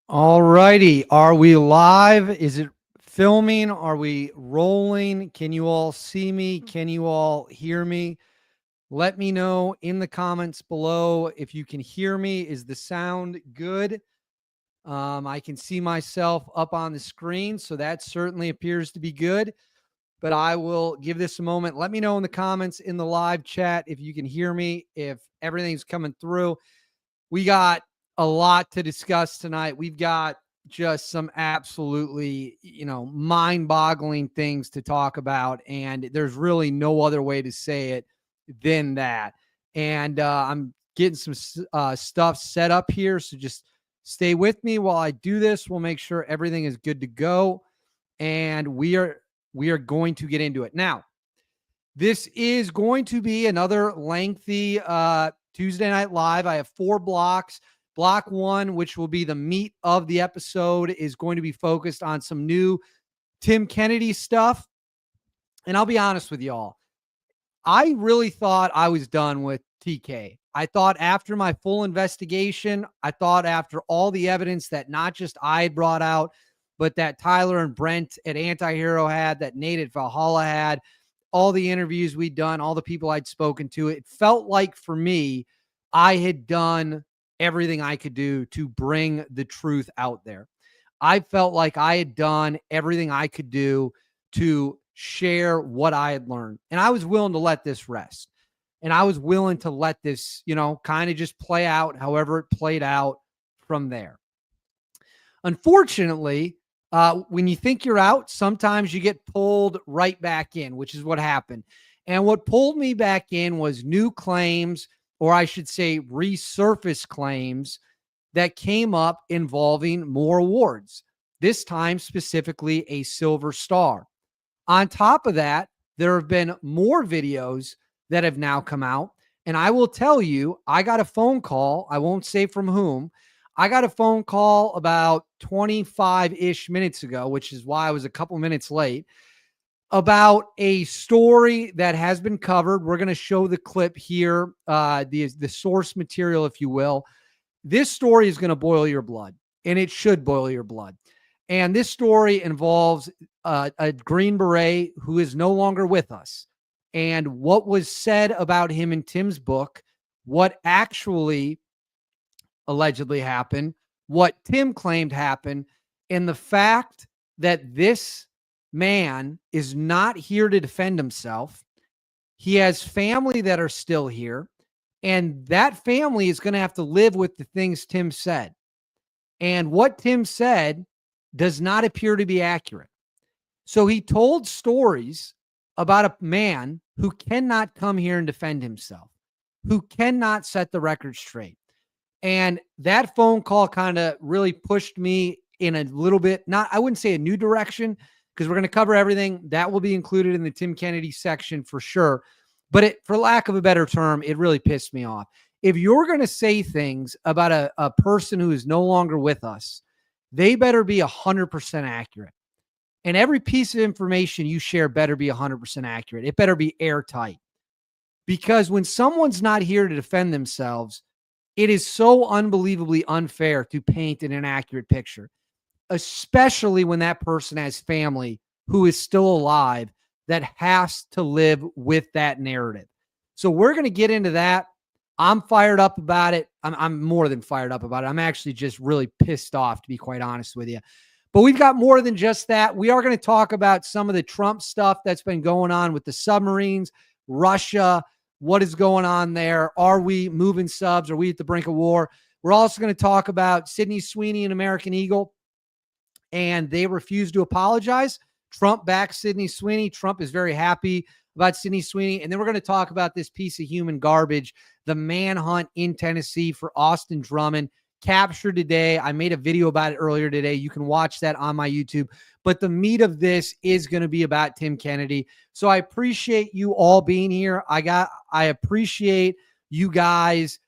All righty. Are we live? Is it filming? Are we rolling? Can you all see me? Can you all hear me? Let me know in the comments below if you can hear me. Is the sound good? I can see myself up on the screen, so that certainly appears to be good. But I will give this a moment. Let me know in the comments in the live chat if you can hear me, if everything's coming through. We got a lot to discuss tonight. We've got just some absolutely, mind-boggling things to talk about, and there's really no other way to say it than that. And I'm getting some stuff set up here, so just stay with me while I do this. We'll make sure everything is good to go, and we are going to get into it now. This is going to be another lengthy Tuesday Night Live. I have 4 blocks. Block 1, which will be the meat of the episode, is going to be focused on some new Tim Kennedy stuff. And I'll be honest with y'all, I really thought I was done with TK. I thought after my full investigation, I thought after all the evidence that not just I had brought out, but that Tyler and Brent at Antihero had, that Nate at Valhalla had, all the interviews we'd done, all the people I'd spoken to, it felt like for me, I had done everything I could do to bring the truth out there. I felt like I had done everything I could do to share what I had learned. And I was willing to let this rest. And I was willing to let this, kind of just play out however it played out from there. Unfortunately, when you think you're out, sometimes you get pulled right back in, which is what happened. And what pulled me back in was new claims, or I should say resurface claims that came up involving more awards, this time specifically a Silver Star. On top of that, there have been more videos that have now come out. And I will tell you, I got a phone call. I won't say from whom. I got a phone call about 25-ish minutes ago, which is why I was a couple minutes late, about a story that has been covered. We're going to show the clip here, the source material, if you will. This story is going to boil your blood, and it should boil your blood. And this story involves a Green Beret who is no longer with us. And what was said about him in Tim's book, what actually allegedly happened, what Tim claimed happened, and the fact that this man is not here to defend himself. He has family that are still here, and that family is going to have to live with the things Tim said. And what Tim said does not appear to be accurate. So he told stories about a man who cannot come here and defend himself, who cannot set the record straight. And that phone call kind of really pushed me in a little bit, I wouldn't say a new direction, because we're going to cover everything. That will be included in the Tim Kennedy section for sure. But for lack of a better term, it really pissed me off. If you're going to say things about a person who is no longer with us, they better be 100% accurate. And every piece of information you share better be 100% accurate. It better be airtight. Because when someone's not here to defend themselves, it is so unbelievably unfair to paint an inaccurate picture, especially when that person has family who is still alive that has to live with that narrative. So we're going to get into that. I'm fired up about it. I'm more than fired up about it. I'm actually just really pissed off, to be quite honest with you. But we've got more than just that. We are going to talk about some of the Trump stuff that's been going on with the submarines, Russia, what is going on there. Are we moving subs? Are we at the brink of war? We're also going to talk about Sydney Sweeney and American Eagle, and they refuse to apologize. Trump backs Sydney Sweeney. Trump is very happy about Sydney Sweeney. And then we're going to talk about this piece of human garbage, the manhunt in Tennessee for Austin Drummond, captured today. I made a video about it earlier today. You can watch that on my YouTube. But the meat of this is going to be about Tim Kennedy. So I appreciate you all being here. I appreciate you guys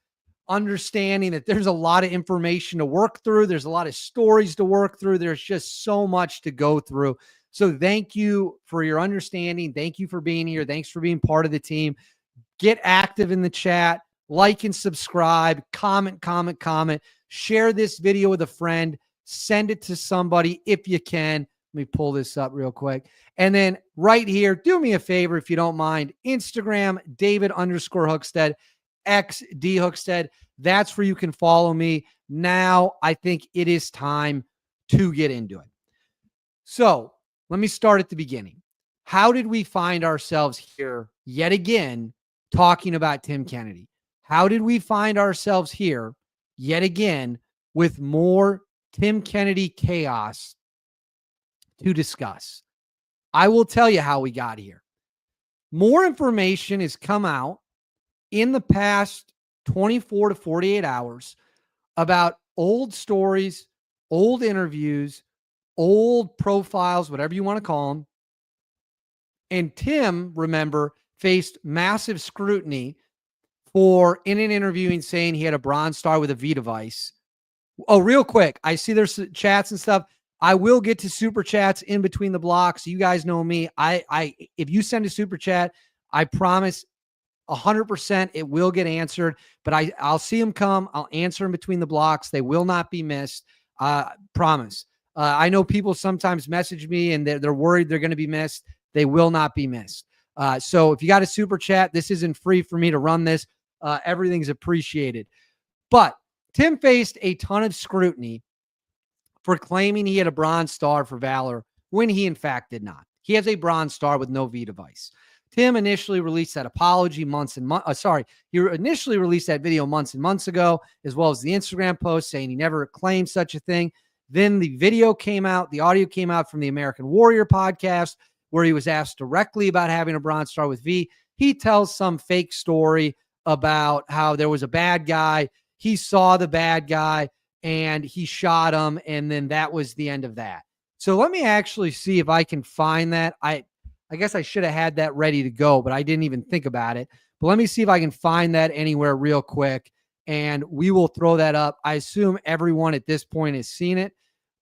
understanding that there's a lot of information to work through. There's a lot of stories to work through. There's just so much to go through. So thank you for your understanding. Thank you for being here. Thanks for being part of the team. Get active in the chat, like and subscribe, comment. Share this video with a friend. Send it to somebody if you can. Let me pull this up real quick. And then right here, do me a favor if you don't mind. Instagram, David_Hookstead, X D Hookstead. That's where you can follow me. Now, I think it is time to get into it. So let me start at the beginning. How did we find ourselves here yet again talking about Tim Kennedy? How did we find ourselves here yet again with more Tim Kennedy chaos to discuss? I will tell you how we got here. More information has come out in the past 24 to 48 hours about old stories, old interviews, old profiles, whatever you want to call them. And Tim, remember, faced massive scrutiny for in an interview saying he had a Bronze Star with a V device. Oh, real quick, I see there's chats and stuff. I will get to super chats in between the blocks. You guys know me. If you send a super chat, I promise 100% it will get answered, but I'll see them come. I'll answer them between the blocks. They will not be missed. Promise. I know people sometimes message me and they're worried they're going to be missed. They will not be missed. So if you got a super chat, this isn't free for me to run this. Everything's appreciated. But Tim faced a ton of scrutiny for claiming he had a Bronze Star for Valor when he in fact did not. He has a Bronze Star with no V device. Tim initially released that apology he initially released that video months and months ago, as well as the Instagram post saying he never claimed such a thing. Then the video came out, the audio came out from the American Warrior podcast, where he was asked directly about having a Bronze Star with V. He tells some fake story about how there was a bad guy. He saw the bad guy and he shot him. And then that was the end of that. So let me actually see if I can find that. I guess I should have had that ready to go, but I didn't even think about it. But let me see if I can find that anywhere real quick, and we will throw that up. I assume everyone at this point has seen it,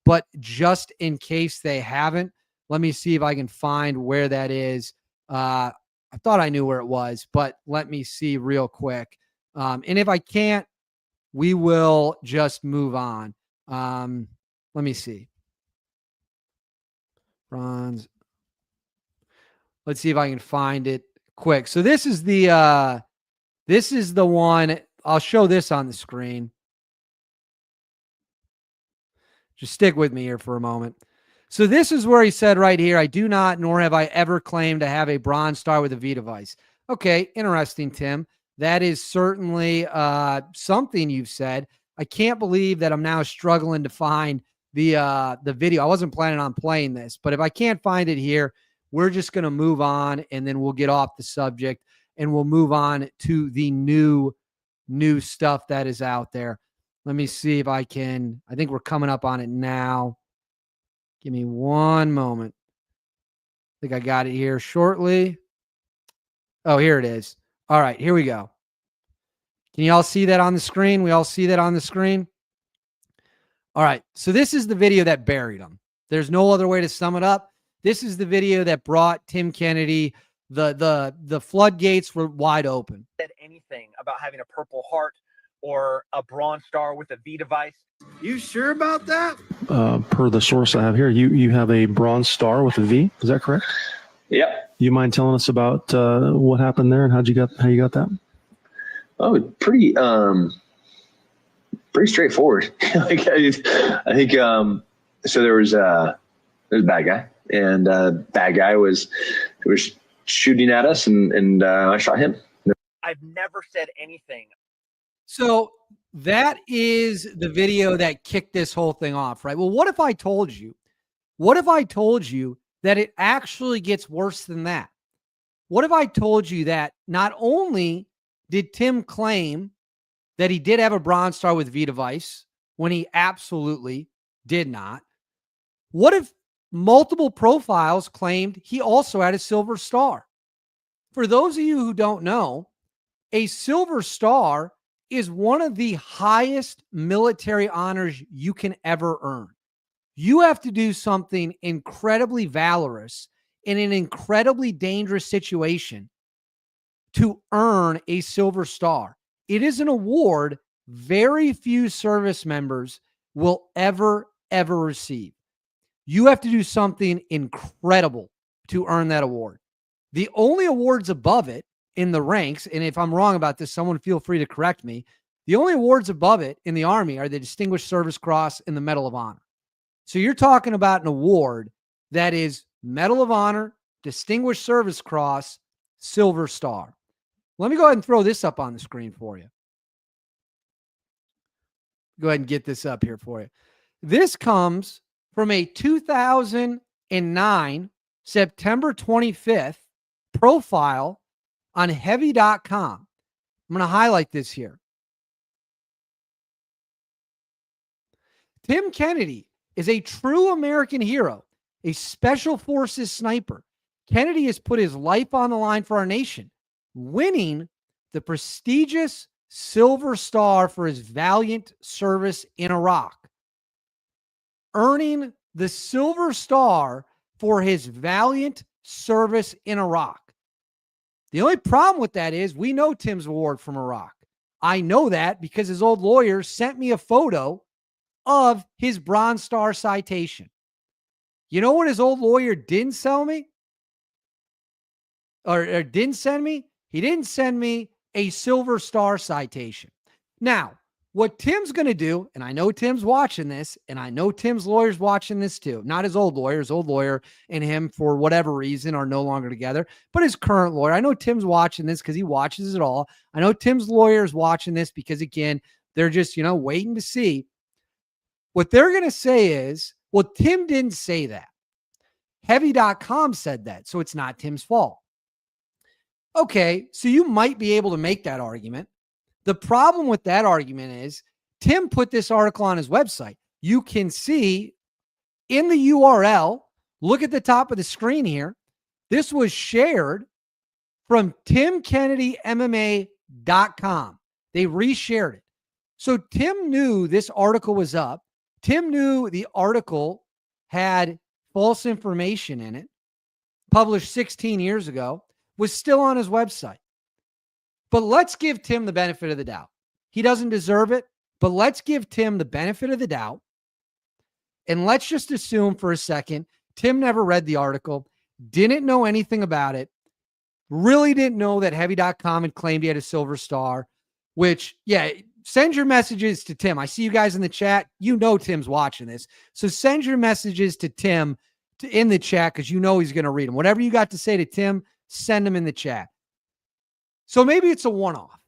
but just in case they haven't, let me see if I can find where that is. I thought I knew where it was, but let me see real quick. And if I can't, we will just move on. Let me see. Bronze. Let's see if I can find it quick. So this is the one. I'll show this on the screen. Just stick with me here for a moment. So this is where he said right here, I do not, nor have I ever claimed to have a Bronze Star with a V device. Okay, interesting, Tim. That is certainly something you've said. I can't believe that I'm now struggling to find the video. I wasn't planning on playing this, but if I can't find it here, we're just going to move on, and then we'll get off the subject and we'll move on to the new stuff that is out there. Let me see if I can. I think we're coming up on it now. Give me one moment. I think I got it here shortly. Oh, here it is. All right, here we go. Can you all see that on the screen? We all see that on the screen? All right, so this is the video that buried him. There's no other way to sum it up. This is the video that brought Tim Kennedy. The floodgates were wide open. Said anything about having a Purple Heart or a Bronze Star with a V device? You sure about that? Per the source I have here, you have a Bronze Star with a V. Is that correct? Yep. You mind telling us about what happened there and how you got that? Oh, pretty straightforward. I think so. There was a bad guy, and bad guy was shooting at us, and I shot him. I've never said anything. So that is the video that kicked this whole thing off, right? Well, what if I told you that it actually gets worse than that? What if I told you that not only did Tim claim that he did have a Bronze Star with V device when he absolutely did not? What if multiple profiles claimed he also had a Silver Star? For those of you who don't know, a Silver Star is one of the highest military honors you can ever earn. You have to do something incredibly valorous in an incredibly dangerous situation to earn a Silver Star. It is an award very few service members will ever ever receive. You have to do something incredible to earn that award. The only awards above it in the ranks, and if I'm wrong about this, someone feel free to correct me. The only awards above it in the Army are the Distinguished Service Cross and the Medal of Honor. So you're talking about an award that is Medal of Honor, Distinguished Service Cross, Silver Star. Let me go ahead and throw this up on the screen for you. Go ahead and get this up here for you. This comes from a 2009, September 25th profile on heavy.com. I'm going to highlight this here. Tim Kennedy is a true American hero, a special forces sniper. Kennedy has put his life on the line for our nation, winning the prestigious Silver Star for his valiant service in Iraq. Earning the Silver Star for his valiant service in Iraq. The only problem with that is we know Tim's award from Iraq. I know that because his old lawyer sent me a photo of his Bronze Star citation. You know what his old lawyer didn't sell me? Or didn't send me? He didn't send me a Silver Star citation. Now, what Tim's going to do, and I know Tim's watching this, and I know Tim's lawyer's watching this too. Not his old lawyer and him, for whatever reason, are no longer together, but his current lawyer. I know Tim's watching this because he watches it all. I know Tim's lawyer is watching this because, again, they're just, waiting to see. What they're going to say is, well, Tim didn't say that. Heavy.com said that, so it's not Tim's fault. Okay, so you might be able to make that argument. The problem with that argument is Tim put this article on his website. You can see in the URL, look at the top of the screen here. This was shared from TimKennedyMMA.com. They reshared it. So Tim knew this article was up. Tim knew the article had false information in it, published 16 years ago, was still on his website. But let's give Tim the benefit of the doubt. He doesn't deserve it, but let's give Tim the benefit of the doubt. And let's just assume for a second, Tim never read the article, didn't know anything about it, really didn't know that Heavy.com had claimed he had a Silver Star, which, yeah, send your messages to Tim. I see you guys in the chat. You know Tim's watching this. So send your messages to Tim in the chat because you know he's going to read them. Whatever you got to say to Tim, send them in the chat. So maybe it's a one-off.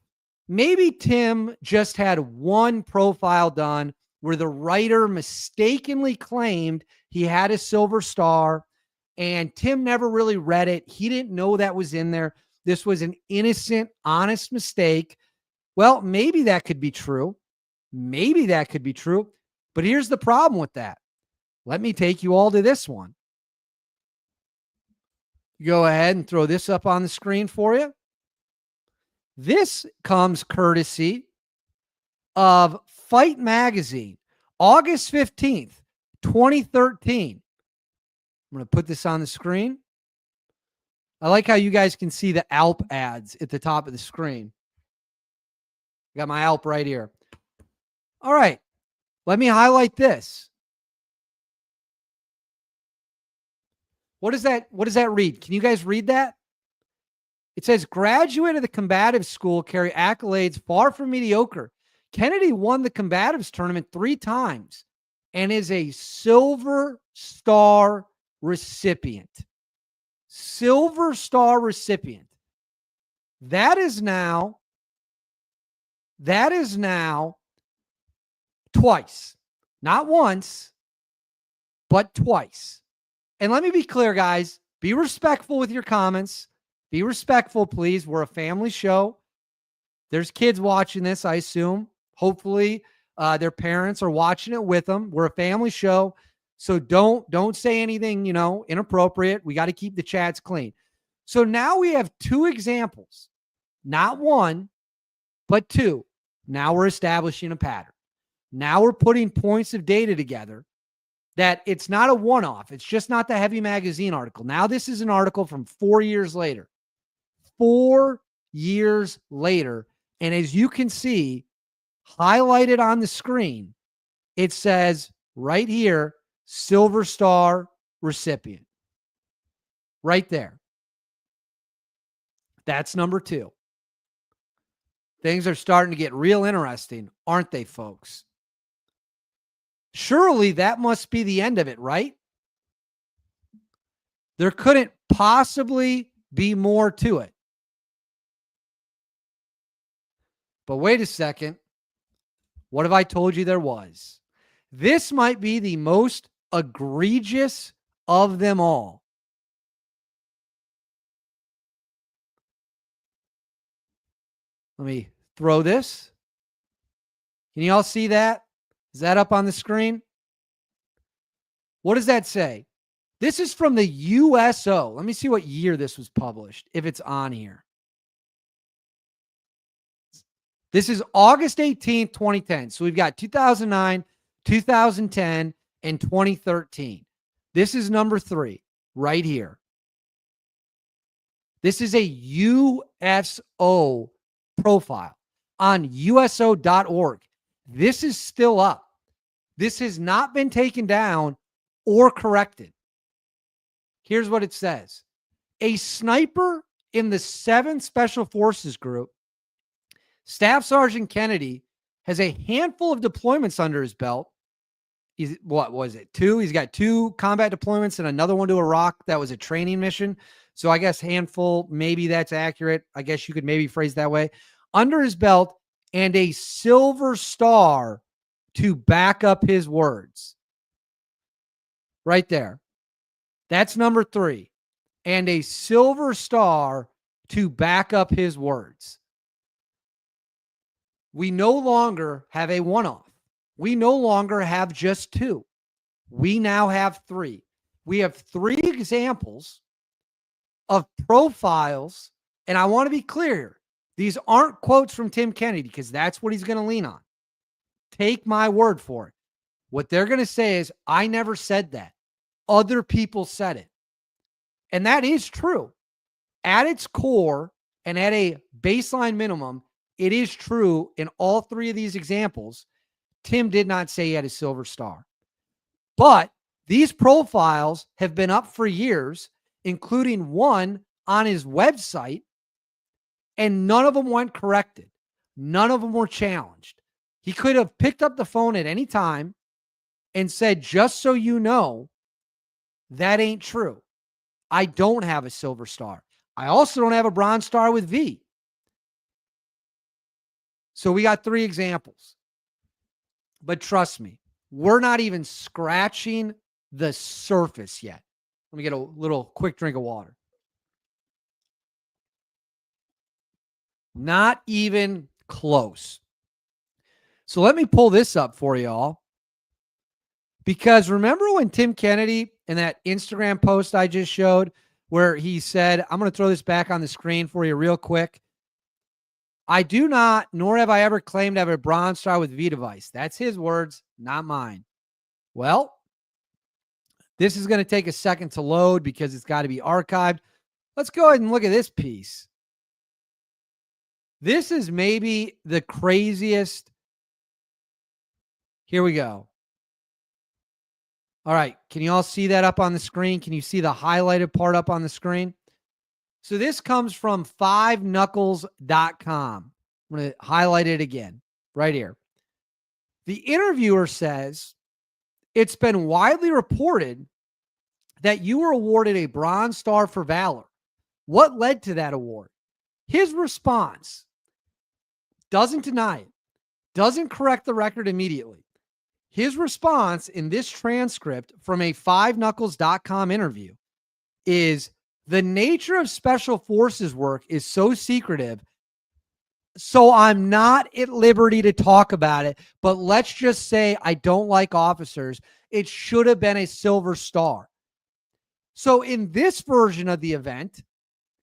Maybe Tim just had one profile done where the writer mistakenly claimed he had a Silver Star and Tim never really read it. He didn't know that was in there. This was an innocent, honest mistake. Well, maybe that could be true. Maybe that could be true. But here's the problem with that. Let me take you all to this one. Go ahead and throw this up on the screen for you. This comes courtesy of Fight Magazine, August 15th, 2013. I'm going to put this on the screen. I like how you guys can see the Alp ads at the top of the screen. Got my Alp right here. All right. Let me highlight this. What does that read? Can you guys read that? It says, graduate of the combatives school carry accolades far from mediocre. Kennedy won the combatives tournament 3 times and is a Silver Star recipient. Silver Star recipient. That is now twice. Not once, but twice. And let me be clear, guys. Be respectful with your comments. Be respectful, please. We're a family show. There's kids watching this, I assume. Hopefully, their parents are watching it with them. We're a family show. So don't say anything, inappropriate. We got to keep the chats clean. So now we have 2 examples. Not one, but 2. Now we're establishing a pattern. Now we're putting points of data together that it's not a one-off. It's just not the Heavy Magazine article. Now this is an article from 4 years later. 4 years later. And as you can see, highlighted on the screen, it says right here, Silver Star recipient. Right there. That's number 2. Things are starting to get real interesting, aren't they, folks? Surely that must be the end of it, right? There couldn't possibly be more to it. But wait a second. What have I told you there was? This might be the most egregious of them all. Let me throw this. Can you all see that? Is that up on the screen? What does that say? This is from the USO. Let me see what year this was published, if it's on here. This is August 18th, 2010. So we've got 2009, 2010, and 2013. This is number 3 right here. This is a USO profile on USO.org. This is still up. This has not been taken down or corrected. Here's what it says. A sniper in the 7th Special Forces Group, Staff Sergeant Kennedy, has a handful of deployments under his belt. What was it? 2? He's got 2 combat deployments and another one to Iraq. That was a training mission. So I guess handful, maybe that's accurate. I guess you could maybe phrase that way. Under his belt, and a Silver Star to back up his words. Right there. That's number 3. And a Silver Star to back up his words. We no longer have a one-off. We no longer have just 2. We now have 3. We have 3 examples of profiles. And I want to be clear. These aren't quotes from Tim Kennedy because that's what he's going to lean on. Take my word for it. What they're going to say is, I never said that. Other people said it. And that is true. At its core and at a baseline minimum, it is true in all 3 of these examples. Tim did not say he had a Silver Star. But these profiles have been up for years, including one on his website, and none of them went corrected. None of them were challenged. He could have picked up the phone at any time and said, just so you know, that ain't true. I don't have a Silver Star. I also don't have a Bronze Star with V. So we got 3 examples. But trust me, we're not even scratching the surface yet. Let me get a little quick drink of water. Not even close. So let me pull this up for y'all. Because remember when Tim Kennedy in that Instagram post I just showed where he said, I'm going to throw this back on the screen for you real quick. I do not, nor have I ever claimed to have a Bronze Star with V device. That's his words, not mine. Well, this is going to take a second to load because it's got to be archived. Let's go ahead and look at this piece. This is maybe the craziest. Here we go. All right. Can you all see that up on the screen? Can you see the highlighted part up on the screen? So this comes from 5knuckles.com. I'm going to highlight it again right here. The interviewer says, it's been widely reported that you were awarded a Bronze Star for valor. What led to that award? His response doesn't deny it, doesn't correct the record immediately. His response in this transcript from a 5knuckles.com interview is, the nature of special forces work is so secretive, so I'm not at liberty to talk about it, but let's just say I don't like officers. It should have been a Silver Star. So in this version of the event,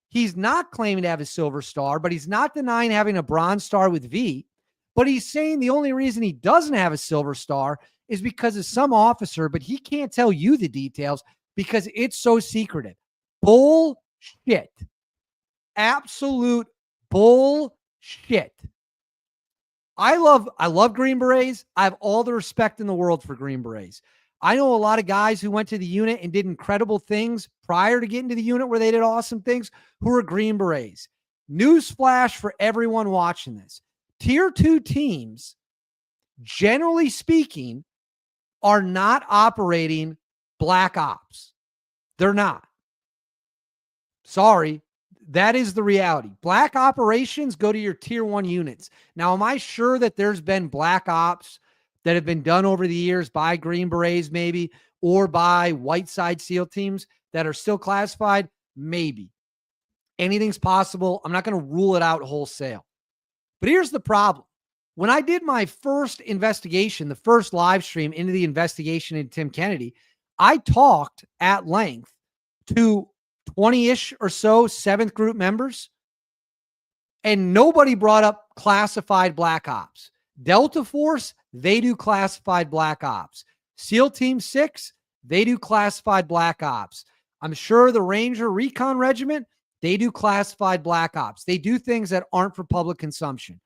he's not claiming to have a Silver Star, but he's not denying having a Bronze Star with V. But he's saying the only reason he doesn't have a Silver Star is because of some officer, but he can't tell you the details because it's so secretive. Bullshit. Absolute bullshit. I love Green Berets. I have all the respect in the world for Green Berets. I know a lot of guys who went to the unit and did incredible things prior to getting to the unit where they did awesome things who are Green Berets. Newsflash for everyone watching this. Tier 2 teams, generally speaking, are not operating black ops. They're not. Sorry. That is the reality. Black operations go to your tier 1 units. Now, am I sure that there's been black ops that have been done over the years by Green Berets maybe, or by Whiteside SEAL teams that are still classified? Maybe. Anything's possible. I'm not going to rule it out wholesale. But here's the problem. When I did my first investigation, the first live stream into the investigation into Tim Kennedy, I talked at length to 20-ish or so 7th group members, and nobody brought up classified black ops. Delta Force, they do classified black ops. SEAL Team 6, they do classified black ops. I'm sure the Ranger Recon Regiment, they do classified black ops. They do things that aren't for public consumption.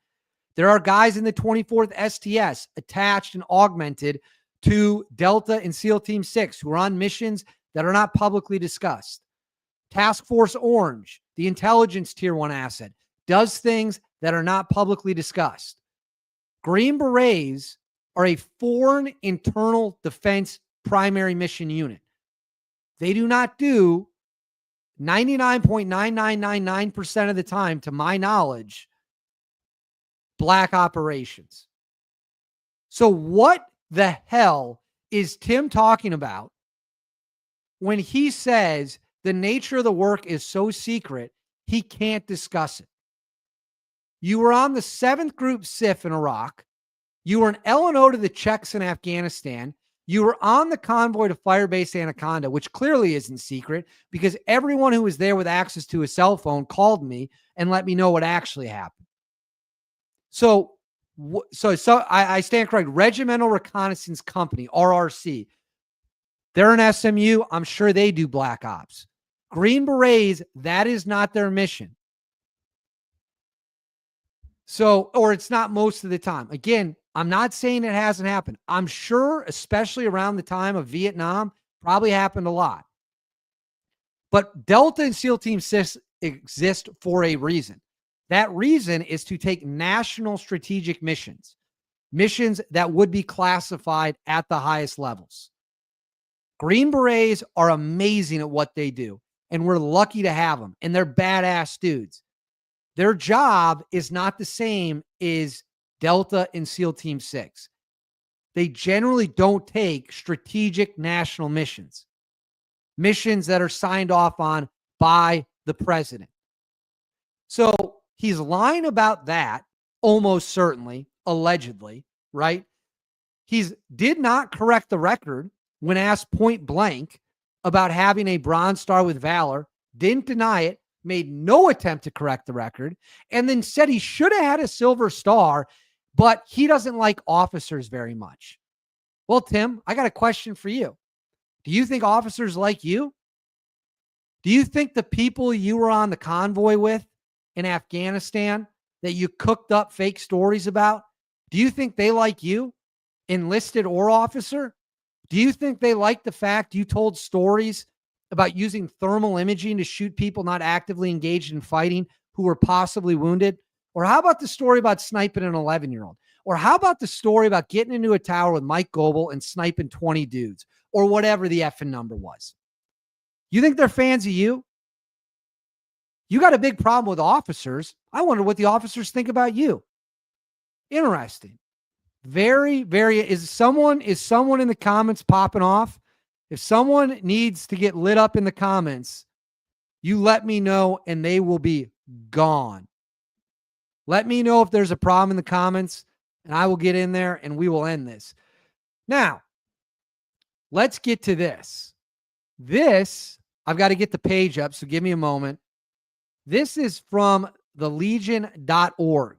There are guys in the 24th STS attached and augmented to Delta and SEAL Team 6 who are on missions that are not publicly discussed. Task Force Orange, the intelligence tier 1 asset, does things that are not publicly discussed. Green Berets are a foreign internal defense primary mission unit. They do not do 99.9999% of the time, to my knowledge, black operations. So what the hell is Tim talking about when he says the nature of the work is so secret, he can't discuss it? You were on the 7th Group SIF in Iraq. You were an L&O to the Czechs in Afghanistan. You were on the convoy to Firebase Anaconda, which clearly isn't secret because everyone who was there with access to a cell phone called me and let me know what actually happened. So I stand correct. Regimental Reconnaissance Company, RRC. They're an SMU. I'm sure they do black ops. Green Berets, that is not their mission. So, or it's not most of the time. Again, I'm not saying it hasn't happened. I'm sure, especially around the time of Vietnam, probably happened a lot. But Delta and SEAL Team 6 exist for a reason. That reason is to take national strategic missions, missions that would be classified at the highest levels. Green Berets are amazing at what they do, and we're lucky to have them, and they're badass dudes. Their job is not the same as Delta and SEAL Team 6. They generally don't take strategic national missions, missions that are signed off on by the president. So he's lying about that, almost certainly, allegedly, right? He did not correct the record when asked point blank about having a Bronze Star with Valor, didn't deny it, made no attempt to correct the record, and then said he should have had a Silver Star, but he doesn't like officers very much. Well, Tim, I got a question for you. Do you think officers like you? Do you think the people you were on the convoy with in Afghanistan that you cooked up fake stories about, do you think they like you, enlisted or officer? Do you think they like the fact you told stories about using thermal imaging to shoot people not actively engaged in fighting who were possibly wounded? Or how about the story about sniping an 11-year-old? Or how about the story about getting into a tower with Mike Goebel and sniping 20 dudes? Or whatever the effing number was. You think they're fans of you? You got a big problem with officers. I wonder what the officers think about you. Interesting. Very, very. Is someone in the comments popping off? If someone needs to get lit up in the comments, you let me know and they will be gone. Let me know if there's a problem in the comments and I will get in there and we will end this. Now, let's get to this. I've got to get the page up, so give me a moment. This is from thelegion.org.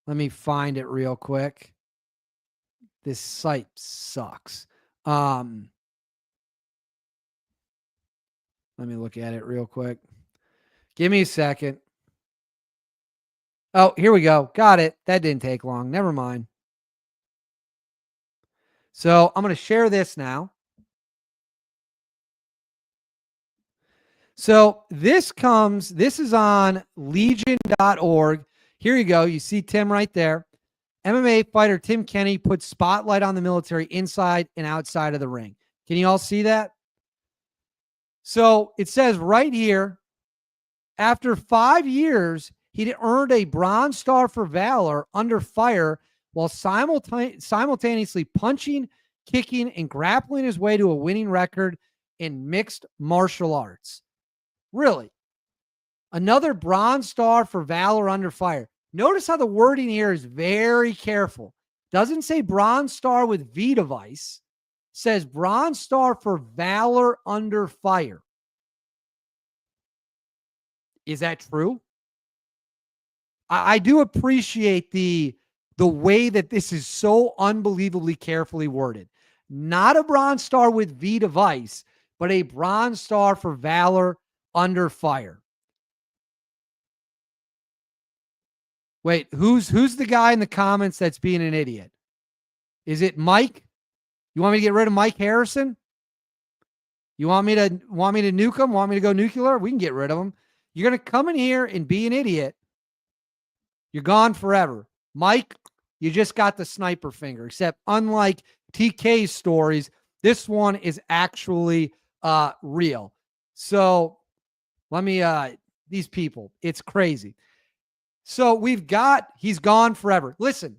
Let me find it real quick. This site sucks. Let me look at it real quick. Give me a second. Oh, here we go. Got it. That didn't take long. Never mind. So I'm going to share this now. So this is on legion.org. Here you go. You see Tim right there. MMA fighter Tim Kennedy puts spotlight on the military inside and outside of the ring. Can you all see that? So it says right here, after 5 years, he earned a Bronze Star for Valor under fire while simultaneously punching, kicking, and grappling his way to a winning record in mixed martial arts. Really? Another Bronze Star for Valor under fire. Notice how the wording here is very careful. Doesn't say Bronze Star with V device. Says Bronze Star for Valor under fire. Is that true? I do appreciate the way that this is so unbelievably carefully worded. Not a Bronze Star with V device, but a Bronze Star for Valor under fire. Wait, who's the guy in the comments that's being an idiot? Is it Mike? You want me to get rid of Mike Harrison? You want me to nuke him? Want me to go nuclear? We can get rid of him. You're going to come in here and be an idiot. You're gone forever. Mike, you just got the sniper finger, except unlike TK's stories, this one is actually real. So let me, these people, it's crazy. So he's gone forever. Listen,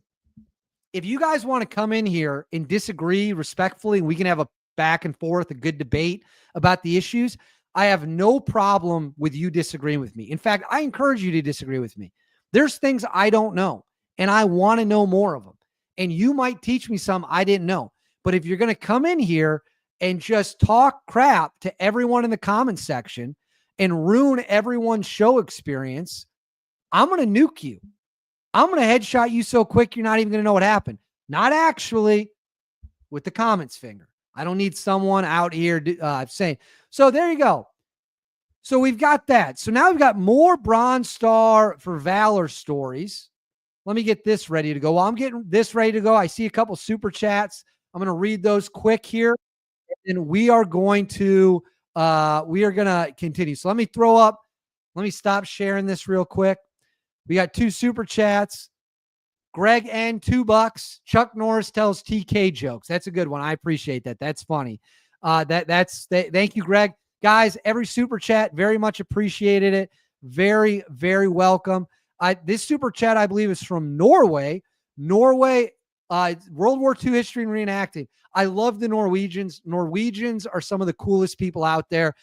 if you guys want to come in here and disagree respectfully, and we can have a back and forth, a good debate about the issues, I have no problem with you disagreeing with me. In fact, I encourage you to disagree with me. There's things I don't know, and I want to know more of them. And you might teach me some I didn't know. But if you're going to come in here and just talk crap to everyone in the comments section and ruin everyone's show experience, I'm going to nuke you. I'm going to headshot you so quick you're not even going to know what happened. Not actually, with the comments finger. I don't need someone out here saying. So there you go. So we've got that. So now we've got more Bronze Star for Valor stories. Let me get this ready to go. While I'm getting this ready to go, I see a couple super chats. I'm going to read those quick here, and we are going to continue. So let me stop sharing this real quick. We got 2 super chats. Greg N, $2. Chuck Norris tells TK jokes. That's a good one. I appreciate that. That's funny. Thank you, Greg. Guys, every super chat, very much appreciated it. Very, very welcome. This super chat, I believe, is from Norway. World War II history and reenacting. I love the Norwegians. Norwegians are some of the coolest people out there.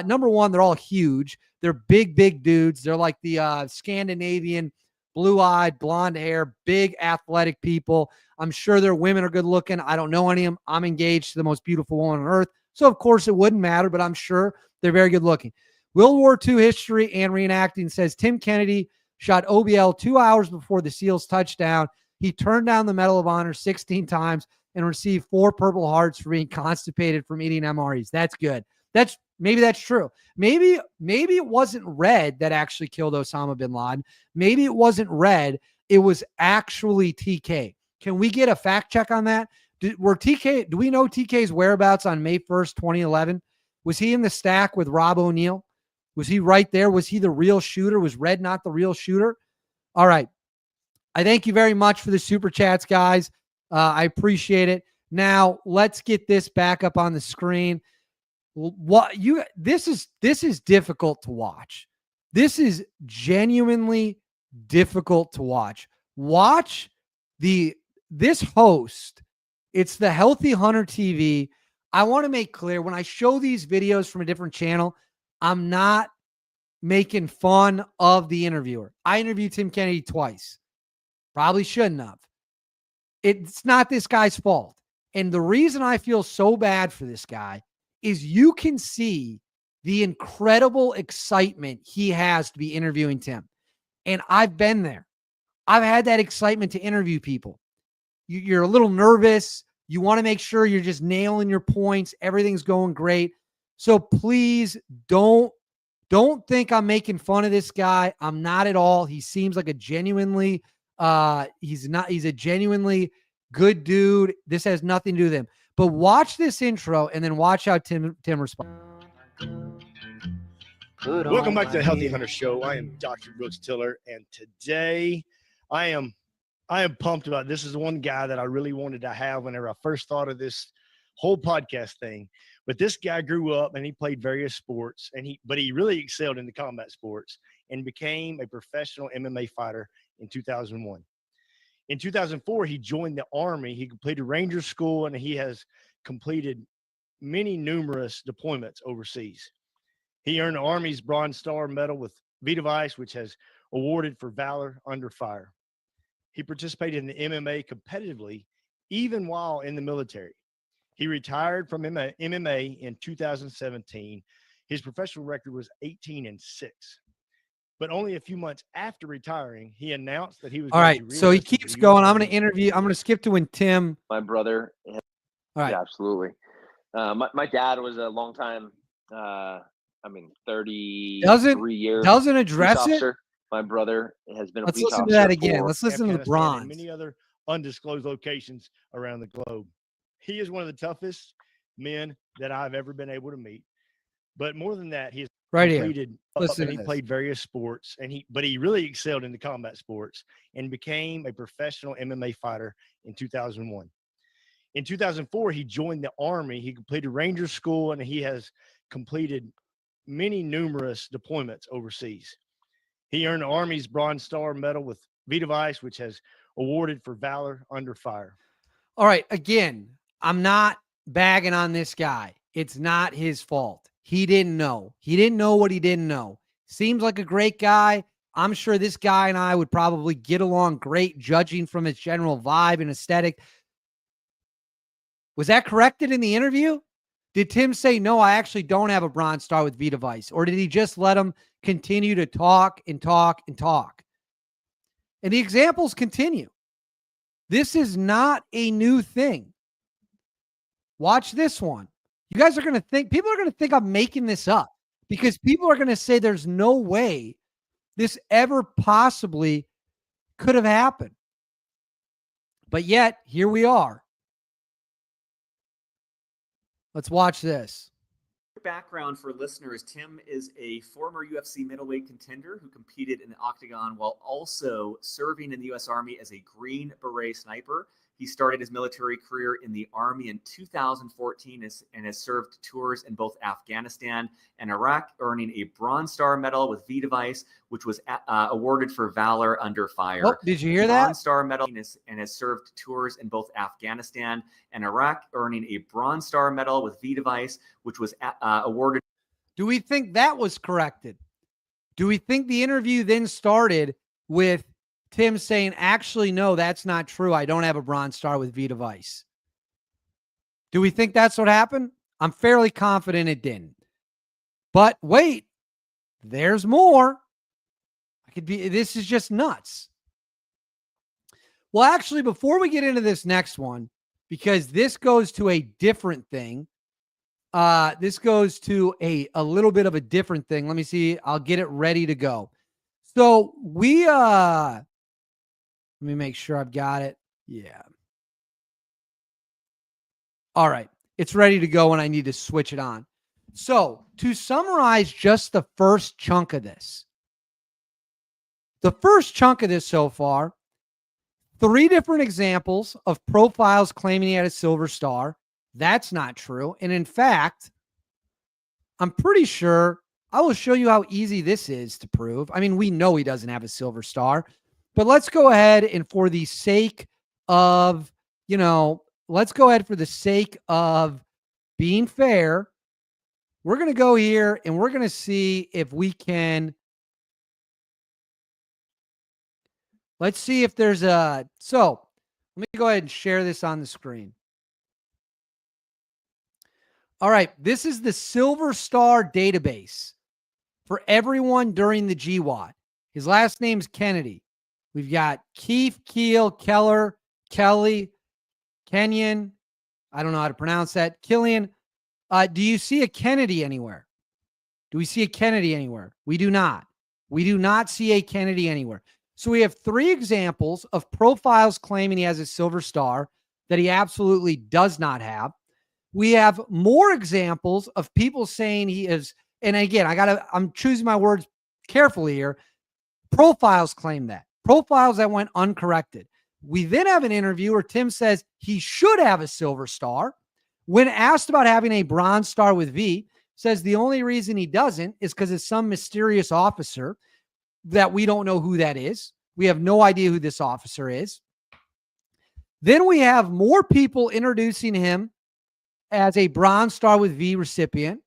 Number one, they're all huge. They're big, big dudes. They're like the Scandinavian, blue-eyed, blonde hair, big athletic people. I'm sure their women are good looking. I don't know any of them. I'm engaged to the most beautiful woman on earth. So, of course, it wouldn't matter, but I'm sure they're very good looking. World War II history and reenacting says Tim Kennedy shot OBL 2 hours before the SEALs touchdown. He turned down the Medal of Honor 16 times and received 4 Purple Hearts for being constipated from eating MREs. That's good. Maybe that's true. Maybe it wasn't red that actually killed Osama bin Laden. Maybe it wasn't red. It was actually TK. Can we get a fact check on that? Do we know TK's whereabouts on May 1st, 2011? Was he in the stack with Rob O'Neill? Was he right there? Was he the real shooter? Was red not the real shooter? All right. I thank you very much for the super chats, guys. I appreciate it. Now let's get this back up on the screen. This is difficult to watch. This is genuinely difficult to watch. Watch this host. It's the Healthy Hunter TV. I want to make clear when I show these videos from a different channel, I'm not making fun of the interviewer. I interviewed Tim Kennedy twice. Probably shouldn't have. It's not this guy's fault. And the reason I feel so bad for this guy is you can see the incredible excitement he has to be interviewing Tim. And I've been there. I've had that excitement to interview people. You're a little nervous. You want to make sure you're just nailing your points. Everything's going great. So please don't Don't think I'm making fun of this guy. I'm not at all. He seems like a genuinely, he's a genuinely good dude. This has nothing to do with him. But watch this intro and then watch how Tim responds. Welcome back to the Healthy Hunter Show. I am Dr. Brooks Tiller, and today I am pumped about this. Is one guy that I really wanted to have whenever I first thought of this whole podcast thing. But this guy grew up and he played various sports, but he really excelled in the combat sports and became a professional MMA fighter in 2001. In 2004, he joined the Army. He completed Ranger School, and he has completed numerous deployments overseas. He earned the Army's Bronze Star Medal with V device, which has awarded for valor under fire. He participated in the MMA competitively, even while in the military. He retired from MMA in 2017. His professional record was 18-6. But only a few months after retiring, he announced that he was. All right. So he keeps going. I'm going to skip to when Tim. My brother. All right. Yeah, absolutely. My dad was a long time, 33 years. Doesn't address it. My brother has been. Let's listen to that again. Let's listen to the bronze. And many other undisclosed locations around the globe. He is one of the toughest men that I've ever been able to meet. But more than that, he's completed. He played various sports, but he really excelled in the combat sports and became a professional MMA fighter in 2001. In 2004, he joined the Army. He completed Ranger School, and he has completed numerous deployments overseas. He earned the Army's Bronze Star Medal with V device, which has awarded for valor under fire. All right. Again, I'm not bagging on this guy. It's not his fault. He didn't know. He didn't know what he didn't know. Seems like a great guy. I'm sure this guy and I would probably get along great, judging from his general vibe and aesthetic. Was that corrected in the interview? Did Tim say, no, I actually don't have a Bronze Star with V device? Or did he just let him continue to talk and talk and talk? And the examples continue. This is not a new thing. Watch this one. You guys are going to think, people are going to think I'm making this up, because people are going to say there's no way this ever possibly could have happened. But yet, here we are. Let's watch this. Background for listeners: Tim is a former UFC middleweight contender who competed in the octagon while also serving in the U.S. Army as a Green Beret sniper. He started his military career in the Army in 2014 and has served tours in both Afghanistan and Iraq, earning a Bronze Star Medal with V device, which was awarded for valor under fire. Oh, did you hear that? Bronze Star Medal, and has served tours in both Afghanistan and Iraq, earning a Bronze Star Medal with V device, which was awarded. Do we think that was corrected? Do we think the interview then started with Tim saying, actually, no, that's not true. I don't have a Bronze Star with V device? Do we think that's what happened? I'm fairly confident it didn't. But wait, there's more. This is just nuts. Well, actually, before we get into this next one, because this goes to a different thing. This goes to a little bit of a different thing. Let me see. I'll get it ready to go. So let me make sure I've got it. Yeah. All right. It's ready to go and I need to switch it on. So to summarize just the first chunk of this, so far, 3 different examples of profiles claiming he had a silver star. That's not true. And in fact, I'm pretty sure I will show you how easy this is to prove. I mean, we know he doesn't have a silver star. But let's go ahead and for the sake of, let's go ahead for the sake of being fair, we're going to go here and we're going to see if we can. Let's see if there's so let me go ahead and share this on the screen. All right. This is the Silver Star database for everyone during the GWAT. His last name's Kennedy. We've got Keith, Keel, Keller, Kelly, Kenyon. I don't know how to pronounce that. Killian. Do you see a Kennedy anywhere? Do we see a Kennedy anywhere? We do not. We do not see a Kennedy anywhere. So we have 3 examples of profiles claiming he has a silver star that he absolutely does not have. We have more examples of people saying he is, and again, I'm choosing my words carefully here. Profiles claim that. Profiles that went uncorrected. We then have an interview where Tim says he should have a silver star. When asked about having a bronze star with V, says the only reason he doesn't is because it's some mysterious officer that we don't know who that is. We have no idea who this officer is. Then we have more people introducing him as a bronze star with V recipient.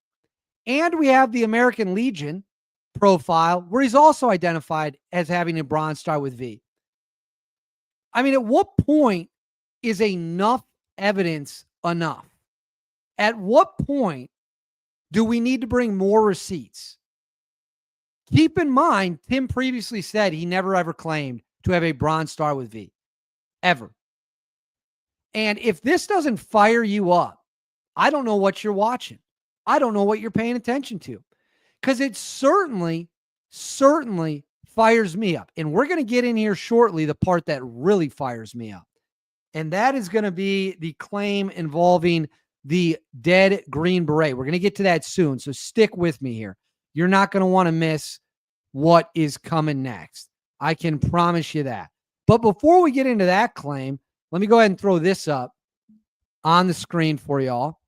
And we have the American Legion profile where he's also identified as having a bronze star with V. I mean, at what point is enough evidence enough? At what point do we need to bring more receipts? Keep in mind, Tim previously said he never ever claimed to have a bronze star with V. Ever. And if this doesn't fire you up, I don't know what you're watching. I don't know what you're paying attention to. Because it certainly fires me up. And we're going to get in here shortly the part that really fires me up. And that is going to be the claim involving the dead Green Beret. We're going to get to that soon. So stick with me here. You're not going to want to miss what is coming next. I can promise you that. But before we get into that claim, let me go ahead and throw this up on the screen for y'all.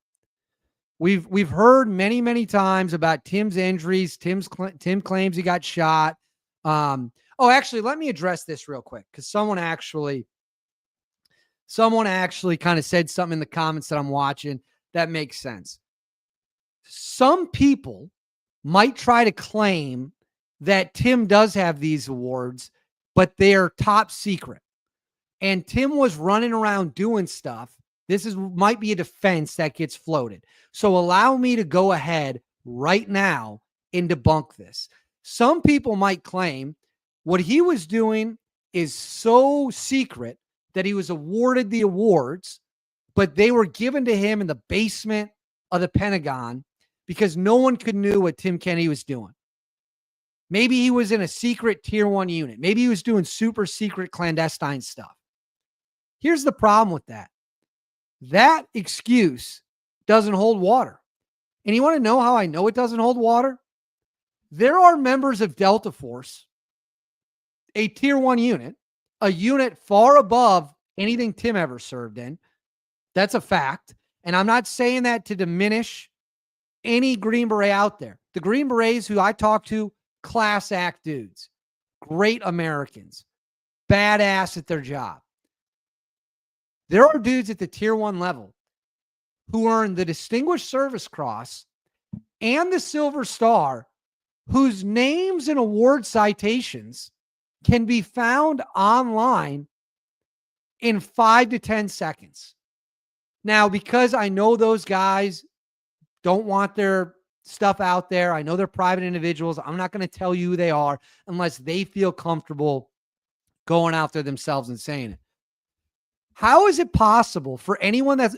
We've heard many times about Tim's injuries. Tim claims he got shot. Actually, let me address this real quick because someone actually kind of said something in the comments that I'm watching that makes sense. Some people might try to claim that Tim does have these awards, but they are top secret. And Tim was running around doing stuff. Might be a defense that gets floated. So allow me to go ahead right now and debunk this. Some people might claim what he was doing is so secret that he was awarded the awards, but they were given to him in the basement of the Pentagon because no one could know what Tim Kennedy was doing. Maybe he was in a secret tier 1 unit. Maybe he was doing super secret clandestine stuff. Here's the problem with that. That excuse doesn't hold water. And you want to know how I know it doesn't hold water? There are members of Delta Force, a tier 1 unit, a unit far above anything Tim ever served in. That's a fact. And I'm not saying that to diminish any Green Beret out there. The Green Berets who I talk to, class act dudes, great Americans, badass at their job. There are dudes at the tier 1 level who earn the Distinguished Service Cross and the Silver Star, whose names and award citations can be found online in 5 to 10 seconds. Now, because I know those guys don't want their stuff out there, I know they're private individuals, I'm not going to tell you who they are unless they feel comfortable going out there themselves and saying it. How is it possible for anyone, I'm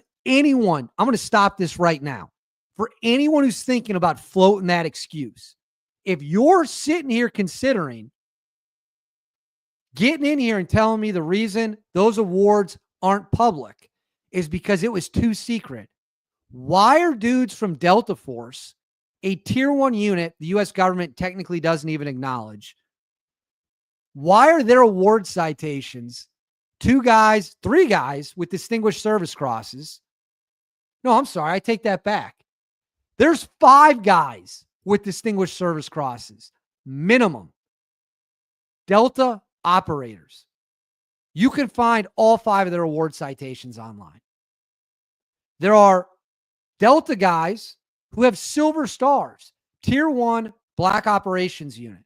going to stop this right now. For anyone who's thinking about floating that excuse, if you're sitting here considering getting in here and telling me the reason those awards aren't public is because it was too secret, why are dudes from Delta Force, a tier 1 unit the U.S. government technically doesn't even acknowledge, why are their award citations 3 guys with Distinguished Service Crosses? No, I'm sorry. I take that back. There's 5 guys with Distinguished Service Crosses, minimum. Delta operators. You can find all 5 of their award citations online. There are Delta guys who have Silver Stars, tier 1 Black Operations Unit.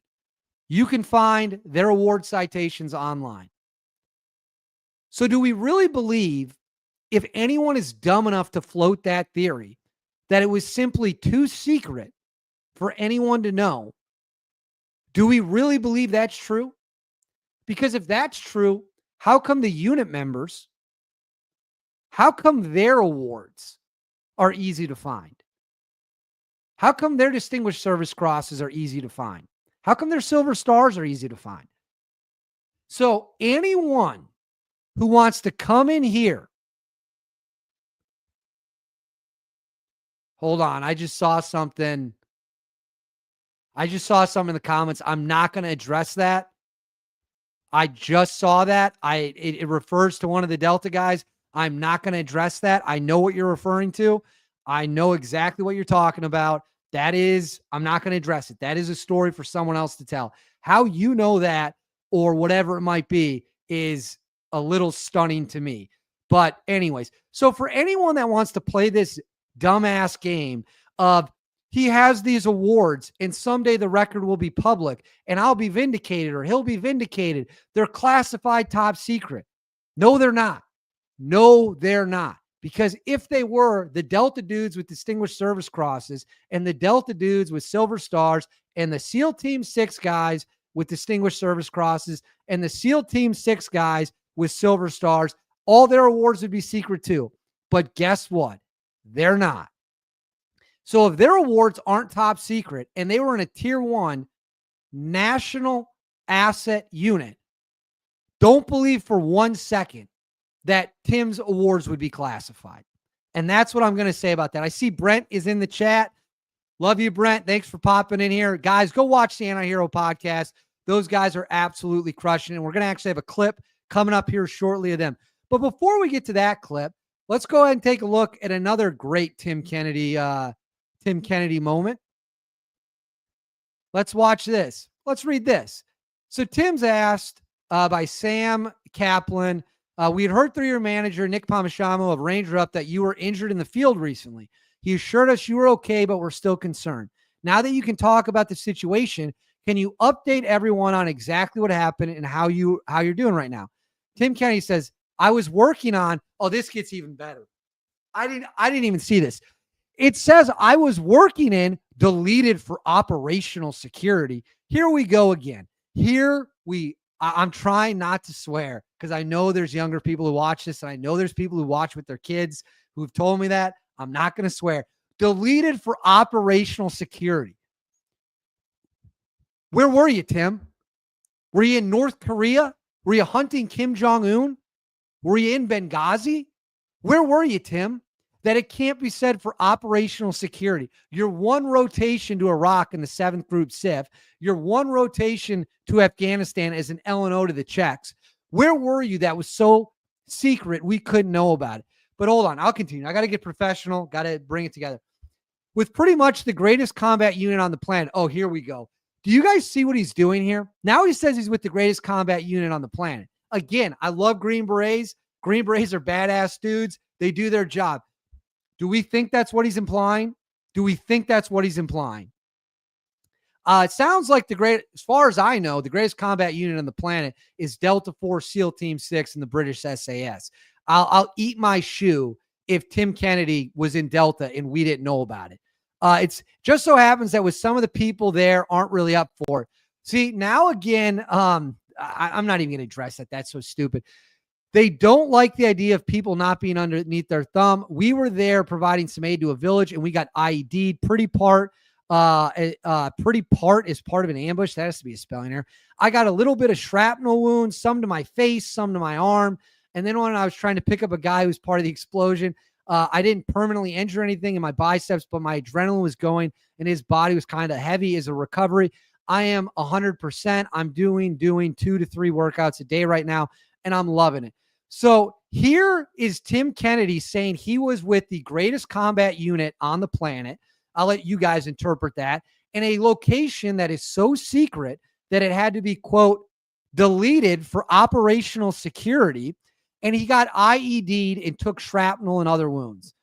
You can find their award citations online. So do we really believe, if anyone is dumb enough to float that theory, that it was simply too secret for anyone to know? Do we really believe that's true? Because if that's true, how come the unit members, how come their awards are easy to find? How come their Distinguished Service Crosses are easy to find? How come their Silver Stars are easy to find? So anyone who wants to come in here, hold on, I just saw something. I just saw something in the comments. I'm not going to address that. I just saw that. It refers to one of the Delta guys. I'm not going to address that. I know what you're referring to. I know exactly what you're talking about. I'm not going to address it. That is a story for someone else to tell. How you know that or whatever it might be is a little stunning to me. But anyways, so for anyone that wants to play this dumbass game of he has these awards and someday the record will be public and I'll be vindicated or he'll be vindicated. They're classified top secret. No, they're not. No, they're not. Because if they were, the Delta dudes with Distinguished Service Crosses and the Delta dudes with Silver Stars and the SEAL Team 6 guys with Distinguished Service Crosses and the SEAL Team 6 guys with Silver Stars, all their awards would be secret too. But guess what? They're not. So if their awards aren't top secret and they were in a tier 1 national asset unit, don't believe for 1 second that Tim's awards would be classified. And that's what I'm going to say about that. I see Brent is in the chat. Love you, Brent. Thanks for popping in here. Guys, go watch the Anti-Hero podcast. Those guys are absolutely crushing it. And we're going to actually have a clip coming up here shortly of them. But before we get to that clip, let's go ahead and take a look at another great Tim Kennedy moment. Let's watch this. Let's read this. So Tim's asked by Sam Kaplan, we had heard through your manager, Nick Pomashamo of Ranger Up, that you were injured in the field recently. He assured us you were okay, but we're still concerned. Now that you can talk about the situation, can you update everyone on exactly what happened and how you're doing right now? Tim Kennedy says, I was working on, oh, this gets even better. I didn't even see this. It says I was working in deleted for operational security. Here we go again. I'm trying not to swear because I know there's younger people who watch this and I know there's people who watch with their kids who've told me that. I'm not going to swear. Deleted for operational security. Where were you, Tim? Were you in North Korea? Were you hunting Kim Jong-un? Were you in Benghazi? Where were you, Tim? That it can't be said for operational security. Your one rotation to Iraq in the 7th Group SIF, your one rotation to Afghanistan as an L&O to the Czechs. Where were you that was so secret we couldn't know about it? But hold on, I'll continue. I got to get professional, got to bring it together. With pretty much the greatest combat unit on the planet. Oh, here we go. Do you guys see what he's doing here? Now he says he's with the greatest combat unit on the planet. Again, I love Green Berets. Green Berets are badass dudes. They do their job. Do we think that's what he's implying? It sounds like as far as I know, the greatest combat unit on the planet is Delta Force SEAL Team 6 and the British SAS. I'll eat my shoe if Tim Kennedy was in Delta and we didn't know about it. It's just so happens that with some of the people there aren't really up for it. See, now again, I'm not even going to address that. That's so stupid. They don't like the idea of people not being underneath their thumb. We were there providing some aid to a village, and we got IED'd. Pretty part is part of an ambush. That has to be a spelling error. I got a little bit of shrapnel wounds, some to my face, some to my arm. And then when I was trying to pick up a guy who was part of the explosion, I didn't permanently injure anything in my biceps, but my adrenaline was going, and his body was kind of heavy as a recovery. I am 100%. I'm doing 2 to 3 workouts a day right now, and I'm loving it. So here is Tim Kennedy saying he was with the greatest combat unit on the planet. I'll let you guys interpret that. In a location that is so secret that it had to be, quote, deleted for operational security. And he got IED'd and took shrapnel and other wounds.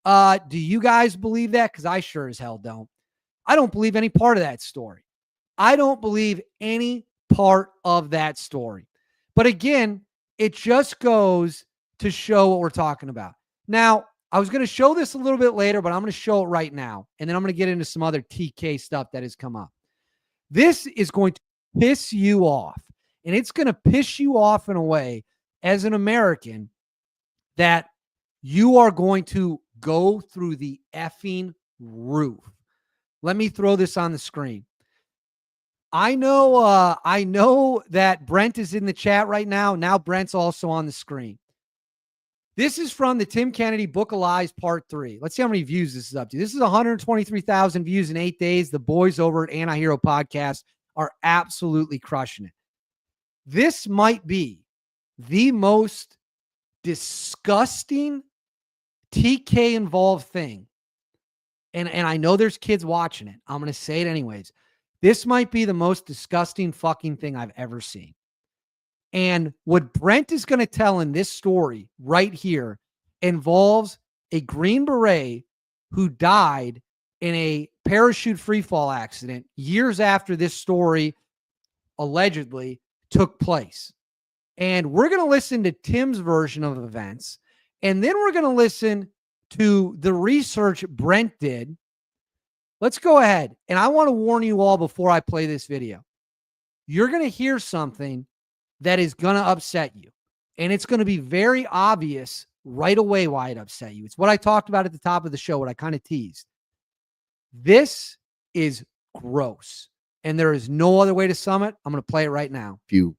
Do you guys believe that? Because I sure as hell don't. I don't believe any part of that story. But again, it just goes to show what we're talking about. Now, I was going to show this a little bit later, but I'm going to show it right now. And then I'm going to get into some other TK stuff that has come up. This is going to piss you off. And it's going to piss you off in a way as an American that you are going to go through the effing roof. Let me throw this on the screen. I know that Brent is in the chat right now. Now Brent's also on the screen. This is from the Tim Kennedy Book of Lies Part 3. Let's see how many views this is up to. This is 123,000 views in 8 days. The boys over at Anti-Hero Podcast are absolutely crushing it. This might be the most disgusting TK involved thing. And I know there's kids watching it. I'm going to say it anyways. This might be the most disgusting fucking thing I've ever seen. And what Brent is going to tell in this story right here involves a Green Beret who died in a parachute freefall accident years after this story allegedly took place. And we're going to listen to Tim's version of events. And then we're going to listen to the research Brent did. Let's go ahead. And I want to warn you all before I play this video. You're going to hear something that is going to upset you. And it's going to be very obvious right away why it upset you. It's what I talked about at the top of the show, what I kind of teased. This is gross. And there is no other way to sum it. I'm going to play it right now. If you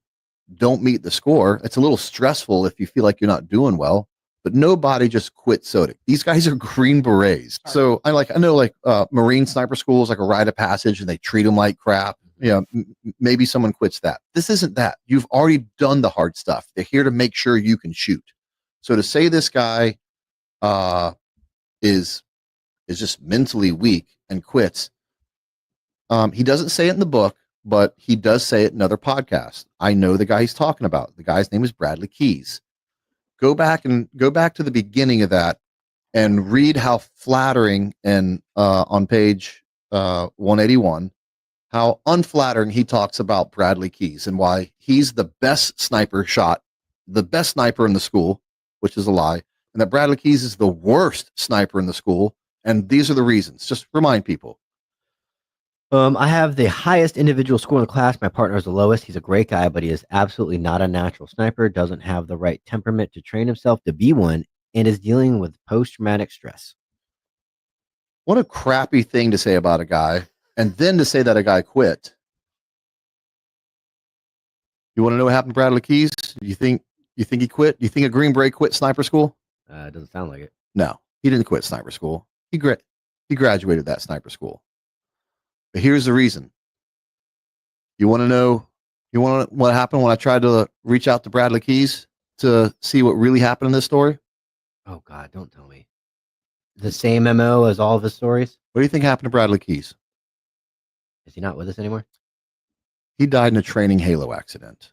don't meet the score, it's a little stressful if you feel like you're not doing well. But nobody just quit SOTIC. These guys are Green Berets. So I know Marine sniper schools, like a rite of passage, and they treat them like crap. Maybe someone quits that. This isn't that. You've already done the hard stuff. They're here to make sure you can shoot. So to say this guy is just mentally weak and quits, he doesn't say it in the book, but he does say it in other podcasts. I know the guy he's talking about. The guy's name is Bradley Keys. Go back to the beginning of that and read how flattering and on page 181, how unflattering he talks about Bradley Keys and why he's the best sniper in the school, which is a lie, and that Bradley Keys is the worst sniper in the school. And these are the reasons. Just remind people. I have the highest individual score in the class. My partner is the lowest. He's a great guy, but he is absolutely not a natural sniper, doesn't have the right temperament to train himself to be one, and is dealing with post-traumatic stress. What a crappy thing to say about a guy, and then to say that a guy quit. You want to know what happened to Bradley Keys? You think he quit? You think a Green Beret quit sniper school? It doesn't sound like it. No, he didn't quit sniper school. He graduated that sniper school. But here's the reason. You want to know what happened when I tried to reach out to Bradley Keys to see what really happened in this story? Oh, God, don't tell me. The same MO as all of his stories? What do you think happened to Bradley Keys? Is he not with us anymore? He died in a training Halo accident.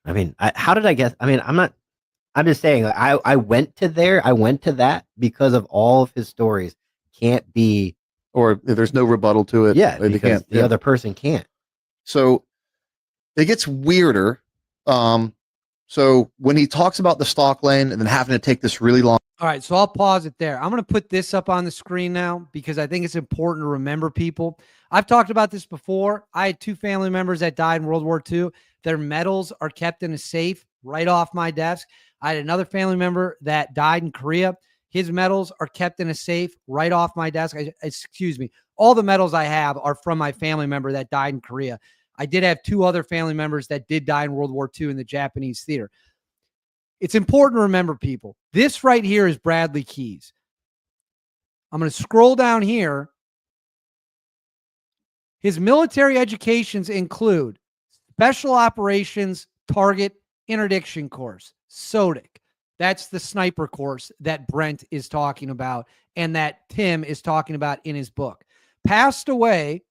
I mean, how did I guess? I mean, I'm just saying, I went to that because of all of his stories can't be. Or there's no rebuttal to it. Yeah, because the other person can't. So it gets weirder. So when he talks about the stalk lane and then having to take this really long. All right, so I'll pause it there. I'm going to put this up on the screen now because I think it's important to remember people. I've talked about this before. I had 2 family members that died in World War II. Their medals are kept in a safe right off my desk. I had another family member that died in Korea. His medals are kept in a safe right off my desk. Excuse me. All the medals I have are from my family member that died in Korea. I did have 2 other family members that did die in World War II in the Japanese theater. It's important to remember, people. This right here is Bradley Keys. I'm going to scroll down here. His military educations include Special Operations Target Interdiction Course, SOTIC. That's the sniper course that Brent is talking about and that Tim is talking about in his book. Passed away,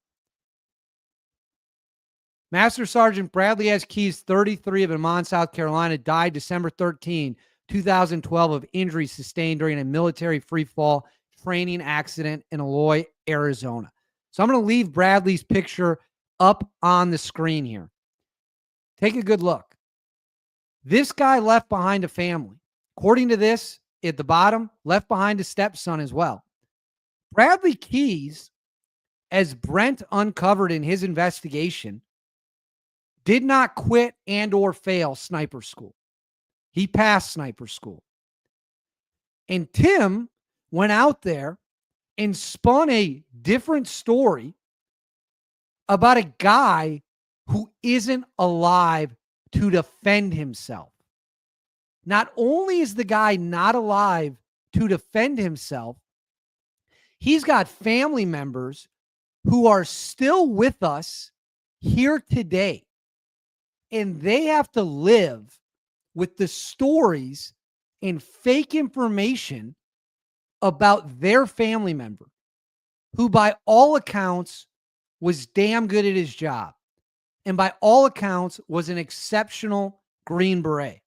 Master Sergeant Bradley S. Keys, 33 of Amman, South Carolina, died December 13, 2012 of injuries sustained during a military freefall training accident in Eloy, Arizona. So I'm going to leave Bradley's picture up on the screen here. Take a good look. This guy left behind a family. According to this, at the bottom, left behind a stepson as well. Bradley Keys, as Brent uncovered in his investigation, did not quit and or fail sniper school. He passed sniper school. And Tim went out there and spun a different story about a guy who isn't alive to defend himself. Not only is the guy not alive to defend himself, he's got family members who are still with us here today. And they have to live with the stories and fake information about their family member, who by all accounts was damn good at his job. And by all accounts was an exceptional Green Beret.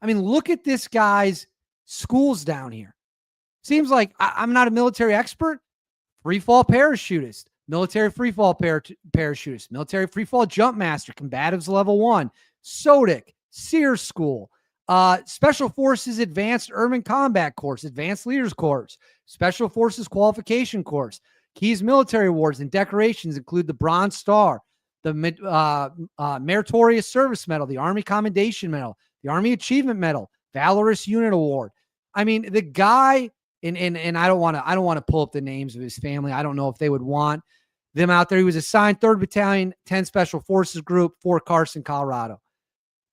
I mean, look at this guy's schools down here. Seems like I'm not a military expert. Free fall parachutist, military free fall parachutist, military free fall jump master, combatives level 1, SODIC, SEER school, Special Forces Advanced Urban Combat Course, Advanced Leaders Course, Special Forces Qualification Course. Keys military awards and decorations include the Bronze Star, the Meritorious Service Medal, the Army Commendation Medal, the Army Achievement Medal, Valorous Unit Award. I mean, the guy, and I don't want to pull up the names of his family. I don't know if they would want them out there. He was assigned 3rd Battalion, 10 Special Forces Group, Fort Carson, Colorado.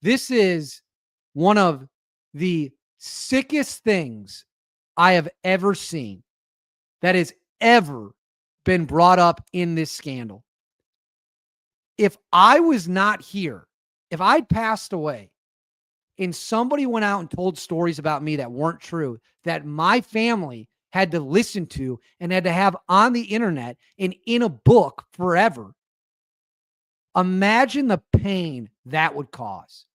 This is one of the sickest things I have ever seen that has ever been brought up in this scandal. If I was not here, if I'd passed away and somebody went out and told stories about me that weren't true, that my family had to listen to and had to have on the internet and in a book forever, imagine the pain that would cause.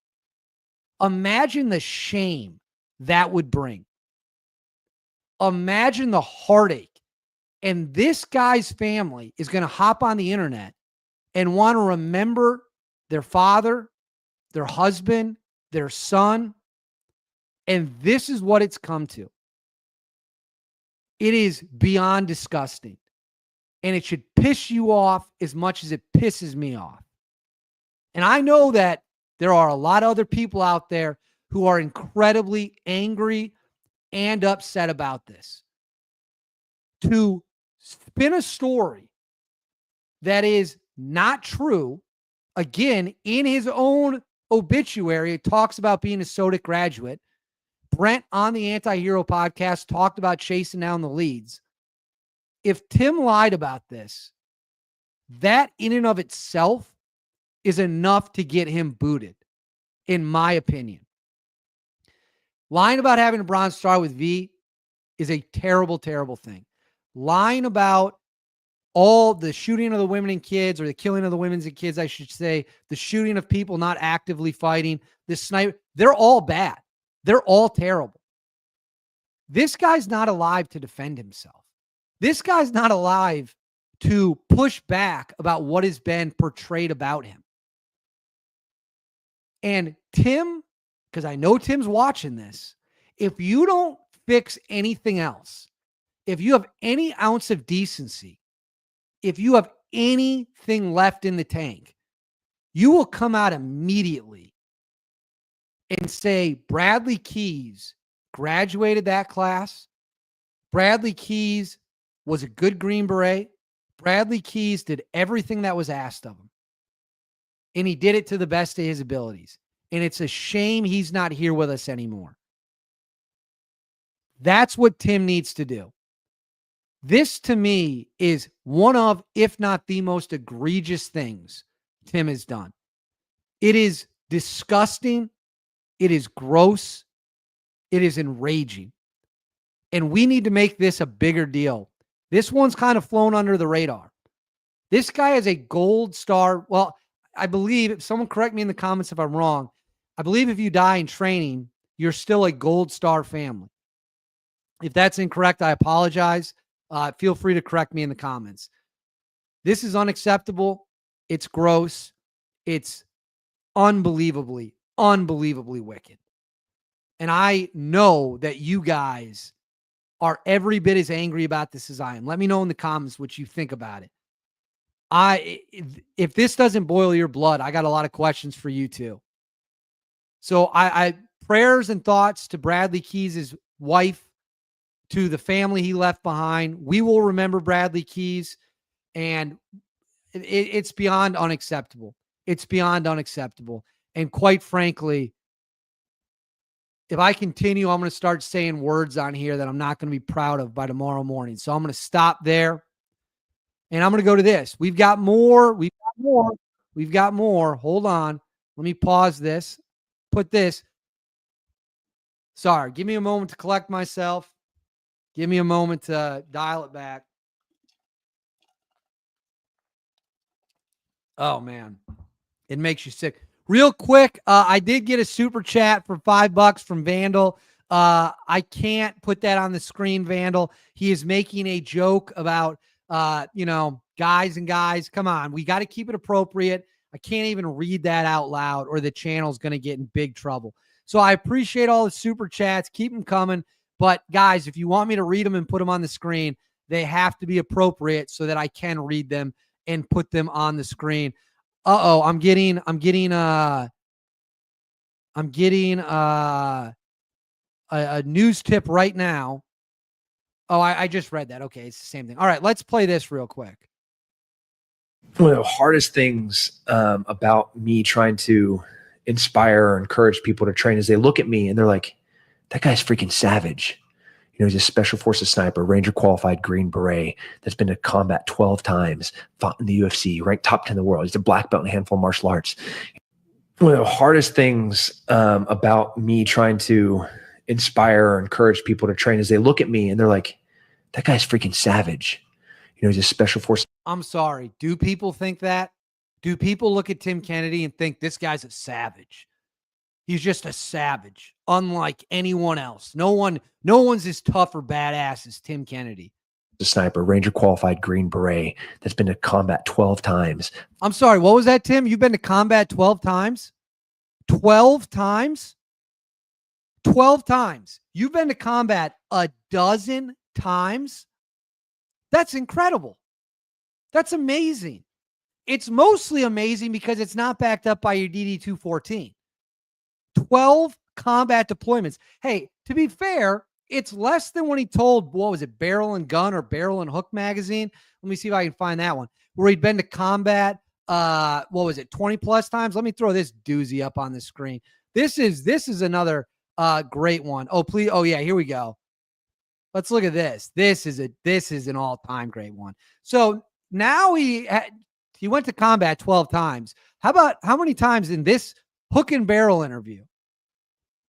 Imagine the shame that would bring. Imagine the heartache. And this guy's family is going to hop on the internet and want to remember their father, their husband, their son. And this is what it's come to. It is beyond disgusting. And it should piss you off as much as it pisses me off. And I know that there are a lot of other people out there who are incredibly angry and upset about this. To spin a story that is not true, again, in his own obituary, it talks about being a SODIC graduate. Brent on the Anti-Hero podcast talked about chasing down the leads. If Tim lied about this, that in and of itself is enough to get him booted, in my opinion. Lying about having a Bronze Star with V is a terrible, terrible thing. Lying about all the shooting of the women and kids, or the killing of the women and kids, I should say, the shooting of people not actively fighting, the sniper, they're all bad. They're all terrible. This guy's not alive to defend himself. This guy's not alive to push back about what has been portrayed about him. And Tim, because I know Tim's watching this, if you don't fix anything else, if you have any ounce of decency, if you have anything left in the tank, you will come out immediately and say Bradley Keys graduated that class. Bradley Keys was a good Green Beret. Bradley Keys did everything that was asked of him. And he did it to the best of his abilities. And it's a shame he's not here with us anymore. That's what Tim needs to do. This, to me, is one of, if not the most egregious things Tim has done. It is disgusting. It is gross. It is enraging. And we need to make this a bigger deal. This one's kind of flown under the radar. This guy is a gold star. Well, I believe, if someone correct me in the comments if I'm wrong, I believe if you die in training, you're still a gold star family. If that's incorrect, I apologize. Feel free to correct me in the comments. This is unacceptable. It's gross. It's unbelievably wicked. And I know that you guys are every bit as angry about this as I am. Let me know in the comments what you think about it. If this doesn't boil your blood, I got a lot of questions for you too. So I prayers and thoughts to Bradley Keys' wife, to the family he left behind. We will remember Bradley Keys, and it's beyond unacceptable. It's beyond unacceptable. And quite frankly, if I continue, I'm going to start saying words on here that I'm not going to be proud of by tomorrow morning. So I'm going to stop there, and I'm going to go to this. We've got more. Hold on. Let me pause this. Put this. Sorry. Give me a moment to collect myself. Give me a moment to dial it back. Oh, man. It makes you sick. Real quick, I did get a super chat for $5 from Vandal. I can't put that on the screen, Vandal. He is making a joke about, guys and guys. Come on. We got to keep it appropriate. I can't even read that out loud or the channel's going to get in big trouble. So I appreciate all the super chats. Keep them coming. But guys, if you want me to read them and put them on the screen, they have to be appropriate so that I can read them and put them on the screen. I'm getting a news tip right now. Oh, I just read that. Okay, it's the same thing. All right, let's play this real quick. One of the hardest things about me trying to inspire or encourage people to train is they look at me and they're like, that guy's freaking savage. He's a special forces sniper, Ranger qualified Green Beret that's been to combat 12 times, fought in the UFC, ranked top 10 in the world. He's a black belt in a handful of martial arts. One of the hardest things about me trying to inspire or encourage people to train is they look at me and they're like, that guy's freaking savage. He's a special forces. I'm sorry. Do people think that? Do people look at Tim Kennedy and think this guy's a savage? He's just a savage, unlike anyone else. No one's as tough or badass as Tim Kennedy. The sniper, Ranger qualified Green Beret that's been to combat 12 times. I'm sorry. What was that, Tim? You've been to combat 12 times? 12 times? 12 times. You've been to combat a dozen times? That's incredible. That's amazing. It's mostly amazing because it's not backed up by your DD-214. 12 combat deployments. Hey, to be fair, it's less than when he told, what was it, Barrel and Gun or Barrel and Hook magazine? Let me see if I can find that one, where he'd been to combat, 20 plus times? Let me throw this doozy up on the screen. This is another great one. Oh, please. Oh, yeah, here we go. Let's look at this. This is an all-time great one. So now he went to combat 12 times. How many times in this Hook and Barrel interview?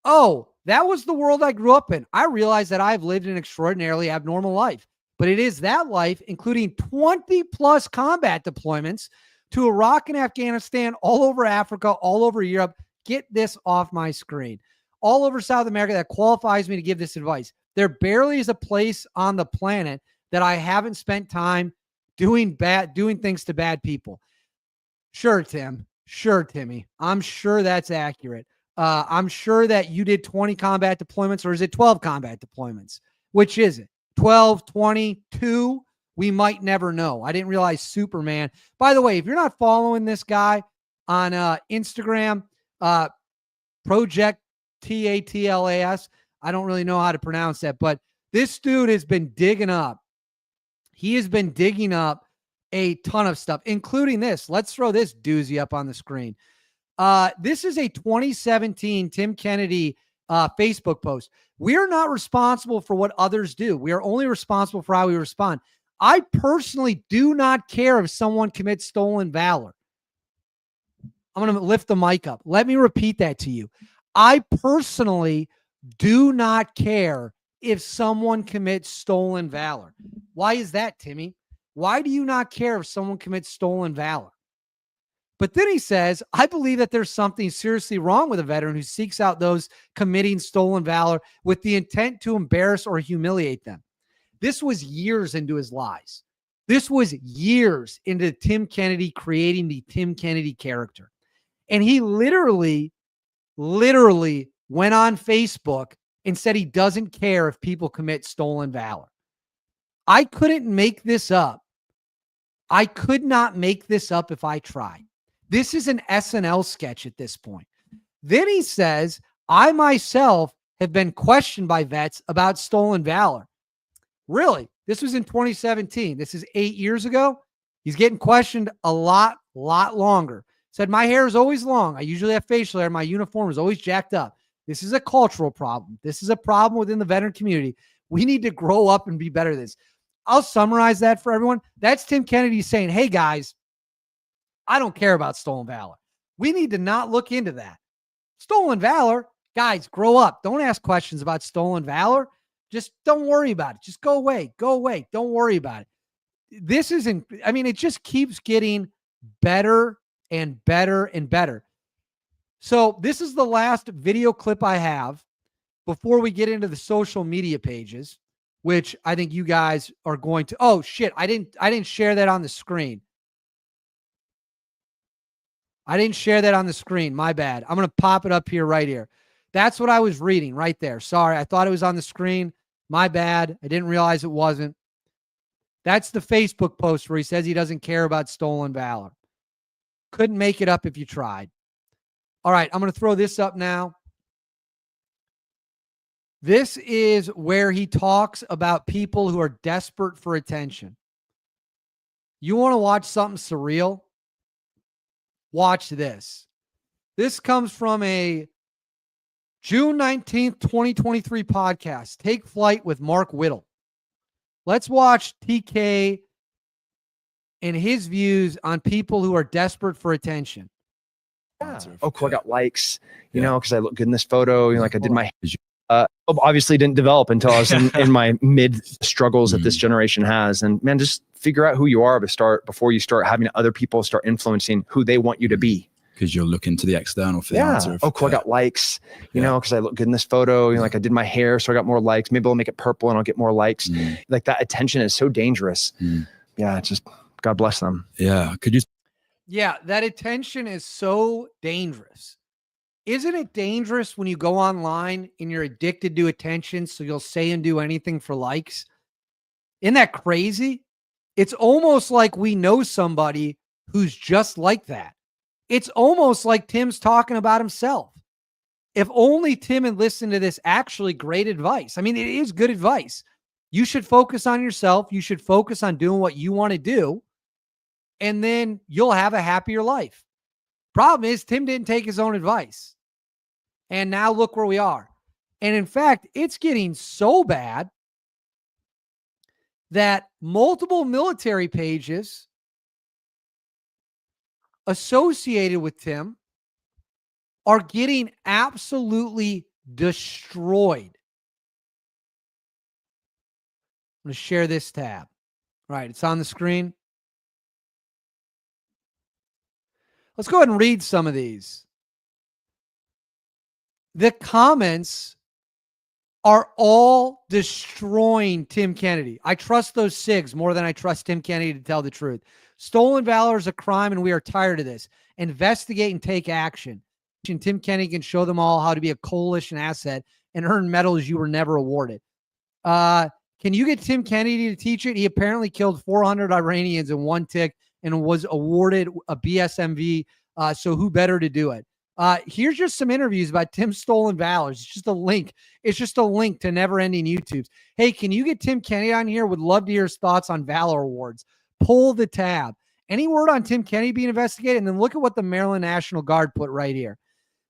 Oh, that was the world I grew up in. I realized that I've lived an extraordinarily abnormal life, but it is that life, including 20 plus combat deployments to Iraq and Afghanistan, all over Africa, all over Europe. Get this off my screen. All over South America, that qualifies me to give this advice. There barely is a place on the planet that I haven't spent time doing things to bad people. Sure, Tim. Sure, Timmy. I'm sure that's accurate. I'm sure that you did 20 combat deployments, or is it 12 combat deployments? Which is it? 12, 22? We might never know. I didn't realize Superman. By the way, if you're not following this guy on Instagram, Project Tatlas, I don't really know how to pronounce that, but this dude has been digging up. He has been digging up a ton of stuff, including this. Let's throw this doozy up on the screen. This is a 2017 Tim Kennedy Facebook post. We are not responsible for what others do. We are only responsible for how we respond. I personally do not care if someone commits stolen valor. I'm going to lift the mic up. Let me repeat that to you. I personally do not care if someone commits stolen valor. Why is that, Timmy? Why do you not care if someone commits stolen valor? But then he says, I believe that there's something seriously wrong with a veteran who seeks out those committing stolen valor with the intent to embarrass or humiliate them. This was years into his lies. This was years into Tim Kennedy creating the Tim Kennedy character. And he literally went on Facebook and said he doesn't care if people commit stolen valor. I couldn't make this up. I could not make this up if I tried. This is an SNL sketch at this point. Then he says, I myself have been questioned by vets about stolen valor. Really? This was in 2017. This is 8 years ago. He's getting questioned a lot longer. Said, my hair is always long. I usually have facial hair. My uniform is always jacked up. This is a cultural problem. This is a problem within the veteran community. We need to grow up and be better at this. I'll summarize that for everyone. That's Tim Kennedy saying, hey, guys, I don't care about stolen valor. We need to not look into that. Stolen valor, guys, grow up. Don't ask questions about stolen valor. Just don't worry about it. Just go away. Go away. Don't worry about it. This isn't, I mean, it just keeps getting better and better and better. So this is the last video clip I have before we get into the social media pages, which I think you guys are going to, oh shit, I didn't share that on the screen. I didn't share that on the screen. My bad. I'm going to pop it up here right here. That's what I was reading right there. Sorry. I thought it was on the screen. My bad. I didn't realize it wasn't. That's the Facebook post where he says he doesn't care about stolen valor. Couldn't make it up if you tried. All right. I'm going to throw this up now. This is where he talks about people who are desperate for attention. You want to watch something surreal? Watch this. This comes from a June 19th, 2023 podcast, Take Flight with Mark Whittle. Let's watch TK and his views on people who are desperate for attention. Yeah. Oh, cool. I got likes, you know, because I look good in this photo. You know, like I did my, obviously didn't develop until I was in my mid struggles that this generation has. And man, just figure out who you are before you start having other people start influencing who they want you to be. Because you're looking to the external for the answer. Oh, cool. I got likes, you know, because I look good in this photo. You know, like I did my hair, so I got more likes. Maybe I'll make it purple and I'll get more likes. Like that attention is so dangerous. Yeah, it's just God bless them. Yeah. Could you? Yeah, that attention is so dangerous. Isn't it dangerous when you go online and you're addicted to attention, so you'll say and do anything for likes? Isn't that crazy? It's almost like we know somebody who's just like that. It's almost like Tim's talking about himself. If only Tim had listened to this actually great advice. I mean, it is good advice. You should focus on yourself. You should focus on doing what you want to do, and then you'll have a happier life. Problem is, Tim didn't take his own advice. And now look where we are. And in fact, it's getting so bad that multiple military pages associated with Tim are getting absolutely destroyed. I'm going to share this tab. All right, it's on the screen. Let's go ahead and read some of these. The comments are all destroying Tim Kennedy. I trust those SIGs more than I trust Tim Kennedy to tell the truth. Stolen valor is a crime, and we are tired of this. Investigate and take action. Tim Kennedy can show them all how to be a coalition asset and earn medals you were never awarded. Can you get Tim Kennedy to teach it? He apparently killed 400 Iranians in one tick and was awarded a BSMV. So who better to do it? Here's just some interviews about Tim's stolen valors. It's just a link. It's just a link to never-ending YouTubes. Hey, can you get Tim Kennedy on here? Would love to hear his thoughts on Valor Awards. Pull the tab. Any word on Tim Kennedy being investigated? And then look at what the Maryland National Guard put right here.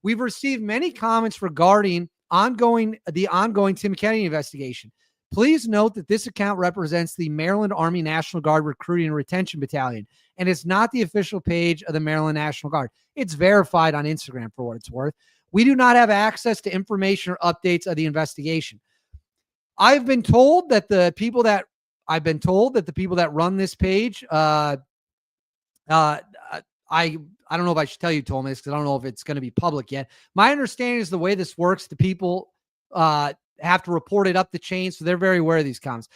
We've received many comments regarding the ongoing Tim Kennedy investigation. Please note that this account represents the Maryland Army National Guard Recruiting and Retention Battalion, and it's not the official page of the Maryland National Guard. It's verified on Instagram for what it's worth. We do not have access to information or updates of the investigation. I've been told that the people that run this page, I don't know if I should tell you, told me this, because I don't know if it's going to be public yet. My understanding is the way this works, the people have to report it up the chain, so they're very aware of these comments.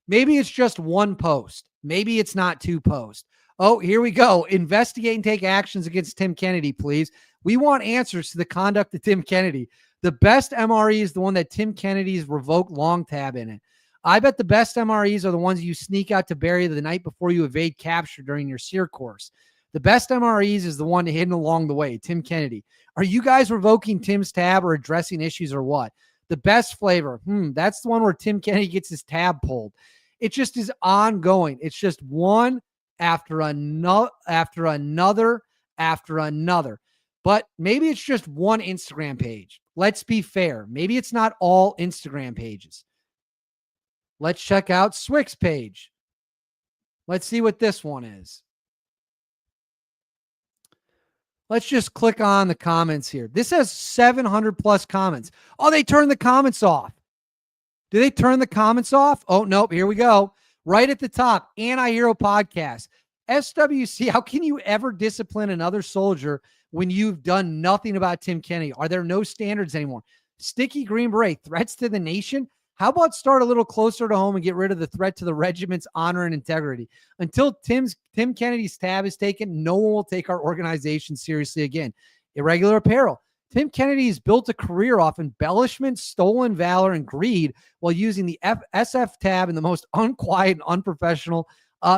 Maybe it's just one post. Maybe it's not two posts. Oh, here we go. Investigate and take actions against Tim Kennedy, please. We want answers to the conduct of Tim Kennedy. The best MRE is the one that Tim Kennedy's revoked long tab in it. I bet the best MREs are the ones you sneak out to bury the night before you evade capture during your SEER course. The best MREs is the one hidden along the way, Tim Kennedy. Are you guys revoking Tim's tab or addressing issues or what? The best flavor. That's the one where Tim Kennedy gets his tab pulled. It just is ongoing. It's just one after another, after another, after another. But maybe it's just one Instagram page. Let's be fair. Maybe it's not all Instagram pages. Let's check out Swick's page. Let's see what this one is. Let's just click on the comments here. This has 700 plus comments. Oh, they turned the comments off. Do they turn the comments off? Oh, nope. Here we go. Right at the top, Anti-Hero Podcast. SWC, how can you ever discipline another soldier when you've done nothing about Tim Kennedy? Are there no standards anymore? Sticky Green Beret, threats to the nation? How about start a little closer to home and get rid of the threat to the regiment's honor and integrity? Until Tim Kennedy's tab is taken, no one will take our organization seriously again. Irregular apparel. Tim Kennedy has built a career off embellishment, stolen valor, and greed while using the SF tab in the most unquiet and unprofessional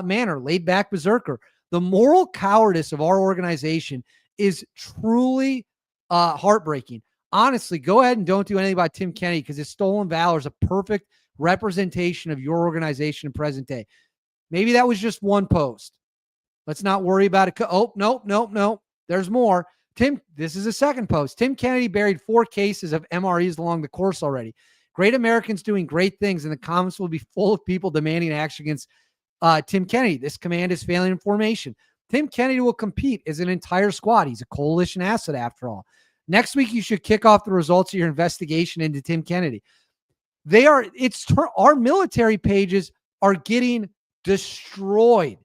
manner. Laid back berserker. The moral cowardice of our organization is truly heartbreaking. Honestly, go ahead and don't do anything about Tim Kennedy because his stolen valor is a perfect representation of your organization in present day. Maybe that was just one post. Let's not worry about it. Oh, nope. There's more. This is a second post. Tim Kennedy buried 4 cases of MREs along the course already. Great Americans doing great things, and the comments will be full of people demanding action against Tim Kennedy. This command is failing in formation. Tim Kennedy will compete as an entire squad. He's a coalition asset after all. Next week, you should kick off the results of your investigation into Tim Kennedy. Our military pages are getting destroyed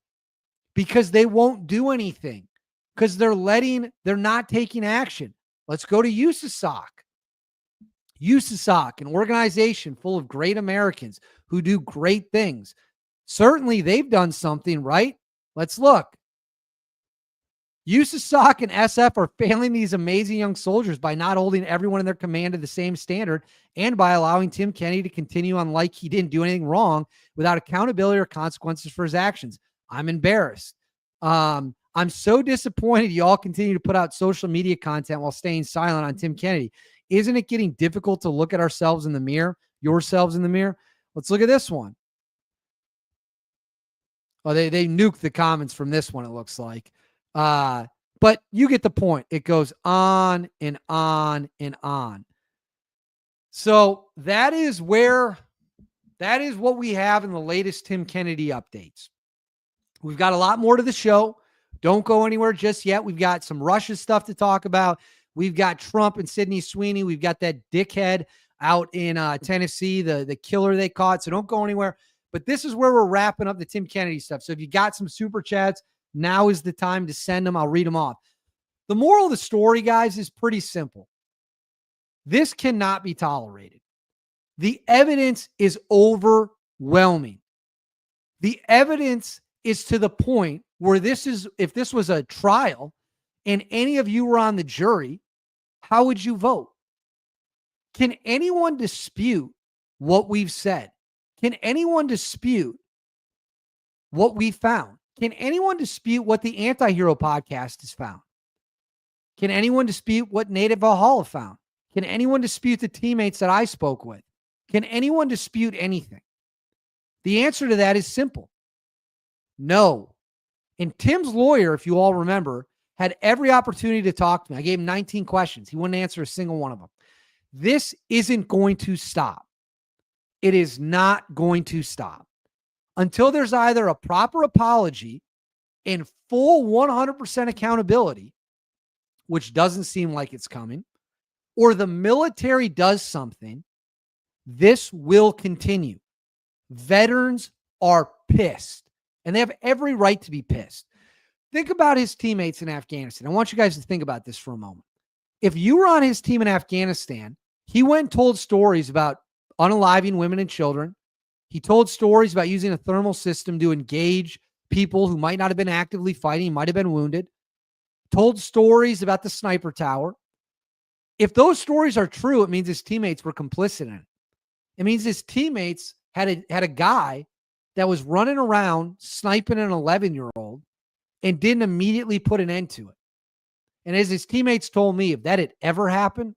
because they won't do anything. Because they're not taking action. Let's go to USASOC. USASOC, an organization full of great Americans who do great things. Certainly they've done something, right? Let's look. USASOC and SF are failing these amazing young soldiers by not holding everyone in their command to the same standard and by allowing Tim Kennedy to continue on like he didn't do anything wrong without accountability or consequences for his actions. I'm embarrassed. I'm so disappointed you all continue to put out social media content while staying silent on Tim Kennedy. Isn't it getting difficult to look at ourselves in the mirror, yourselves in the mirror? Let's look at this one. Oh, they nuked the comments from this one, it looks like. But you get the point. It goes on and on and on. So that is what we have in the latest Tim Kennedy updates. We've got a lot more to the show. Don't go anywhere just yet. We've got some Russia stuff to talk about. We've got Trump and Sidney Sweeney. We've got that dickhead out in Tennessee, the killer they caught. So don't go anywhere. But this is where we're wrapping up the Tim Kennedy stuff. So if you got some super chats, now is the time to send them. I'll read them off. The moral of the story, guys, is pretty simple. This cannot be tolerated. The evidence is overwhelming. The evidence is to the point where if this was a trial and any of you were on the jury, how would you vote? Can anyone dispute what we've said? Can anyone dispute what we found? Can anyone dispute what the Anti-Hero Podcast has found? Can anyone dispute what Native Valhalla found? Can anyone dispute the teammates that I spoke with? Can anyone dispute anything? The answer to that is simple. No. And Tim's lawyer, if you all remember, had every opportunity to talk to me. I gave him 19 questions. He wouldn't answer a single one of them. This isn't going to stop. It is not going to stop until there's either a proper apology and full 100% accountability, which doesn't seem like it's coming, or the military does something. This will continue. Veterans are pissed, and they have every right to be pissed. Think about his teammates in Afghanistan. I want you guys to think about this for a moment. If you were on his team in Afghanistan, he went and told stories about unaliving women and children. He told stories about using a thermal system to engage people who might not have been actively fighting, might have been wounded. Told stories about the sniper tower. If those stories are true, it means his teammates were complicit in it. It means his teammates had a guy that was running around sniping an 11-year-old and didn't immediately put an end to it. And as his teammates told me, if that had ever happened,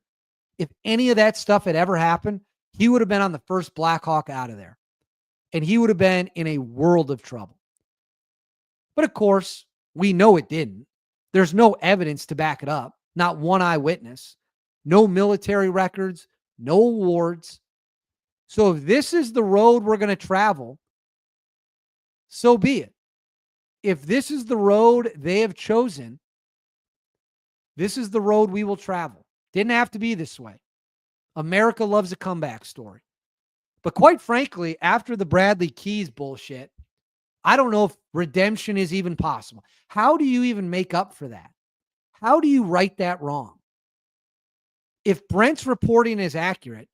if any of that stuff had ever happened, he would have been on the first Black Hawk out of there. And he would have been in a world of trouble. But of course, we know it didn't. There's no evidence to back it up. Not one eyewitness. No military records. No awards. So if this is the road we're going to travel, so be it. If this is the road they have chosen, this is the road we will travel. Didn't have to be this way. America loves a comeback story. But quite frankly, after the Bradley Keys bullshit, I don't know if redemption is even possible. How do you even make up for that? How do you right that wrong? If Brent's reporting is accurate,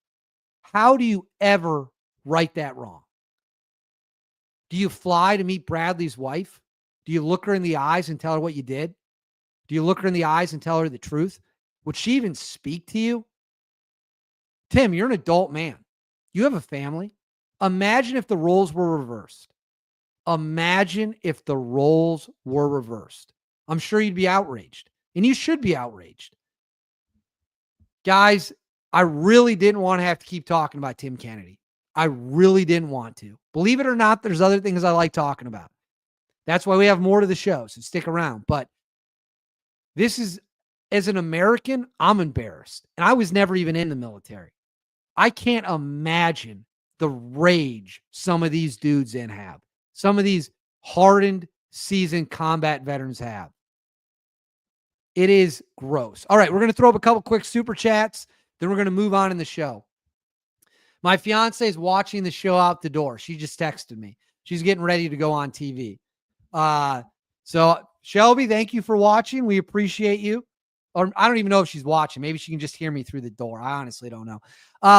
how do you ever right that wrong? Do you fly to meet Bradley's wife? Do you look her in the eyes and tell her what you did? Do you look her in the eyes and tell her the truth? Would she even speak to you? Tim, you're an adult man. You have a family. Imagine if the roles were reversed. Imagine if the roles were reversed. I'm sure you'd be outraged, and you should be outraged. Guys, I really didn't want to have to keep talking about Tim Kennedy. I really didn't want to. Believe it or not, there's other things I like talking about. That's why we have more to the show, so stick around. But this is, as an American, I'm embarrassed. And I was never even in the military. I can't imagine the rage some of these dudes in have. Some of these hardened, seasoned combat veterans have. It is gross. All right, we're going to throw up a couple quick super chats. Then we're going to move on in the show. My fiance is watching the show out the door. She just texted me. She's getting ready to go on TV. So Shelby, thank you for watching. We appreciate you. Or I don't even know if she's watching. Maybe she can just hear me through the door. I honestly don't know.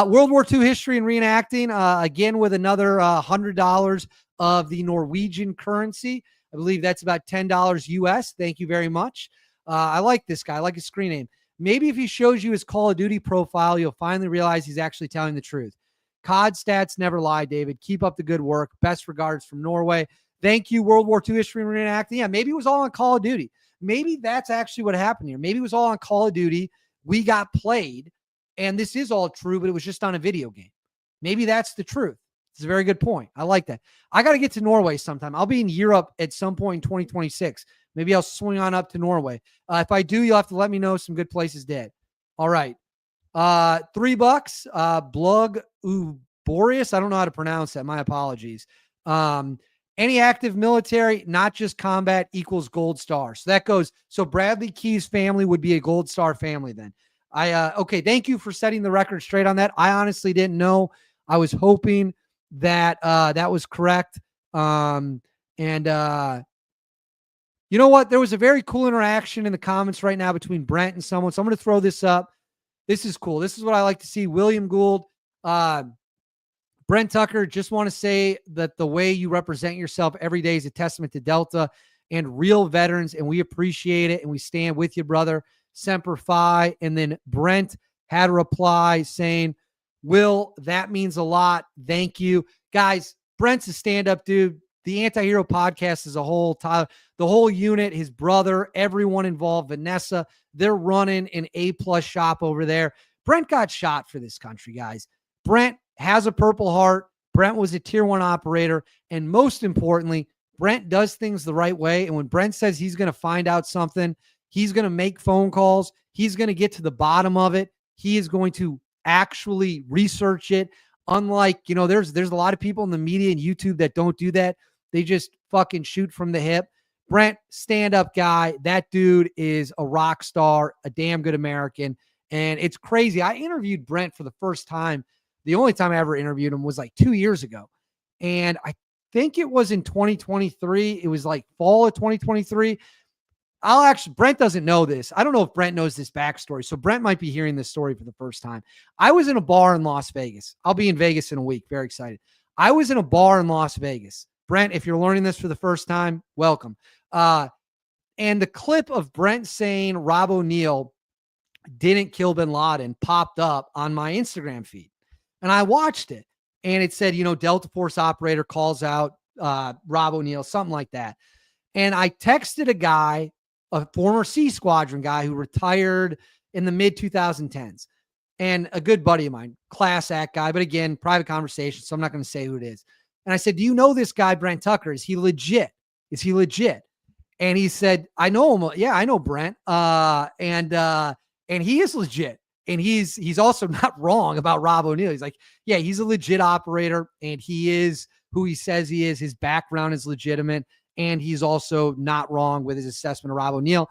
World War II history and reenacting, again, with another $100 of the Norwegian currency. I believe that's about $10 US. Thank you very much. I like this guy. I like his screen name. Maybe if he shows you his Call of Duty profile, you'll finally realize he's actually telling the truth. COD stats never lie, David. Keep up the good work. Best regards from Norway. Thank you, World War II history and reenacting. Yeah, maybe it was all on Call of Duty. Maybe that's actually what happened here. Maybe it was all on Call of Duty. We got played, and this is all true, but it was just on a video game. Maybe that's the truth. It's a very good point. I like that. I got to get to Norway sometime. I'll be in Europe at some point in 2026. Maybe I'll swing on up to Norway. If I do, you'll have to let me know some good places dead. All right. $3. Blug Boreas. I don't know how to pronounce that. My apologies. Any active military, not just combat, equals gold star. So that goes. So Bradley Keys' family would be a gold star family then. Okay. Thank you for setting the record straight on that. I honestly didn't know. I was hoping that that was correct. You know what? There was a very cool interaction in the comments right now between Brent and someone. So I'm going to throw this up. This is cool. This is what I like to see. William Gould, Brent Tucker, just want to say that the way you represent yourself every day is a testament to Delta and real veterans, and we appreciate it, and we stand with you, brother. Semper Fi. And then Brent had a reply saying, Will, that means a lot. Thank you. Guys, Brent's a stand-up dude. The Anti-Hero podcast as a whole, Tyler, the whole unit, his brother, everyone involved, Vanessa, they're running an A-plus shop over there. Brent got shot for this country, guys. Brent has a Purple Heart. Brent was a Tier 1 operator. And most importantly, Brent does things the right way. And when Brent says he's going to find out something, he's going to make phone calls. He's going to get to the bottom of it. He is going to actually research it. Unlike, there's a lot of people in the media and YouTube that don't do that. They just fucking shoot from the hip. Brent, stand-up guy. That dude is a rock star, a damn good American. And it's crazy. I interviewed Brent for the first time. The only time I ever interviewed him was like 2 years ago. And I think it was in 2023. It was like fall of 2023. Brent doesn't know this. I don't know if Brent knows this backstory. So Brent might be hearing this story for the first time. I was in a bar in Las Vegas. I'll be in Vegas in a week. Very excited. I was in a bar in Las Vegas. Brent, if you're learning this for the first time, welcome. And the clip of Brent saying Rob O'Neill didn't kill bin Laden popped up on my Instagram feed. And I watched it. And it said, Delta Force operator calls out Rob O'Neill, something like that. And I texted a guy, a former C Squadron guy who retired in the mid-2010s. and a good buddy of mine, class act guy, but again, private conversation, so I'm not going to say who it is. And I said, do you know this guy, Brent Tucker? Is he legit? Is he legit? And he said, I know him. Yeah, I know Brent. And he is legit. And he's also not wrong about Rob O'Neill. He's like, yeah, he's a legit operator, and he is who he says he is. His background is legitimate, and he's also not wrong with his assessment of Rob O'Neill.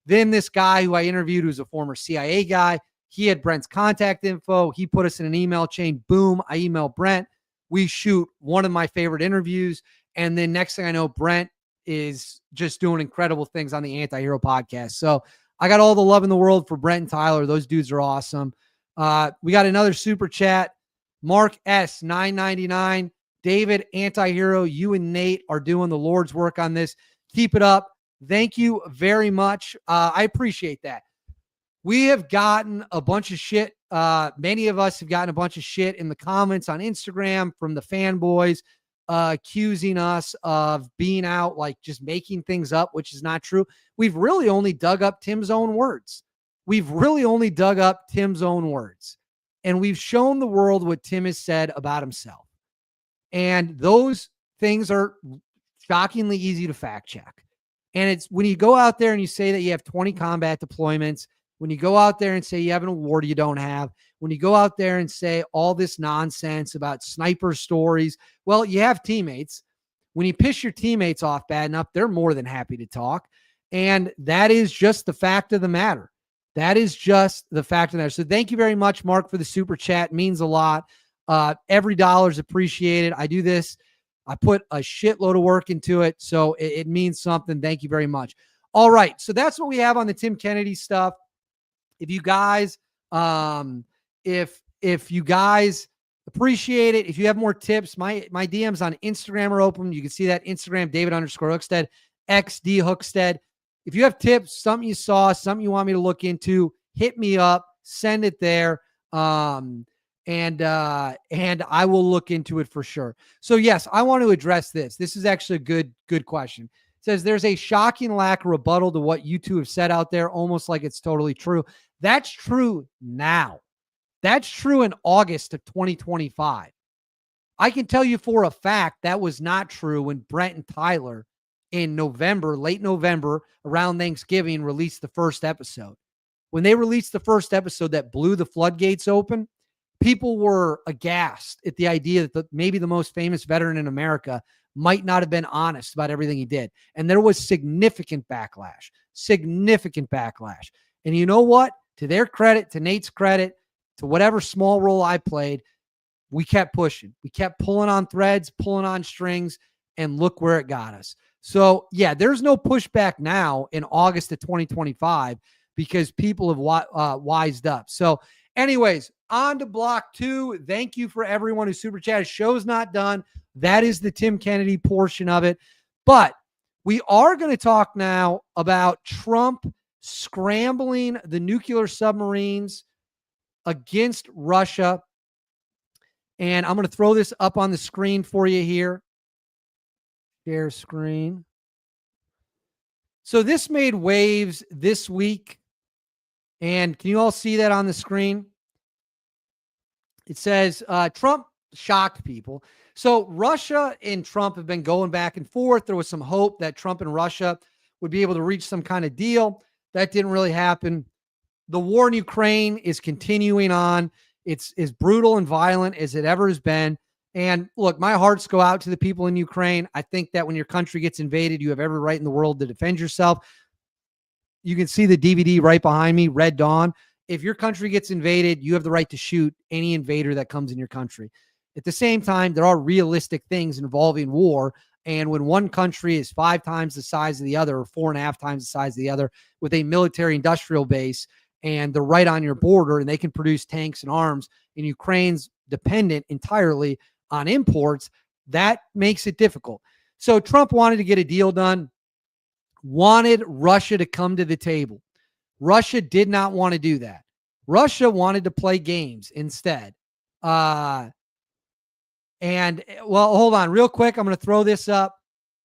Then this guy who I interviewed, who's a former CIA guy, he had Brent's contact info. He put us in an email chain. Boom, I email Brent. We shoot one of my favorite interviews. And then next thing I know, Brent is just doing incredible things on the Anti-Hero podcast. So I got all the love in the world for Brent and Tyler. Those dudes are awesome. We got another super chat. Mark S, $9.99. David, Anti-Hero, you and Nate are doing the Lord's work on this. Keep it up. Thank you very much. I appreciate that. We have gotten a bunch of shit. Many of us have gotten a bunch of shit in the comments on Instagram from the fanboys, accusing us of being out, like just making things up, which is not true. We've really only dug up Tim's own words. And we've shown the world what Tim has said about himself. And those things are shockingly easy to fact check. And it's when you go out there and you say that you have 20 combat deployments, when you go out there and say you have an award you don't have, when you go out there and say all this nonsense about sniper stories, well, you have teammates. When you piss your teammates off bad enough, they're more than happy to talk. And that is just the fact of the matter. So thank you very much, Mark, for the super chat. It means a lot. Every dollar is appreciated. I do this. I put a shitload of work into it. So it means something. Thank you very much. All right. So that's what we have on the Tim Kennedy stuff. If you guys, if you guys appreciate it, if you have more tips, my DMs on Instagram are open. You can see that Instagram, David_Hookstead, XD Hookstead. If you have tips, something you saw, something you want me to look into, hit me up, send it there. And I will look into it for sure. So yes, I want to address this. This is actually a good question. It says there's a shocking lack of rebuttal to what you two have said out there, almost like it's totally true. That's true now. That's true in August of 2025. I can tell you for a fact that was not true when Brent and Tyler in November, late November, around Thanksgiving, released the first episode. When they released the first episode that blew the floodgates open, people were aghast at the idea that maybe the most famous veteran in America might not have been honest about everything he did. And there was significant backlash. And you know what? To their credit, to Nate's credit, to whatever small role I played, we kept pushing. We kept pulling on threads, pulling on strings, and look where it got us. So, yeah, there's no pushback now in August of 2025 because people have wised up. So, anyways, on to block 2. Thank you for everyone who super chatted. Show's not done. That is the Tim Kennedy portion of it. But we are going to talk now about Trump scrambling the nuclear submarines against Russia. And I'm going to throw this up on the screen for you here. Share screen. So this made waves this week. And can you all see that on the screen? It says Trump shocked people. So Russia and Trump have been going back and forth. There was some hope that Trump and Russia would be able to reach some kind of deal. That didn't really happen. The war in Ukraine is continuing on. It's as brutal and violent as it ever has been. And look, my hearts go out to the people in Ukraine. I think that when your country gets invaded, you have every right in the world to defend yourself. You can see the DVD right behind me, Red Dawn. If your country gets invaded, you have the right to shoot any invader that comes in your country. At the same time, there are realistic things involving war. And when one country is 5 times the size of the other, or 4.5 times the size of the other, with a military industrial base, and they're right on your border, and they can produce tanks and arms, and Ukraine's dependent entirely on imports, that makes it difficult. So Trump wanted to get a deal done, wanted Russia to come to the table. Russia did not want to do that. Russia wanted to play games instead. And, well, hold on real quick. I'm going to throw this up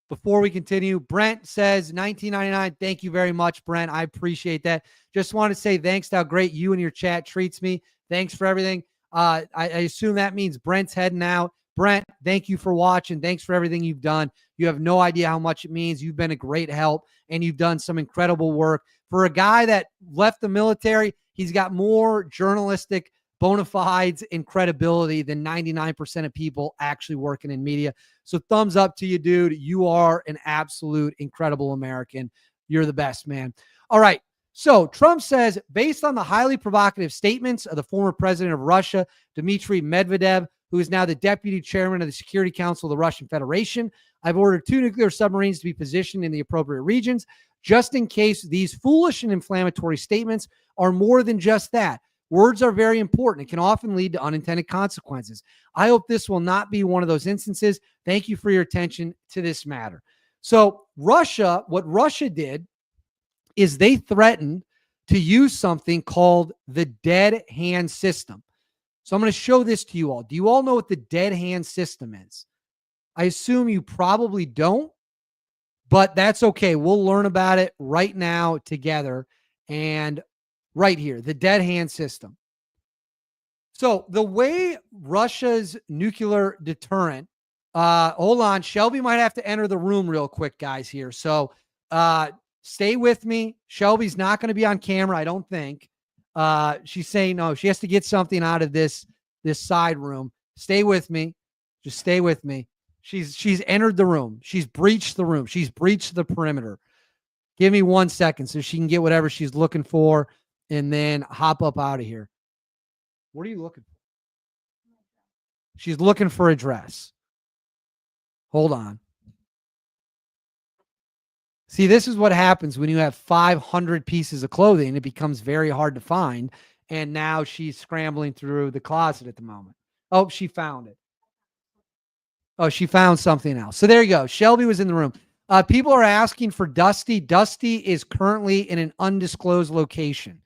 before we continue. Brent says $19.99. Thank you very much, Brent. I appreciate that. Just want to say thanks to how great you and your chat treats me. Thanks for everything. I assume that means Brent's heading out. Brent, thank you for watching. Thanks for everything you've done. You have no idea how much it means. You've been a great help, and you've done some incredible work. For a guy that left the military, he's got more journalistic bona fides and credibility than 99% of people actually working in media. So thumbs up to you, dude. You are an absolute incredible American. You're the best, man. All right. So Trump says, based on the highly provocative statements of the former president of Russia, Dmitry Medvedev, who is now the deputy chairman of the Security Council of the Russian Federation, I've ordered 2 nuclear submarines to be positioned in the appropriate regions, just in case these foolish and inflammatory statements are more than just that. Words are very important. It can often lead to unintended consequences. I hope this will not be one of those instances. Thank you for your attention to this matter. So what Russia did is they threatened to use something called the dead hand system. So I'm going to show this to you all. Do you all know what the dead hand system is? I assume you probably don't, but that's okay. We'll learn about it right now together. And right here, the dead hand system. So the way Russia's nuclear deterrent, hold on, Shelby might have to enter the room real quick, guys, here. So stay with me. Shelby's not going to be on camera, I don't think. She's saying no, she has to get something out of this side room. Stay with me. Just stay with me. She's entered the room. She's breached the room. She's breached the perimeter. Give me 1 second so she can get whatever she's looking for and then hop up out of here. What are you looking for? She's looking for a dress. Hold on. See, this is what happens when you have 500 pieces of clothing. It becomes very hard to find. And now she's scrambling through the closet at the moment. Oh, she found it. Oh, she found something else. So there you go. Shelby was in the room. People are asking for Dusty. Dusty is currently in an undisclosed location.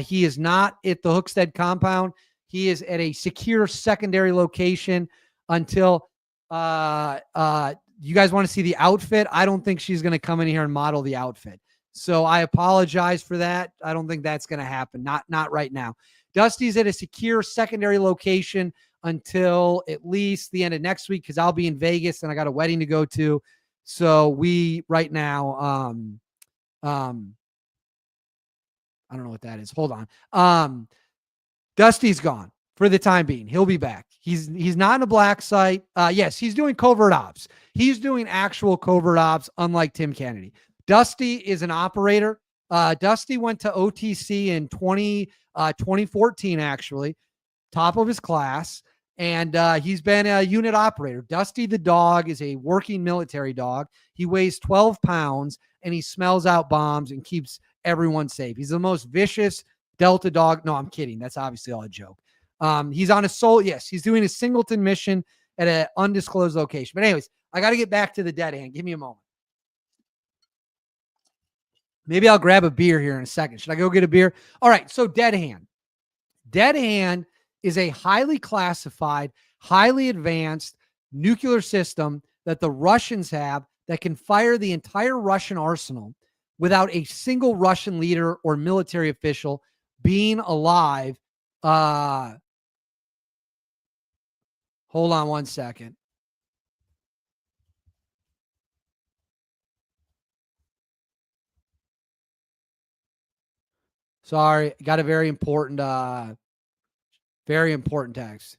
He is not at the Hookstead compound. He is at a secure secondary location until you guys want to see the outfit. I don't think she's going to come in here and model the outfit. So I apologize for that. I don't think that's going to happen. Not right now. Dusty's at a secure secondary location until at least the end of next week, because I'll be in Vegas and I got a wedding to go to. So we right now, I don't know what that is. Hold on. Dusty's gone for the time being. He'll be back. He's not in a black site. Yes, he's doing covert ops. He's doing actual covert ops, unlike Tim Kennedy. Dusty is an operator. Dusty went to OTC in 2014, actually, top of his class. And he's been a unit operator. Dusty the dog is a working military dog. He weighs 12 pounds and he smells out bombs and keeps everyone safe. He's the most vicious Delta dog. No, I'm kidding. That's obviously all a joke. He's on a sole. Yes, he's doing a singleton mission at an undisclosed location. But anyways, I got to get back to the dead hand. Give me a moment. Maybe I'll grab a beer here in a second. Should I go get a beer? All right. So dead hand. Dead hand is a highly classified, highly advanced nuclear system that the Russians have that can fire the entire Russian arsenal without a single Russian leader or military official being alive. Hold on 1 second. Sorry, got a very important text.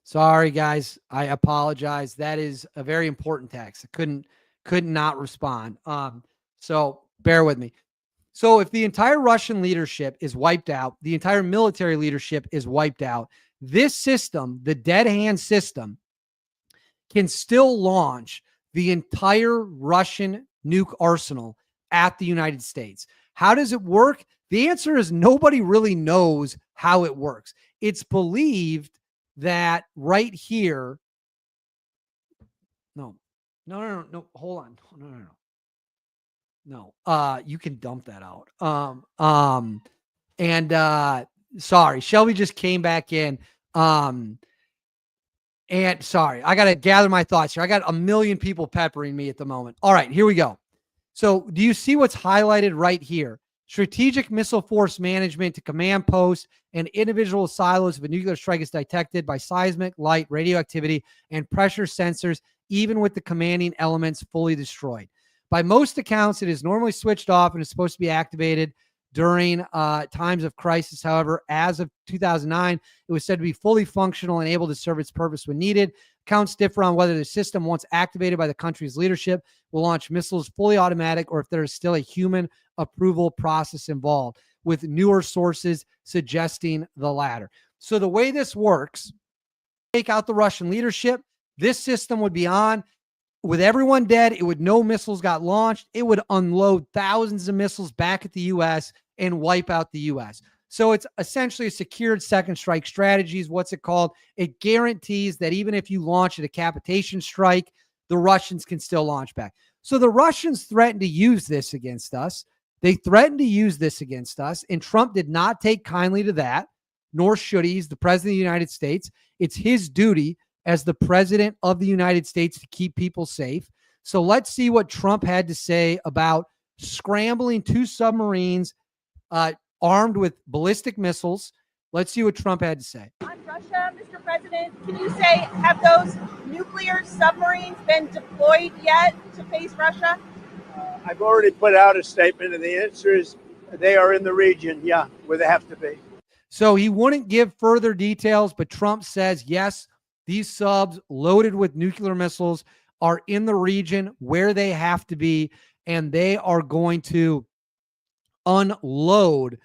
Sorry, guys. I apologize. That is a very important text. I could not respond. So bear with me. So if the entire Russian leadership is wiped out, the entire military leadership is wiped out, this system, the dead hand system, can still launch the entire Russian nuke arsenal at the United States. How does it work? The answer is nobody really knows how it works. It's believed that right here. No, hold on. No, you can dump that out. Sorry, Shelby just came back in. And sorry, I got to gather my thoughts here. I got a million people peppering me at the moment. All right, here we go. So do you see what's highlighted right here? Strategic missile force management to command posts and individual silos if a nuclear strike is detected by seismic, light, radioactivity, and pressure sensors, even with the commanding elements fully destroyed. By most accounts, it is normally switched off and is supposed to be activated during times of crisis. However, as of 2009, it was said to be fully functional and able to serve its purpose when needed. Accounts differ on whether the system, once activated by the country's leadership, will launch missiles fully automatic or if there is still a human approval process involved, with newer sources suggesting the latter. So the way this works, take out the Russian leadership, this system would be on. With everyone dead, it would no missiles got launched. It would unload thousands of missiles back at the U.S. and wipe out the U.S. So it's essentially a secured second strike strategy is what's it called. It guarantees that even if you launch a decapitation strike, the Russians can still launch back. So the Russians threatened to use this against us. They threatened to use this against us, and Trump did not take kindly to that, nor should he. He's the president of the United States. It's his duty as the president of the United States to keep people safe. So let's see what Trump had to say about scrambling 2 submarines armed with ballistic missiles. Let's see what Trump had to say. On Russia, Mr. President, can you say, have those nuclear submarines been deployed yet to face Russia? I've already put out a statement, and the answer is they are in the region, yeah, where they have to be. So he wouldn't give further details, but Trump says, yes, these subs loaded with nuclear missiles are in the region where they have to be, and they are going to unload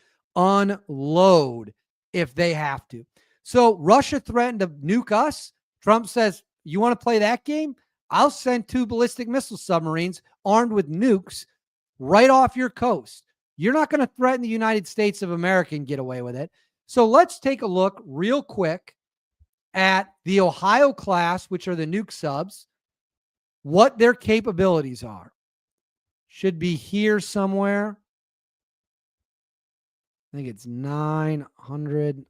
if they have to. So Russia threatened to nuke us. Trump says, you want to play that game? I'll send 2 ballistic missile submarines armed with nukes right off your coast. You're not going to threaten the United States of America and get away with it. So let's take a look real quick at the Ohio class, which are the nuke subs, what their capabilities are. Should be here somewhere. I think it's 900.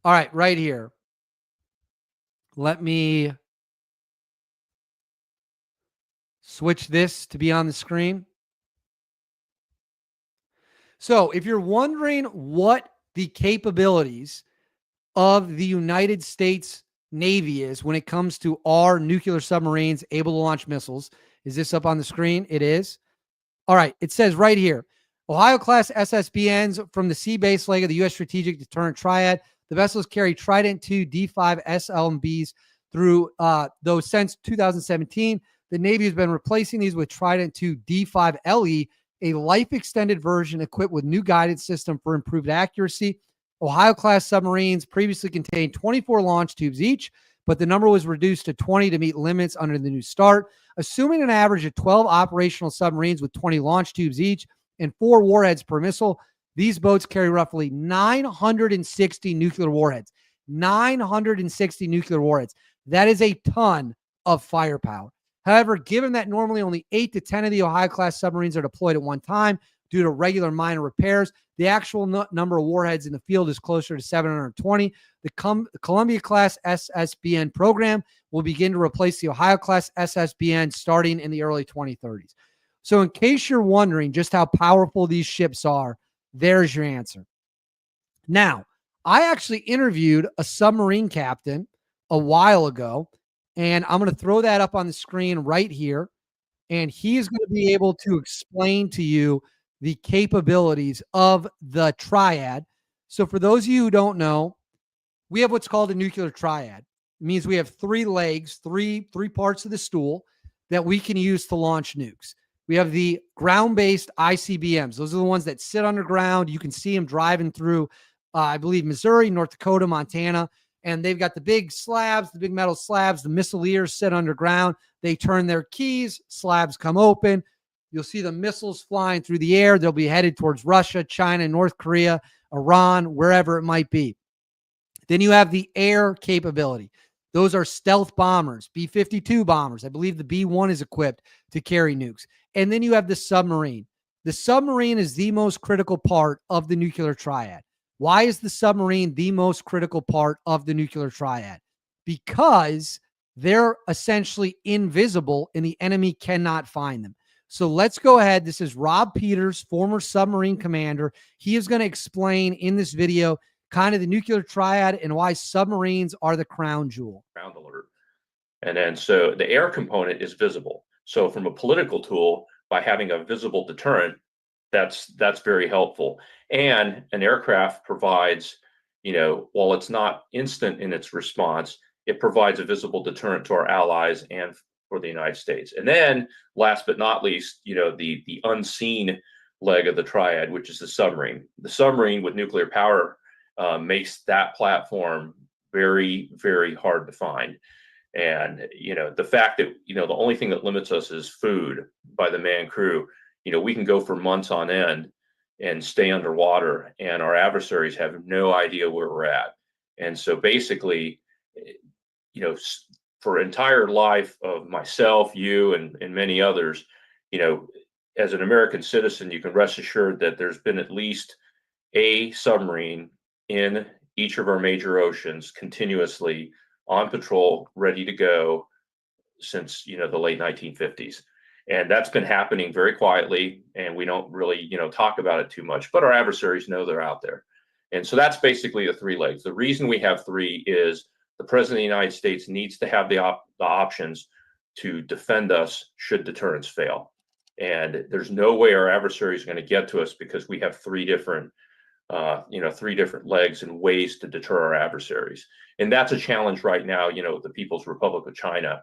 All right, right here. Let me switch this to be on the screen. So if you're wondering what the capabilities of the United States Navy is when it comes to our nuclear submarines able to launch missiles, is this up on the screen? It is. All right. It says right here, Ohio class SSBNs from the sea base leg of the U.S. Strategic Deterrent Triad. The vessels carry Trident II D5 SLMBs through those since 2017. The Navy has been replacing these with Trident II D5 LE, a life-extended version equipped with new guidance system for improved accuracy. Ohio-class submarines previously contained 24 launch tubes each, but the number was reduced to 20 to meet limits under the new start. Assuming an average of 12 operational submarines with 20 launch tubes each and 4 warheads per missile, these boats carry roughly 960 nuclear warheads. 960 nuclear warheads. That is a ton of firepower. However, given that normally only 8 to 10 of the Ohio-class submarines are deployed at one time due to regular minor repairs, the actual number of warheads in the field is closer to 720. The Columbia-class SSBN program will begin to replace the Ohio-class SSBN starting in the early 2030s. So in case you're wondering just how powerful these ships are, there's your answer. Now, I actually interviewed a submarine captain a while ago, and I'm going to throw that up on the screen right here. And he is going to be able to explain to you the capabilities of the triad. So for those of you who don't know, we have what's called a nuclear triad. It means we have 3 legs, three parts of the stool that we can use to launch nukes. We have the ground-based ICBMs. Those are the ones that sit underground. You can see them driving through, I believe, Missouri, North Dakota, Montana. And they've got the big slabs, the big metal slabs. The missileers sit underground. They turn their keys. Slabs come open. You'll see the missiles flying through the air. They'll be headed towards Russia, China, North Korea, Iran, wherever it might be. Then you have the air capability. Those are stealth bombers, B-52 bombers. I believe the B-1 is equipped to carry nukes. And then you have the submarine. The submarine is the most critical part of the nuclear triad. Why is the submarine the most critical part of the nuclear triad? Because they're essentially invisible and the enemy cannot find them. So let's go ahead. This is Rob Peters, former submarine commander. He is going to explain in this video kind of the nuclear triad and why submarines are the crown jewel. Ground alert. And then so the air component is visible. So from a political tool, by having a visible deterrent, that's very helpful. And an aircraft provides, while it's not instant in its response, it provides a visible deterrent to our allies and for the United States. And then last but not least, the unseen leg of the triad, which is the submarine. The submarine with nuclear power makes that platform very, very hard to find. And, the fact that, the only thing that limits us is food by the man crew, we can go for months on end and stay underwater and our adversaries have no idea where we're at. And so basically, for entire life of myself, you, and many others, as an American citizen, you can rest assured that there's been at least a submarine in each of our major oceans continuously on patrol, ready to go since, the late 1950s. And that's been happening very quietly, and we don't really, talk about it too much, but our adversaries know they're out there. And so that's basically the three legs. The reason we have three is the President of the United States needs to have the options to defend us should deterrence fail. And there's no way our adversaries are going to get to us because we have three different legs and ways to deter our adversaries. And that's a challenge right now, the People's Republic of China,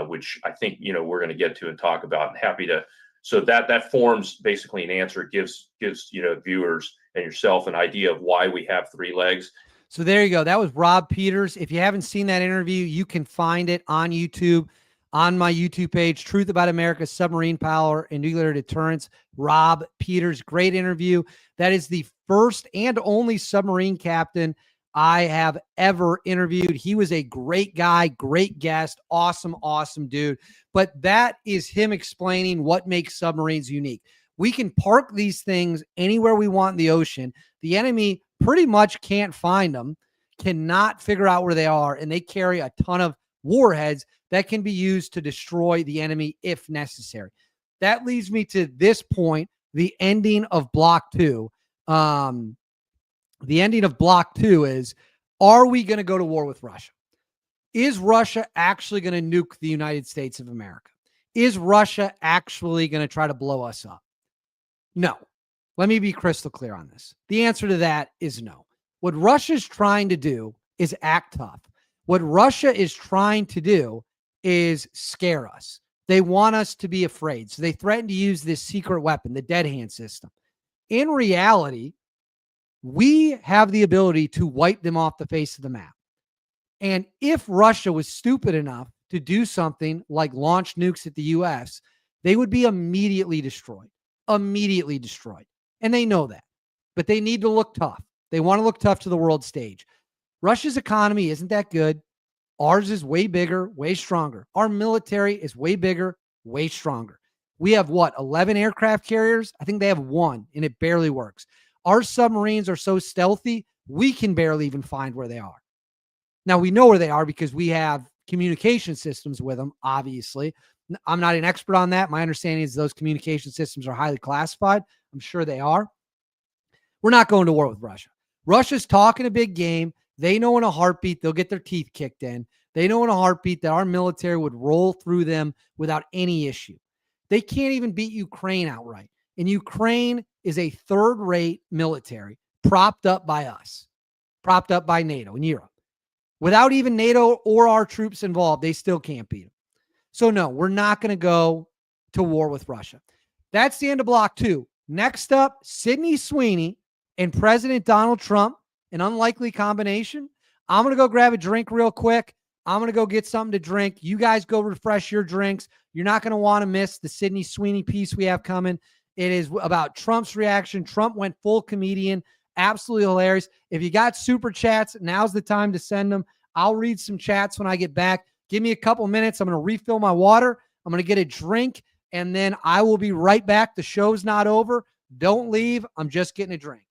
which I think, we're going to get to and talk about. I'm happy to. So that forms basically an answer, gives viewers and yourself an idea of why we have three legs. So there you go. That was Rob Peters. If you haven't seen that interview, you can find it on YouTube, on my YouTube page, Truth About America's Submarine Power and Nuclear Deterrence. Rob Peters, great interview. That is the first and only submarine captain I have ever interviewed. He was a great guy, great guest, awesome dude. But that is him explaining what makes submarines unique. We can park these things anywhere we want in the ocean. The enemy pretty much can't find them, cannot figure out where they are, and they carry a ton of warheads that can be used to destroy the enemy if necessary. That leads me to this point, the ending of Block 2. The ending of Block 2 is, are we going to go to war with Russia? Is Russia actually going to nuke the United States of America? Is Russia actually going to try to blow us up? No. Let me be crystal clear on this. The answer to that is no. What Russia's trying to do is act tough. What Russia is trying to do is scare us. They want us to be afraid. So they threaten to use this secret weapon, the dead hand system. In reality, we have the ability to wipe them off the face of the map. And if Russia was stupid enough to do something like launch nukes at the U.S., they would be immediately destroyed. Immediately destroyed. And they know that. But they need to look tough. They want to look tough to the world stage. Russia's economy isn't that good. Ours is way bigger, way stronger. Our military is way bigger, way stronger. We have 11 aircraft carriers? I think they have one, and it barely works. Our submarines are so stealthy, we can barely even find where they are. Now, we know where they are because we have communication systems with them, obviously. I'm not an expert on that. My understanding is those communication systems are highly classified. I'm sure they are. We're not going to war with Russia. Russia's talking a big game. They know in a heartbeat they'll get their teeth kicked in. They know in a heartbeat that our military would roll through them without any issue. They can't even beat Ukraine outright. And Ukraine is a third-rate military propped up by us, propped up by NATO and Europe. Without even NATO or our troops involved, they still can't beat them. So no, we're not going to go to war with Russia. That's the end of Block 2. Next up, Sydney Sweeney and President Donald Trump, an unlikely combination. I'm going to go grab a drink real quick. I'm going to go get something to drink. You guys go refresh your drinks. You're not going to want to miss the Sydney Sweeney piece we have coming. It is about Trump's reaction. Trump went full comedian. Absolutely hilarious. If you got super chats, now's the time to send them. I'll read some chats when I get back. Give me a couple minutes. I'm going to refill my water. I'm going to get a drink, and then I will be right back. The show's not over. Don't leave. I'm just getting a drink.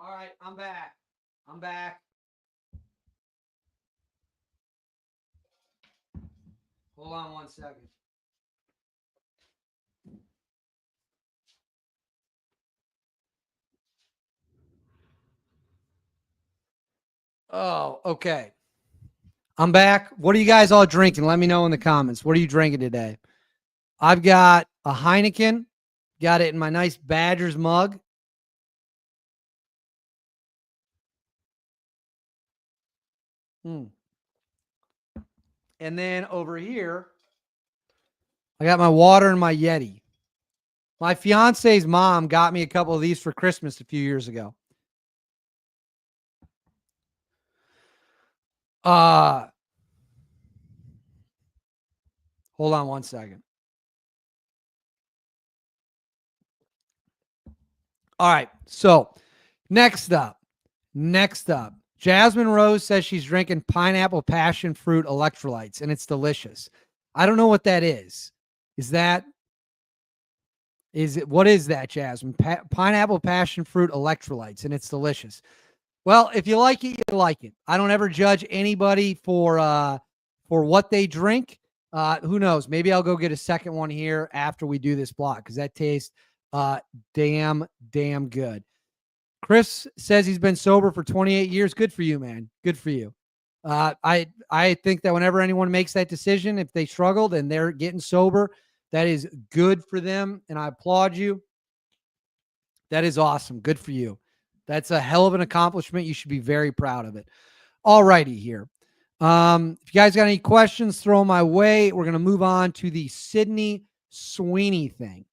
All right, I'm back. I'm back. Hold on 1 second. Oh, okay. I'm back. What are you guys all drinking? Let me know in the comments. What are you drinking today? I've got a Heineken. Got it in my nice Badgers mug. And then over here, I got my water and my Yeti. My fiance's mom got me a couple of these for Christmas a few years ago. Hold on 1 second. All right. So next up, Jasmine Rose says she's drinking pineapple passion fruit electrolytes and it's delicious. I don't know what that is. What is that, Jasmine? Pineapple passion fruit electrolytes and it's delicious. Well, if you like it, you like it. I don't ever judge anybody for what they drink. Who knows? Maybe I'll go get a second one here after we do this block because that tastes damn good. Chris says he's been sober for 28 years. Good for you, man. Good for you. I think that whenever anyone makes that decision, if they struggled and they're getting sober, that is good for them, and I applaud you. That is awesome. Good for you. That's a hell of an accomplishment. You should be very proud of it. All righty here. If you guys got any questions, throw them my way. We're going to move on to the Sydney Sweeney thing.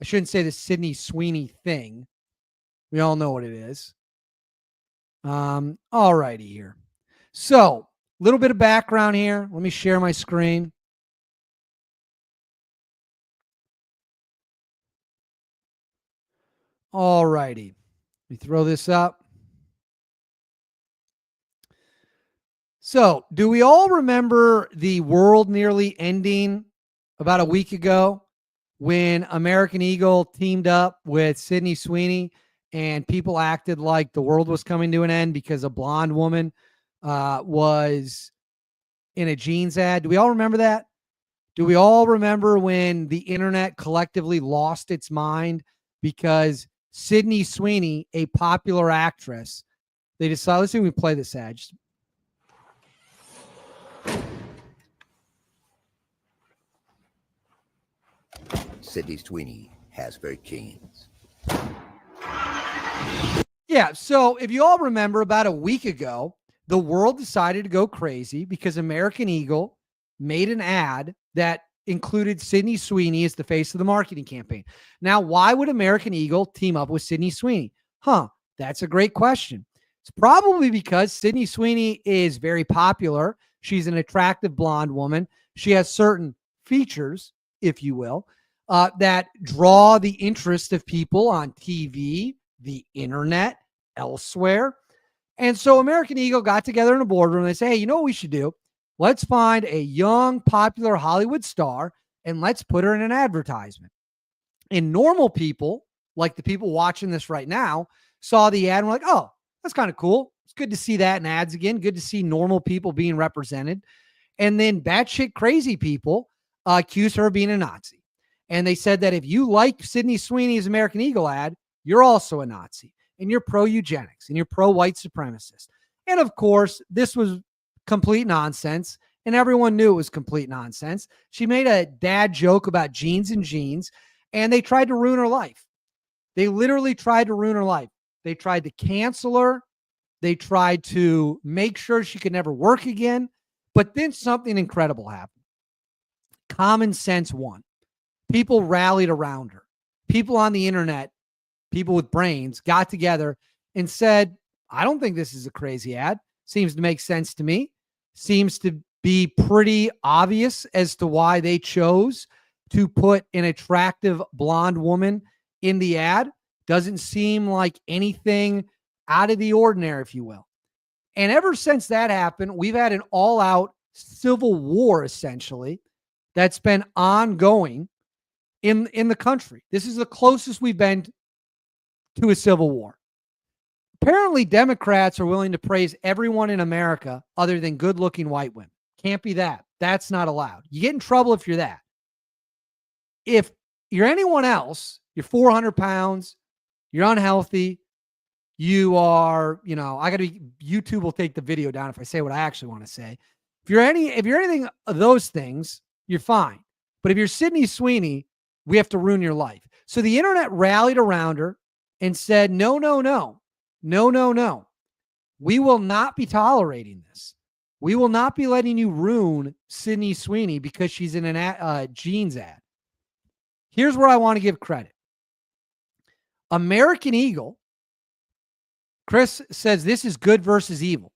I shouldn't say the Sydney Sweeney thing. We all know what it is. All righty here. So, a little bit of background here. Let me share my screen. All righty. Let me throw this up. So, do we all remember the world nearly ending about a week ago when American Eagle teamed up with Sydney Sweeney and people acted like the world was coming to an end because a blonde woman was in a jeans ad? Do we all remember that? Do we all remember when the internet collectively lost its mind because Sydney Sweeney, a popular actress, they decided, let's see if we play this ad. Sydney Sweeney has great jeans. Yeah, so if you all remember, about a week ago, the world decided to go crazy because American Eagle made an ad that included Sydney Sweeney as the face of the marketing campaign. Now, why would American Eagle team up with Sydney Sweeney? That's a great question. It's probably because Sydney Sweeney is very popular. She's an attractive blonde woman. She has certain features, if you will, that draw the interest of people on TV, the internet, elsewhere. And so American Eagle got together in a boardroom and they say, hey, you know what we should do? Let's find a young, popular Hollywood star and let's put her in an advertisement. And normal people, like the people watching this right now, saw the ad and were like, oh, that's kind of cool. It's good to see that in ads again. Good to see normal people being represented. And then batshit crazy people accused her of being a Nazi. And they said that if you like Sydney Sweeney's American Eagle ad, you're also a Nazi and you're pro-eugenics and you're pro-white supremacist. And of course, this was complete nonsense, and everyone knew it was complete nonsense. She made a dad joke about jeans and jeans, and they tried to ruin her life. They literally tried to ruin her life. They tried to cancel her. They tried to make sure she could never work again. But then something incredible happened. Common sense won. People rallied around her. People on the internet, people with brains, got together and said, I don't think this is a crazy ad. Seems to make sense to me. Seems to be pretty obvious as to why they chose to put an attractive blonde woman in the ad. Doesn't seem like anything out of the ordinary, if you will. And ever since that happened, we've had an all-out civil war, essentially, that's been ongoing in the country. This is the closest we've been to a civil war. Apparently, Democrats are willing to praise everyone in America other than good-looking white women. Can't be that. That's not allowed. You get in trouble if you're that. If you're anyone else, you're 400 pounds, you're unhealthy, you are, YouTube will take the video down if I say what I actually want to say. If you're anything of those things, you're fine. But if you're Sydney Sweeney, we have to ruin your life. So the internet rallied around her and said, no. We will not be tolerating this. We will not be letting you ruin Sydney Sweeney because she's in a jeans ad. Here's where I want to give credit. American Eagle, Chris says this is good versus evil.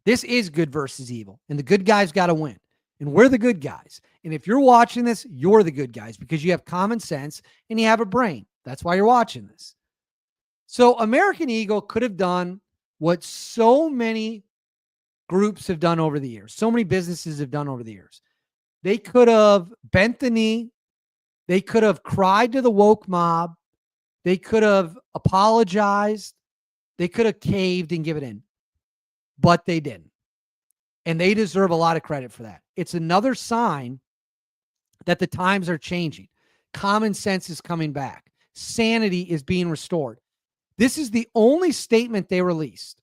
This is good versus evil, and the good guys got to win. And we're the good guys. And if you're watching this, you're the good guys because you have common sense and you have a brain. That's why you're watching this. So American Eagle could have done what so many groups have done over the years. So many businesses have done over the years. They could have bent the knee. They could have cried to the woke mob. They could have apologized. They could have caved and given in. But they didn't. And they deserve a lot of credit for that. It's another sign that the times are changing. Common sense is coming back. Sanity is being restored. This is the only statement they released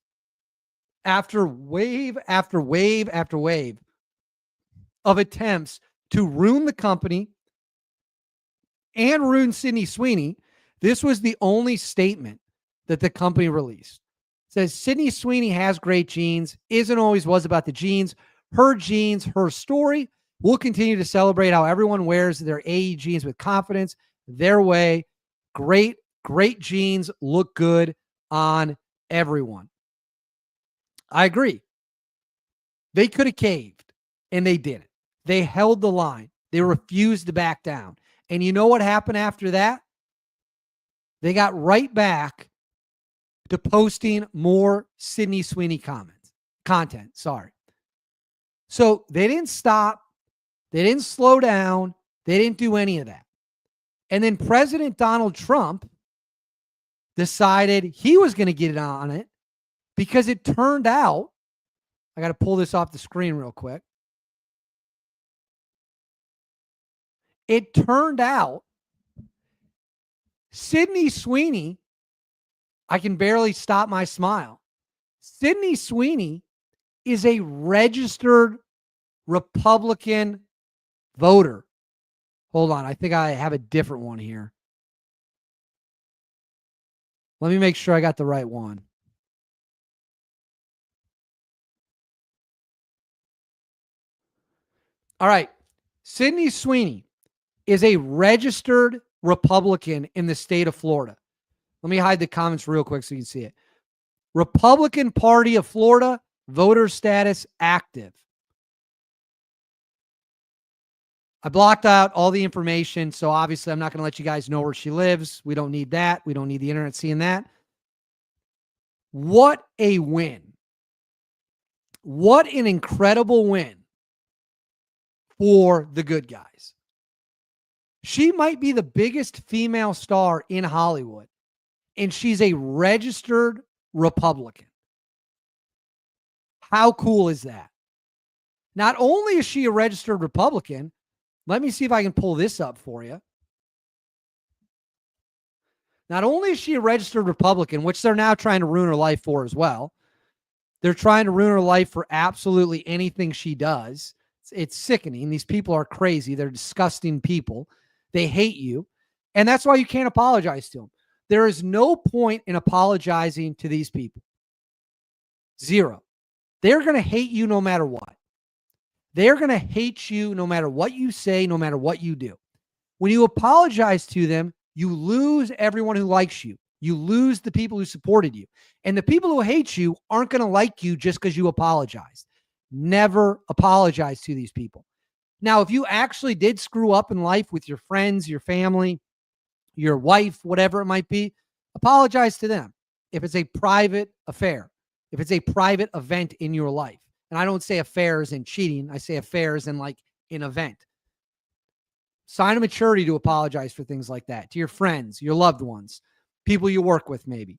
after wave after wave after wave of attempts to ruin the company and ruin Sydney Sweeney. This was the only statement that the company released. It says Sydney Sweeney has great genes, isn't always was about the genes, her story. We'll continue to celebrate how everyone wears their AE jeans with confidence, their way. Great genes look good on everyone. I agree. They could have caved, and they didn't. They held the line. They refused to back down. And you know what happened after that? They got right back to posting more Sydney Sweeney content. So they didn't stop. They didn't slow down. They didn't do any of that. And then President Donald Trump decided he was going to get it on it because it turned out, I got to pull this off the screen real quick. It turned out Sydney Sweeney, I can barely stop my smile. Sydney Sweeney is a registered Republican voter. Hold on. I think I have a different one here. Let me make sure I got the right one. All right. Sydney Sweeney is a registered Republican in the state of Florida. Let me hide the comments real quick so you can see it. Republican Party of Florida, voter status active. I blocked out all the information, so obviously I'm not going to let you guys know where she lives. We don't need that. We don't need the internet seeing that. What a win. What an incredible win for the good guys. She might be the biggest female star in Hollywood, and she's a registered Republican. How cool is that? Not only is she a registered Republican, let me see if I can pull this up for you. Not only is she a registered Republican, which they're now trying to ruin her life for as well. They're trying to ruin her life for absolutely anything she does. It's sickening. These people are crazy. They're disgusting people. They hate you. And that's why you can't apologize to them. There is no point in apologizing to these people. Zero. They're going to hate you no matter what. They're going to hate you no matter what you say, no matter what you do. When you apologize to them, you lose everyone who likes you. You lose the people who supported you. And the people who hate you aren't going to like you just because you apologized. Never apologize to these people. Now, if you actually did screw up in life with your friends, your family, your wife, whatever it might be, apologize to them. If it's a private affair, if it's a private event in your life. And I don't say affairs in cheating. I say affairs in like an event. Sign of maturity to apologize for things like that to your friends, your loved ones, people you work with maybe.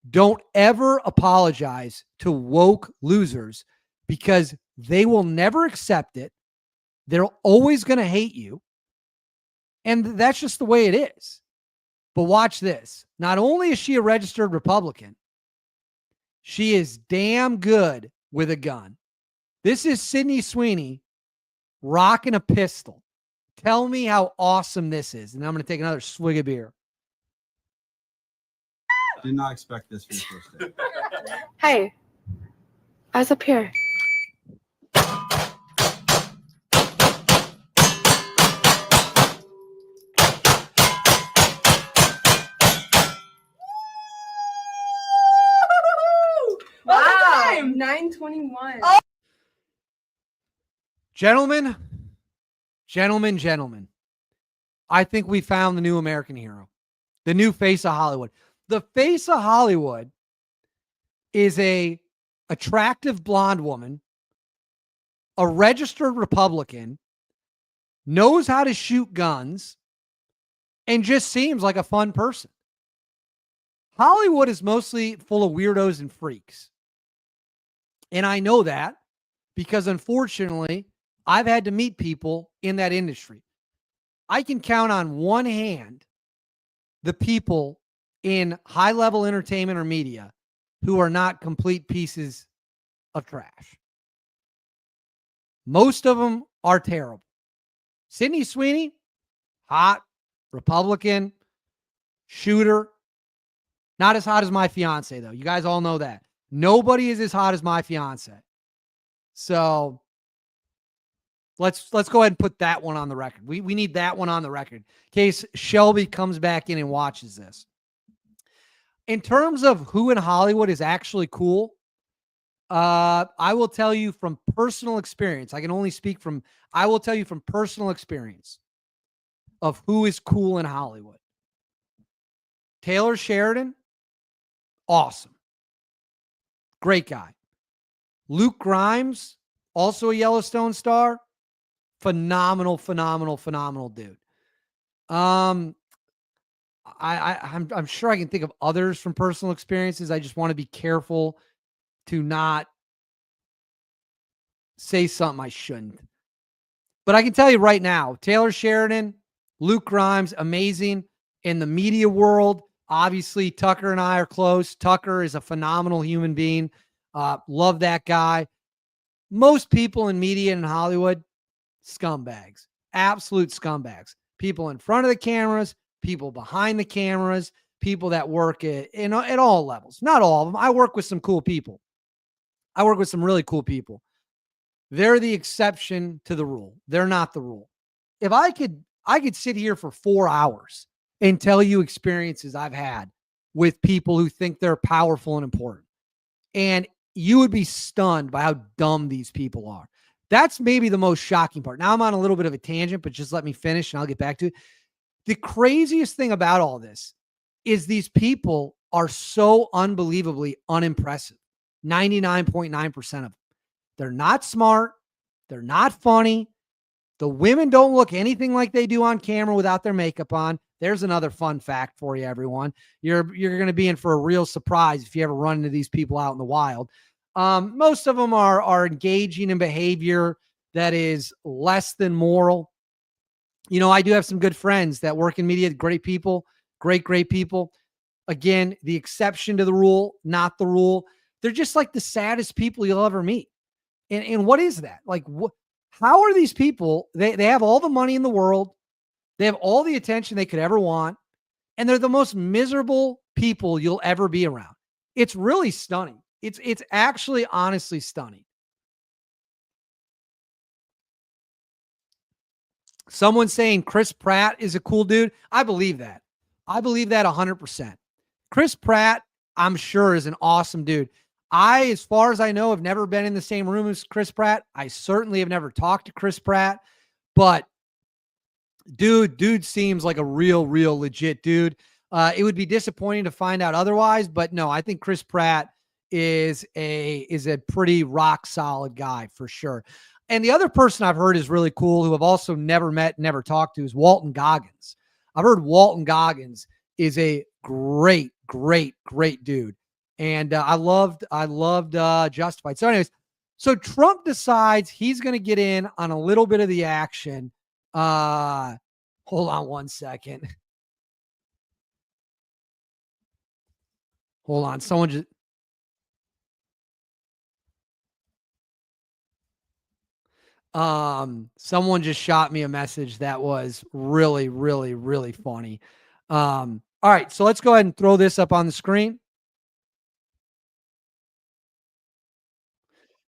Don't ever apologize to woke losers because they will never accept it. They're always going to hate you. And that's just the way it is. But watch this. Not only is she a registered Republican, she is damn good with a gun. This is Sydney Sweeney rocking a pistol. Tell me how awesome this is. And I'm going to take another swig of beer. Did not expect this for your first day. Hey, eyes up here. Wow. 9:21. Gentlemen, I think we found the new American hero, the new face of Hollywood. The face of Hollywood is a attractive blonde woman, a registered Republican, knows how to shoot guns, and just seems like a fun person. Hollywood is mostly full of weirdos and freaks. And I know that because, unfortunately, I've had to meet people in that industry. I can count on one hand the people in high-level entertainment or media who are not complete pieces of trash. Most of them are terrible. Sydney Sweeney, hot, Republican, shooter. Not as hot as my fiance, though. You guys all know that. Nobody is as hot as my fiance. So let's go ahead and put that one on the record. We need that one on the record in case Shelby comes back in and watches this. In terms of who in Hollywood is actually cool, I will tell you from personal experience. I will tell you from personal experience of who is cool in Hollywood. Taylor Sheridan, awesome. Great guy. Luke Grimes, also a Yellowstone star. Phenomenal dude. I'm sure I can think of others from personal experiences. I just want to be careful to not say something I shouldn't. But I can tell you right now, Taylor Sheridan, Luke Grimes, amazing. In the media world, obviously Tucker and I are close. Tucker is a phenomenal human being. Love that guy. Most people in media in Hollywood, scumbags, absolute scumbags. People in front of the cameras, people behind the cameras, people that work at all levels. Not all of them. I work with some cool people. I work with some really cool people. They're the exception to the rule. They're not the rule. If I could sit here for 4 hours and tell you experiences I've had with people who think they're powerful and important. And you would be stunned by how dumb these people are. That's maybe the most shocking part. Now I'm on a little bit of a tangent, but just let me finish and I'll get back to it. The craziest thing about all this is these people are so unbelievably unimpressive. 99.9% of them. They're not smart. They're not funny. The women don't look anything like they do on camera without their makeup on. There's another fun fact for you, everyone. You're going to be in for a real surprise if you ever run into these people out in the wild. Most of them are engaging in behavior that is less than moral. You know, I do have some good friends that work in media, great people, great people. Again, the exception to the rule, not the rule. They're just like the saddest people you'll ever meet. And what is that? Like, how are these people? They have all the money in the world. They have all the attention they could ever want. And they're the most miserable people you'll ever be around. It's really stunning. It's actually honestly stunning. Someone saying Chris Pratt is a cool dude. I believe that. I believe that 100%. Chris Pratt, I'm sure, is an awesome dude. I, as far as I know, have never been in the same room as Chris Pratt. I certainly have never talked to Chris Pratt, but dude seems like a real legit dude. It would be disappointing to find out otherwise, but no, I think Chris Pratt is a pretty rock solid guy for sure. And the other person I've heard is really cool, who I've also never met, never talked to, is Walton Goggins. I've heard Walton Goggins is a great dude. And I loved Justified. So anyways, so Trump decides he's going to get in on a little bit of the action. Hold on one second. Hold on. Someone just shot me a message that was really, really, really funny. All right, so let's go ahead and throw this up on the screen.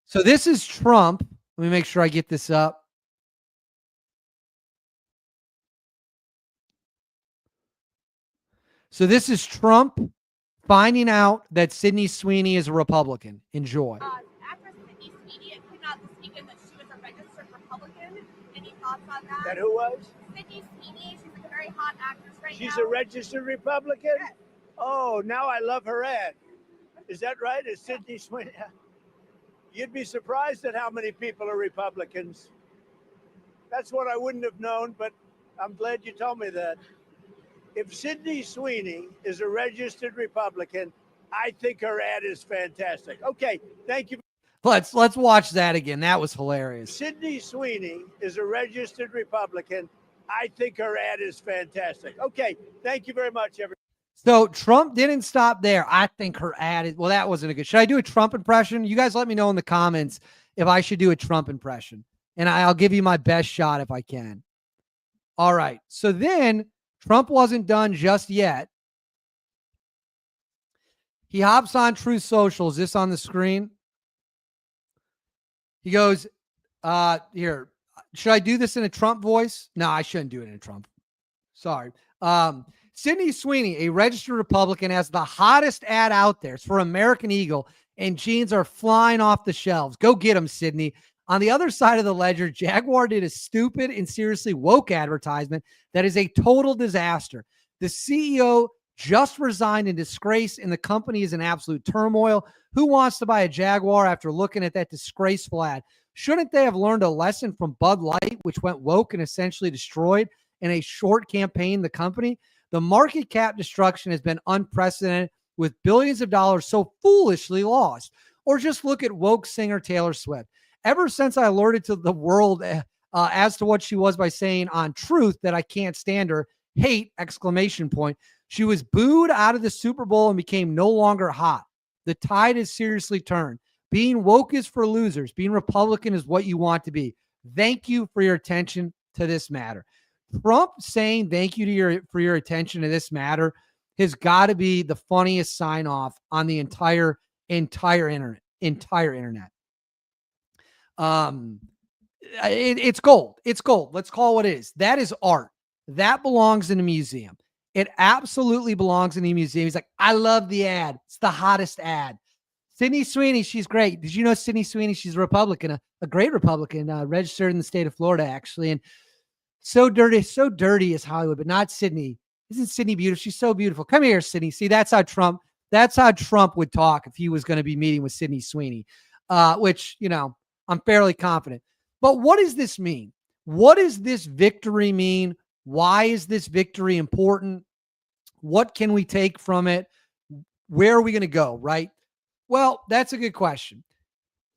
So this is Trump. Let me make sure I get this up. So this is Trump finding out that Sydney Sweeney is a Republican. Enjoy. Actress Sydney Sweeney came out this weekend that she was a registered Republican. Any thoughts on that? That who was? Sydney Sweeney. She's like a very hot actress right now. She's a registered Republican? Yes. Oh, now I love her ad. Is that right? Is Sydney Sweeney? You'd be surprised at how many people are Republicans. That's what I wouldn't have known, but I'm glad you told me that. If Sydney Sweeney is a registered Republican, I think her ad is fantastic. Okay, thank you. Let's watch that again. That was hilarious. Sydney Sweeney is a registered Republican. I think her ad is fantastic. Okay, thank you very much, everyone. So Trump didn't stop there. I think her ad is, well, that wasn't a good. Should I do a Trump impression? You guys let me know in the comments if I should do a Trump impression. And I'll give you my best shot if I can. All right. So then Trump wasn't done just yet. He hops on Truth Social. Is this on the screen? He goes, here, should I do this in a Trump voice? No, I shouldn't do it in a Trump. Sorry. Sydney Sweeney, a registered Republican, has the hottest ad out there. It's for American Eagle, and jeans are flying off the shelves. Go get them, Sydney. On the other side of the ledger, Jaguar did a stupid and seriously woke advertisement that is a total disaster. The CEO just resigned in disgrace, and the company is in absolute turmoil. Who wants to buy a Jaguar after looking at that disgraceful ad? Shouldn't they have learned a lesson from Bud Light, which went woke and essentially destroyed in a short campaign the company? The market cap destruction has been unprecedented, with billions of dollars so foolishly lost. Or just look at woke singer Taylor Swift. Ever since I alerted to the world as to what she was by saying on Truth that I can't stand her, hate, ! She was booed out of the Super Bowl and became no longer hot. The tide has seriously turned. Being woke is for losers. Being Republican is what you want to be. Thank you for your attention to this matter. Trump saying thank you for your attention to this matter has got to be the funniest sign off on the entire internet. It's gold. It's gold. Let's call it what it is. That is art. That belongs in a museum. It absolutely belongs in a museum. He's like, I love the ad. It's the hottest ad. Sydney Sweeney, she's great. Did you know Sydney Sweeney? She's a Republican, a great Republican, registered in the state of Florida, actually. And so dirty is Hollywood, but not Sydney. Isn't Sydney beautiful? She's so beautiful. Come here, Sydney. See, that's how Trump would talk if he was going to be meeting with Sydney Sweeney, which, I'm fairly confident. But what does this mean? What does this victory mean? Why is this victory important? What can we take from it? Where are we going to go, right? Well, that's a good question.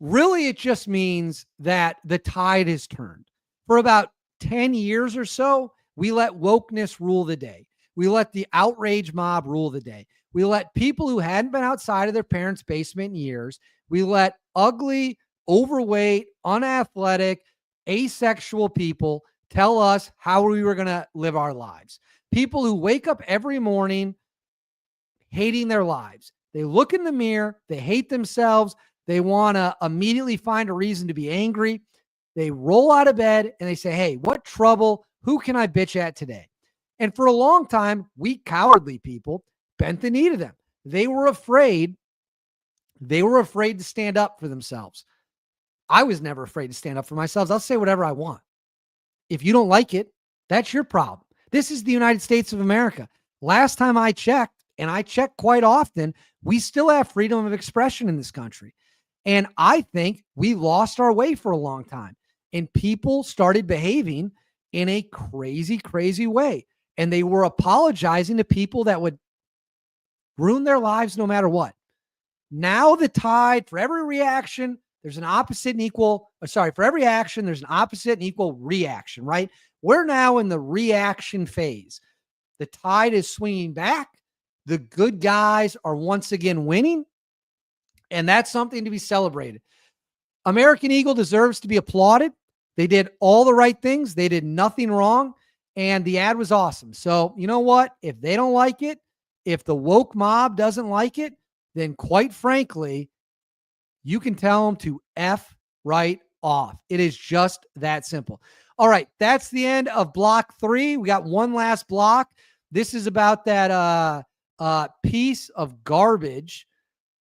Really, it just means that the tide has turned. For about 10 years or so, we let wokeness rule the day. We let the outrage mob rule the day. We let people who hadn't been outside of their parents' basement in years, we let ugly, overweight, unathletic, asexual people tell us how we were going to live our lives. People who wake up every morning hating their lives. They look in the mirror, they hate themselves, they want to immediately find a reason to be angry. They roll out of bed and they say, hey, what trouble? Who can I bitch at today? And for a long time, we cowardly people bent the knee to them. They were afraid. They were afraid to stand up for themselves. I was never afraid to stand up for myself. I'll say whatever I want. If you don't like it, that's your problem. This is the United States of America. Last time I checked, and I check quite often, we still have freedom of expression in this country. And I think we lost our way for a long time. And people started behaving in a crazy, crazy way. And they were apologizing to people that would ruin their lives no matter what. Now the tide, for every reaction, there's an opposite and equal, for every action, there's an opposite and equal reaction, right? We're now in the reaction phase. The tide is swinging back. The good guys are once again winning. And that's something to be celebrated. American Eagle deserves to be applauded. They did all the right things. They did nothing wrong. And the ad was awesome. So you know what? If they don't like it, if the woke mob doesn't like it, then quite frankly, you can tell them to F right off. It is just that simple. All right. That's the end of block 3. We got one last block. This is about that piece of garbage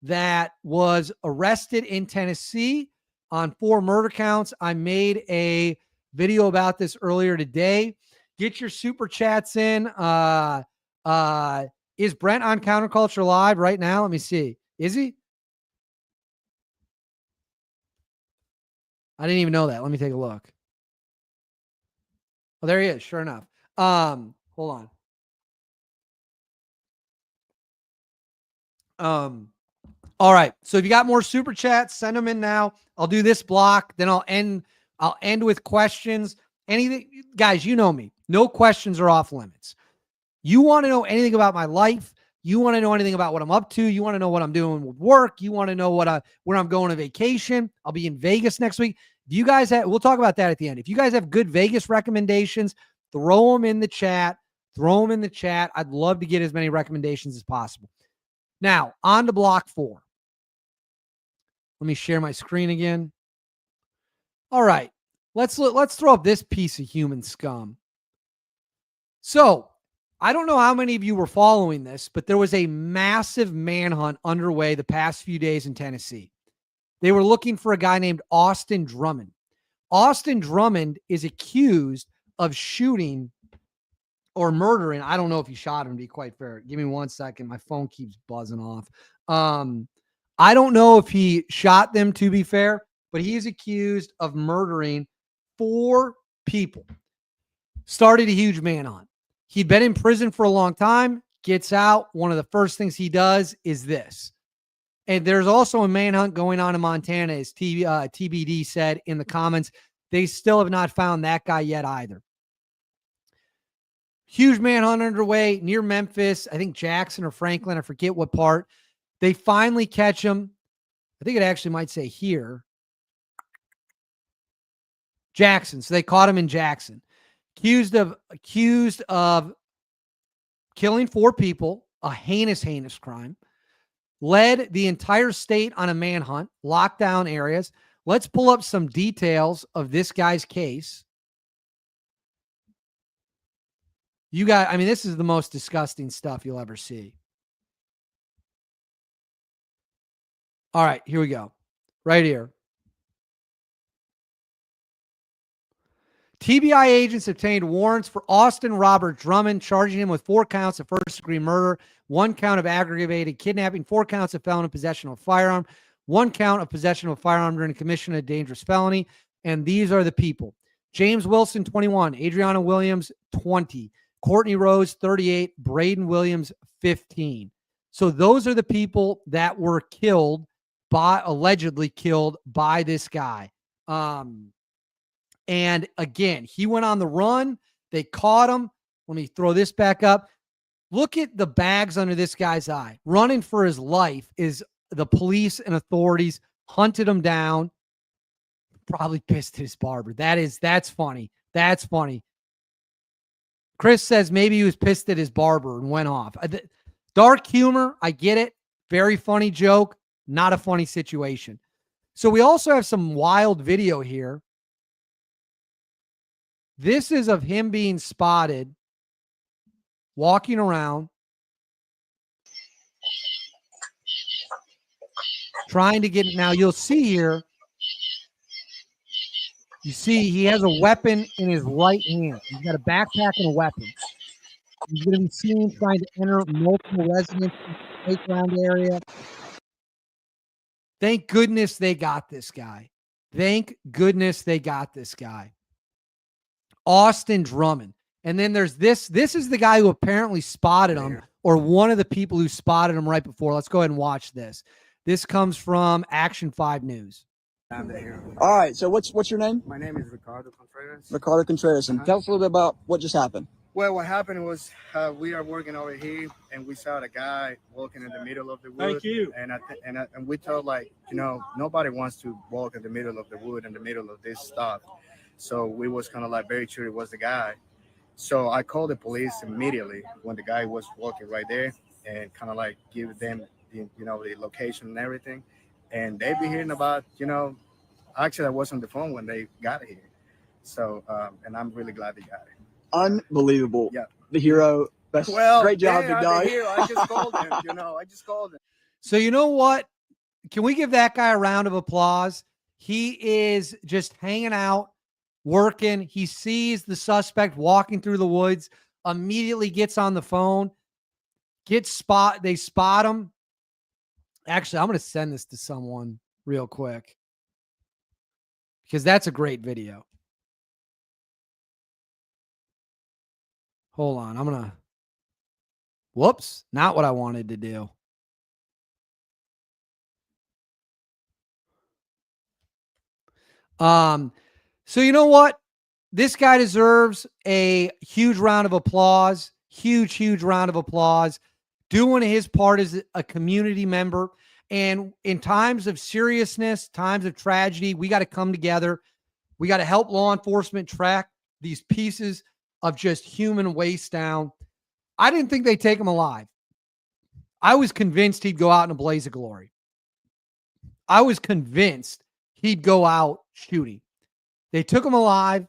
that was arrested in Tennessee on 4 murder counts. I made a video about this earlier today. Get your super chats in. Is Brent on Counterculture Live right now? Let me see. Is he? I didn't even know that. Let me take a look. Oh, there he is. Sure enough. Hold on. All right. So if you got more super chats, send them in now. I'll do this block. Then I'll end with questions. Anything, guys, you know me. No questions are off limits. You want to know anything about my life? You want to know anything about what I'm up to? You want to know what I'm doing with work? You want to know where I'm going on vacation? I'll be in Vegas next week. Do you guys we'll talk about that at the end. If you guys have good Vegas recommendations, throw them in the chat. I'd love to get as many recommendations as possible. Now, on to block 4. Let me share my screen again. All right. Let's throw up this piece of human scum. So, I don't know how many of you were following this, but there was a massive manhunt underway the past few days in Tennessee. They were looking for a guy named Austin Drummond. Austin Drummond is accused of shooting or murdering. I don't know if he shot him, to be quite fair. Give me 1 second. My phone keeps buzzing off. I don't know if he shot them, to be fair, but he is accused of murdering 4 people. Started a huge manhunt. He'd been in prison for a long time, gets out. One of the first things he does is this. And there's also a manhunt going on in Montana, as TBD said in the comments. They still have not found that guy yet either. Huge manhunt underway near Memphis. I think Jackson or Franklin. I forget what part. They finally catch him. I think it actually might say here. Jackson. So they caught him in Jackson. Accused of killing 4 people, a heinous crime. Led the entire state on a manhunt, locked down areas. Let's pull up some details of this guy's case. This is the most disgusting stuff you'll ever see. All right, here we go. Right here. TBI agents obtained warrants for Austin Robert Drummond, charging him with 4 counts of first-degree murder, 1 count of aggravated kidnapping, 4 counts of felon in possession of a firearm, 1 count of possession of a firearm during the commission of a dangerous felony. And these are the people. James Wilson, 21. Adriana Williams, 20. Courtney Rose, 38. Braden Williams, 15. So those are the people that were allegedly killed by this guy. And again, he went on the run. They caught him. Let me throw this back up. Look at the bags under this guy's eye. Running for his life is the police and authorities hunted him down. Probably pissed at his barber. That's funny. That's funny. Chris says maybe he was pissed at his barber and went off. Dark humor. I get it. Very funny joke. Not a funny situation. So we also have some wild video here. This is of him being spotted walking around trying to get it. Now you'll see here, you see he has a weapon in his right hand. He's got a backpack and a weapon. He's going to be seen trying to enter multiple residences in the playground area. Thank goodness they got this guy. Thank goodness they got this guy. Austin Drummond. And then there's this. This is the guy who apparently spotted him, or one of the people who spotted him right before. Let's go ahead and watch this. This comes from Action 5 News. All right. So what's your name? My name is Ricardo Contreras. Ricardo Contreras. And tell us a little bit about what just happened. Well, what happened was we are working over here, and we saw the guy walking in the middle of the wood. Thank you. And we thought, like, nobody wants to walk in the middle of the wood, in the middle of this stuff. So we was kind of like very sure it was the guy. So I called the police immediately when the guy was walking right there, and kind of like give them the location and everything. And they be hearing about, actually I was on the phone when they got here. So, and I'm really glad they got it. Unbelievable. Yeah. The hero. Great job, big dog. I just called him, I just called him. So you know what? Can we give that guy a round of applause? He is just hanging out, working. He sees the suspect walking through the woods, immediately gets on the phone, they spot him. Actually, I'm going to send this to someone real quick because that's a great video. Hold on. I'm going to, whoops, not what I wanted to do. So you know what? This guy deserves a huge round of applause. Huge round of applause. Doing his part as a community member. And in times of seriousness, times of tragedy, we got to come together. We got to help law enforcement track these pieces of just human waste down. I didn't think they'd take him alive. I was convinced he'd go out in a blaze of glory. I was convinced he'd go out shooting. They took him alive.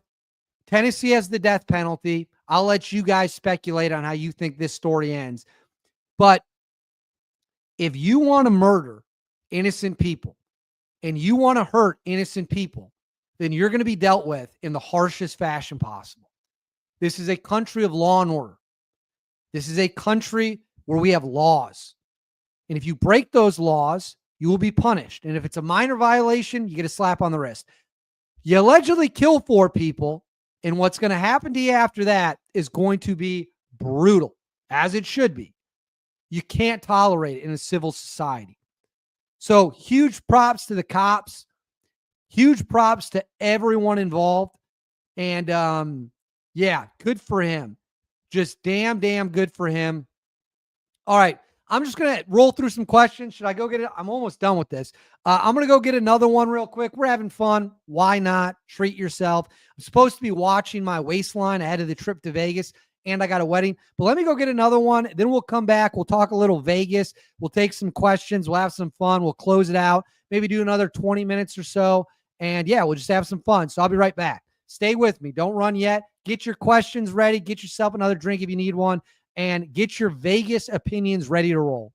Tennessee has the death penalty. I'll let you guys speculate on how you think this story ends. But if you want to murder innocent people and you want to hurt innocent people, then you're going to be dealt with in the harshest fashion possible. This is a country of law and order. This is a country where we have laws. And if you break those laws, you will be punished. And if it's a minor violation, you get a slap on the wrist. You allegedly kill 4 people, and what's going to happen to you after that is going to be brutal, as it should be. You can't tolerate it in a civil society. So huge props to the cops. Huge props to everyone involved. And yeah, good for him. Just damn good for him. All right. I'm just going to roll through some questions. Should I go get it? I'm almost done with this. I'm going to go get another one real quick. We're having fun. Why not? Treat yourself. I'm supposed to be watching my waistline ahead of the trip to Vegas, and I got a wedding. But let me go get another one. Then we'll come back. We'll talk a little Vegas. We'll take some questions. We'll have some fun. We'll close it out. Maybe do another 20 minutes or so. And yeah, we'll just have some fun. So I'll be right back. Stay with me. Don't run yet. Get your questions ready. Get yourself another drink if you need one. And get your Vegas opinions ready to roll.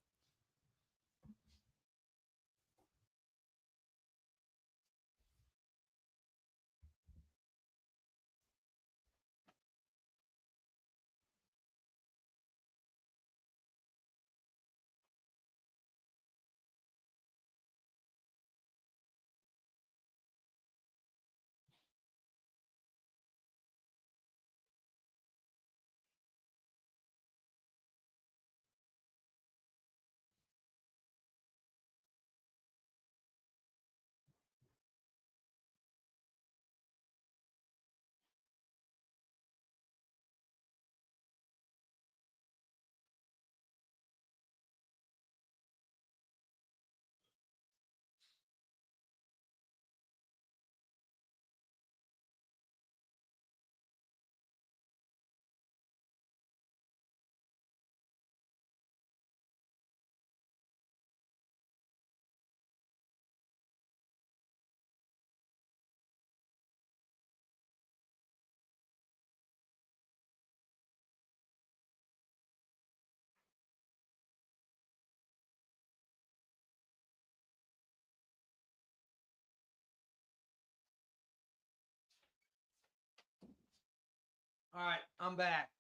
All right, I'm back.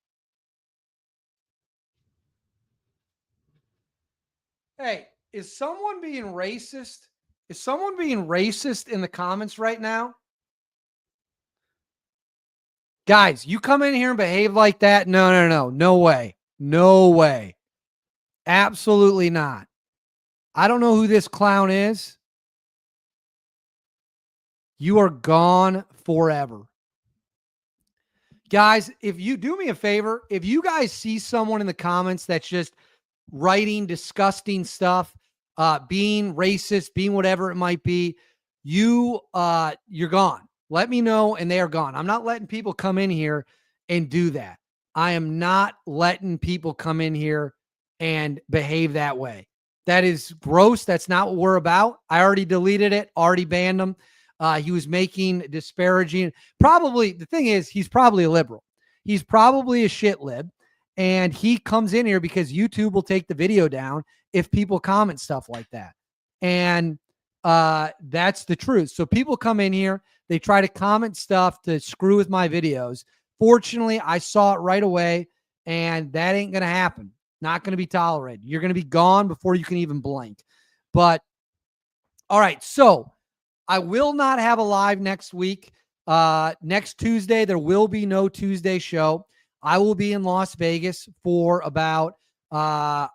Hey, is someone being racist? Is someone being racist in the comments right now? Guys, you come in here and behave like that? No way. No way. Absolutely not. I don't know who this clown is. You are gone forever. Guys, if you do me a favor, if you guys see someone in the comments that's just writing disgusting stuff, being racist, being whatever it might be, you're gone. Let me know, and they are gone. I'm not letting people come in here and do that. I am not letting people come in here and behave that way. That is gross. That's not what we're about. I already deleted it, already banned him. He was making disparaging. Probably, the thing is, he's probably a liberal. He's probably a shit lib. And he comes in here because YouTube will take the video down if people comment stuff like that. And that's the truth. So people come in here, they try to comment stuff to screw with my videos. Fortunately, I saw it right away, and that ain't going to happen. Not going to be tolerated. You're going to be gone before you can even blink. But, all right, so I will not have a live next week. Next Tuesday, there will be no Tuesday show. I will be in Las Vegas for about I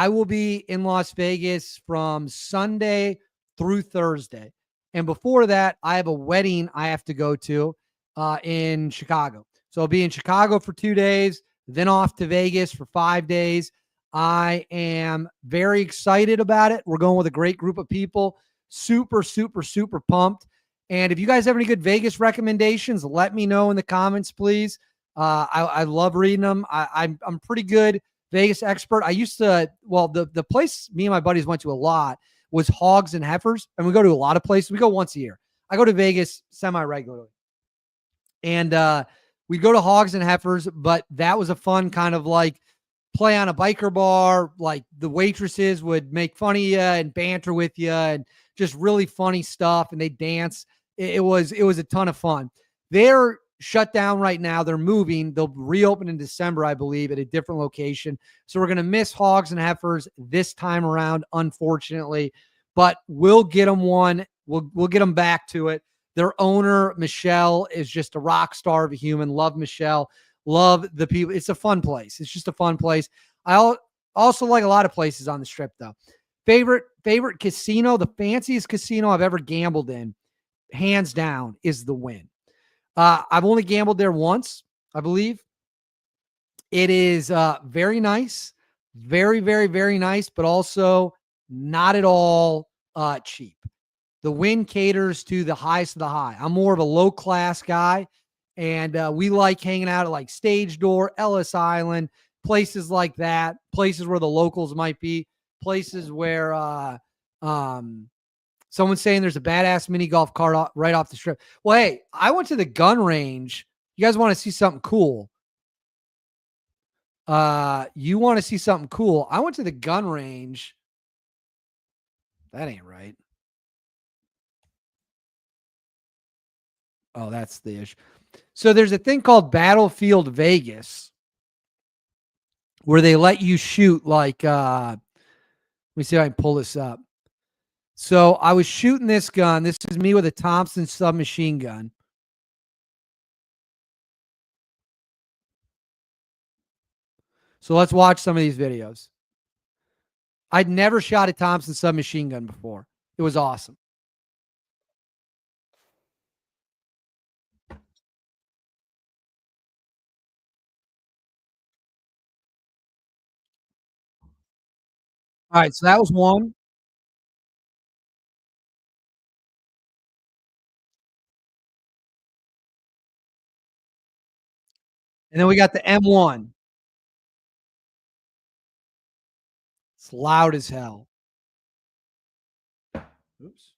will be in Las Vegas from Sunday through Thursday. And before that, I have a wedding I have to go to in Chicago. So I'll be in Chicago for 2 days, then off to Vegas for 5 days. I am very excited about it. We're going with a great group of people. Super, super, super pumped. And if you guys have any good Vegas recommendations, let me know in the comments, please. I love reading them. I'm pretty good Vegas expert. I used to, well, the place me and my buddies went to a lot was Hogs and Heifers. And we go to a lot of places. We go once a year. I go to Vegas semi-regularly. And we go to Hogs and Heifers, but that was a fun kind of like play on a biker bar. Like the waitresses would make fun of you and banter with you and just really funny stuff. And they dance. It was a ton of fun. They're shut down right now. They're moving. They'll reopen in December, I believe, at a different location. So we're going to miss Hogs and Heifers this time around, unfortunately, but we'll get them one. We'll get them back to it. Their owner, Michelle, is just a rock star of a human. Love Michelle. Love the people. It's a fun place. It's just a fun place. I also like a lot of places on the Strip, though. Favorite casino, the fanciest casino I've ever gambled in, hands down, is the Wynn. I've only gambled there once, I believe. It is very nice. Very, very, very nice, but also not at all cheap. The Wynn caters to the highest of the high. I'm more of a low-class guy, and we like hanging out at like Stage Door, Ellis Island, places like that, places where the locals might be, places where someone's saying there's a badass mini golf cart right off the Strip. Well, hey, I went to the gun range. You guys want to see something cool? You want to see something cool? I went to the gun range. That ain't right. Oh, that's the issue. So there's a thing called Battlefield Vegas where they let you shoot like, let me see if I can pull this up. So I was shooting this gun. This is me with a Thompson submachine gun. So let's watch some of these videos. I'd never shot a Thompson submachine gun before. It was awesome. All right, so that was one. And then we got the M1. It's loud as hell. Oops.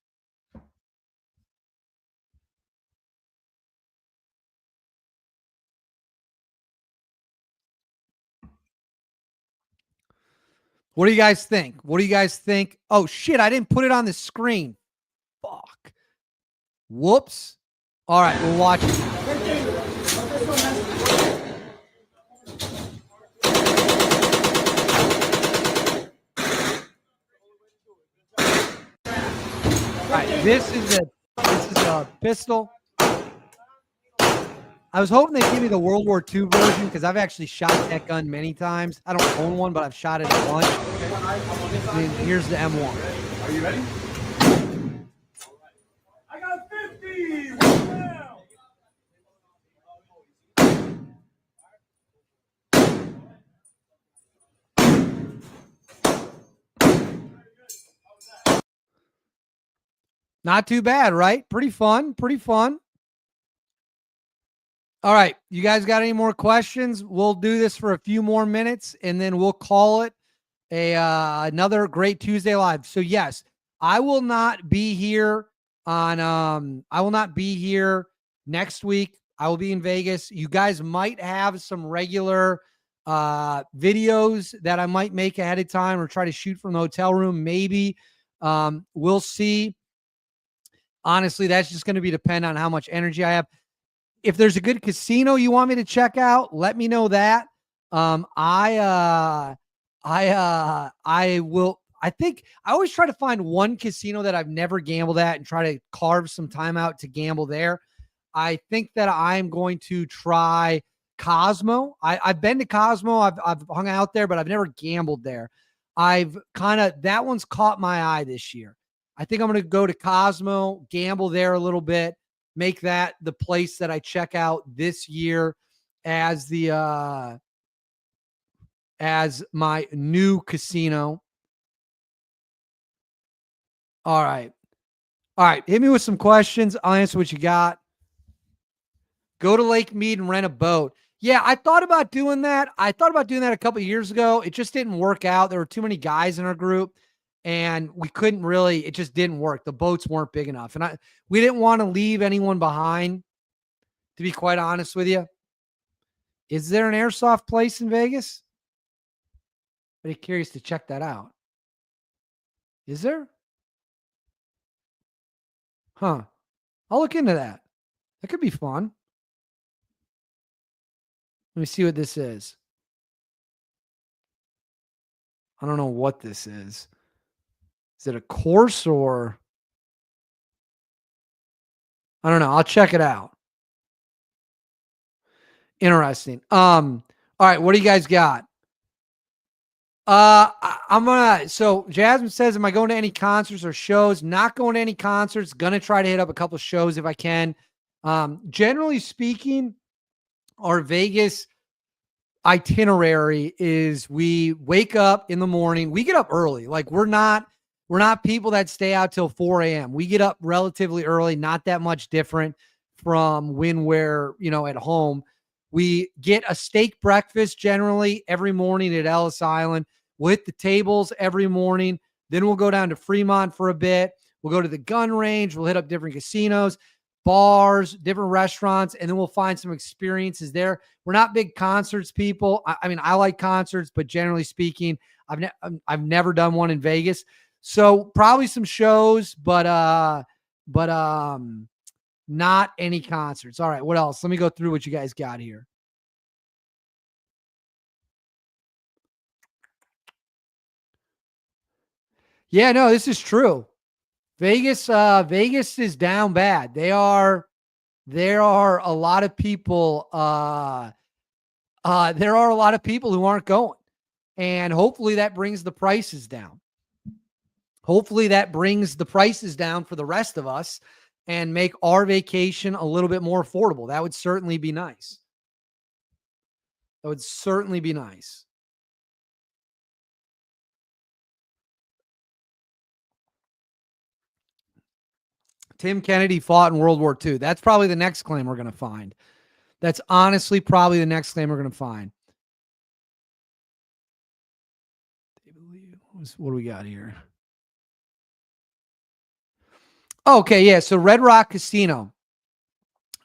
What do you guys think? What do you guys think? Oh, shit, I didn't put it on the screen. Fuck. Whoops. All right, we'll watch it now. All right, this is a pistol. I was hoping they'd give me the World War II version because I've actually shot that gun many times. I don't own one, but I've shot it a bunch. I mean, here's the M1. Are you ready? I got 50. Now. Not too bad, right? Pretty fun. Pretty fun. All right. You guys got any more questions? We'll do this for a few more minutes and then we'll call it another great Tuesday live. So yes, I will not be here next week. I will be in Vegas. You guys might have some regular videos that I might make ahead of time or try to shoot from the hotel room. Maybe we'll see. Honestly, that's just going to be depend on how much energy I have. If there's a good casino you want me to check out, let me know that. I will. I think I always try to find one casino that I've never gambled at and try to carve some time out to gamble there. I think that I'm going to try Cosmo. I've been to Cosmo. I've hung out there, but I've never gambled there. That one's caught my eye this year. I think I'm going to go to Cosmo, gamble there a little bit, make that the place that I check out this year as as my new casino. All right. Hit me with some questions. I'll answer what you got. Go to Lake Mead and rent a boat. Yeah, I thought about doing that. a couple of years ago. It just didn't work out. There were too many guys in our group and we couldn't really, it just didn't work. The boats weren't big enough. And we didn't want to leave anyone behind, to be quite honest with you. Is there an airsoft place in Vegas? Very curious to check that out. Is there? Huh. I'll look into that. That could be fun. Let me see what this is. I don't know what this is. Is it a course or? I don't know. I'll check it out. Interesting. All right. What do you guys got? So Jasmine says, am I going to any concerts or shows? Not going to any concerts. Gonna try to hit up a couple shows if I can. Generally speaking, our Vegas itinerary is we wake up in the morning. We get up early. Like we're not people that stay out till 4 a.m. We get up relatively early, not that much different from when we're, at home. We get a steak breakfast generally every morning at Ellis Island. We'll hit the tables every morning. Then we'll go down to Fremont for a bit. We'll go to the gun range. We'll hit up different casinos, bars, different restaurants, and then we'll find some experiences there. We're not big concerts people. I mean, I like concerts, but generally speaking, I've never done one in Vegas. So probably some shows, but not any concerts. All right, what else? Let me go through what you guys got here. Yeah, no, this is true. Vegas is down bad. There are a lot of people who aren't going. And hopefully that brings the prices down. Hopefully that brings the prices down for the rest of us and make our vacation a little bit more affordable. That would certainly be nice. Tim Kennedy fought in World War II. That's probably the next claim we're going to find. That's honestly probably the next claim we're going to find. What do we got here? Okay, yeah. So Red Rock Casino.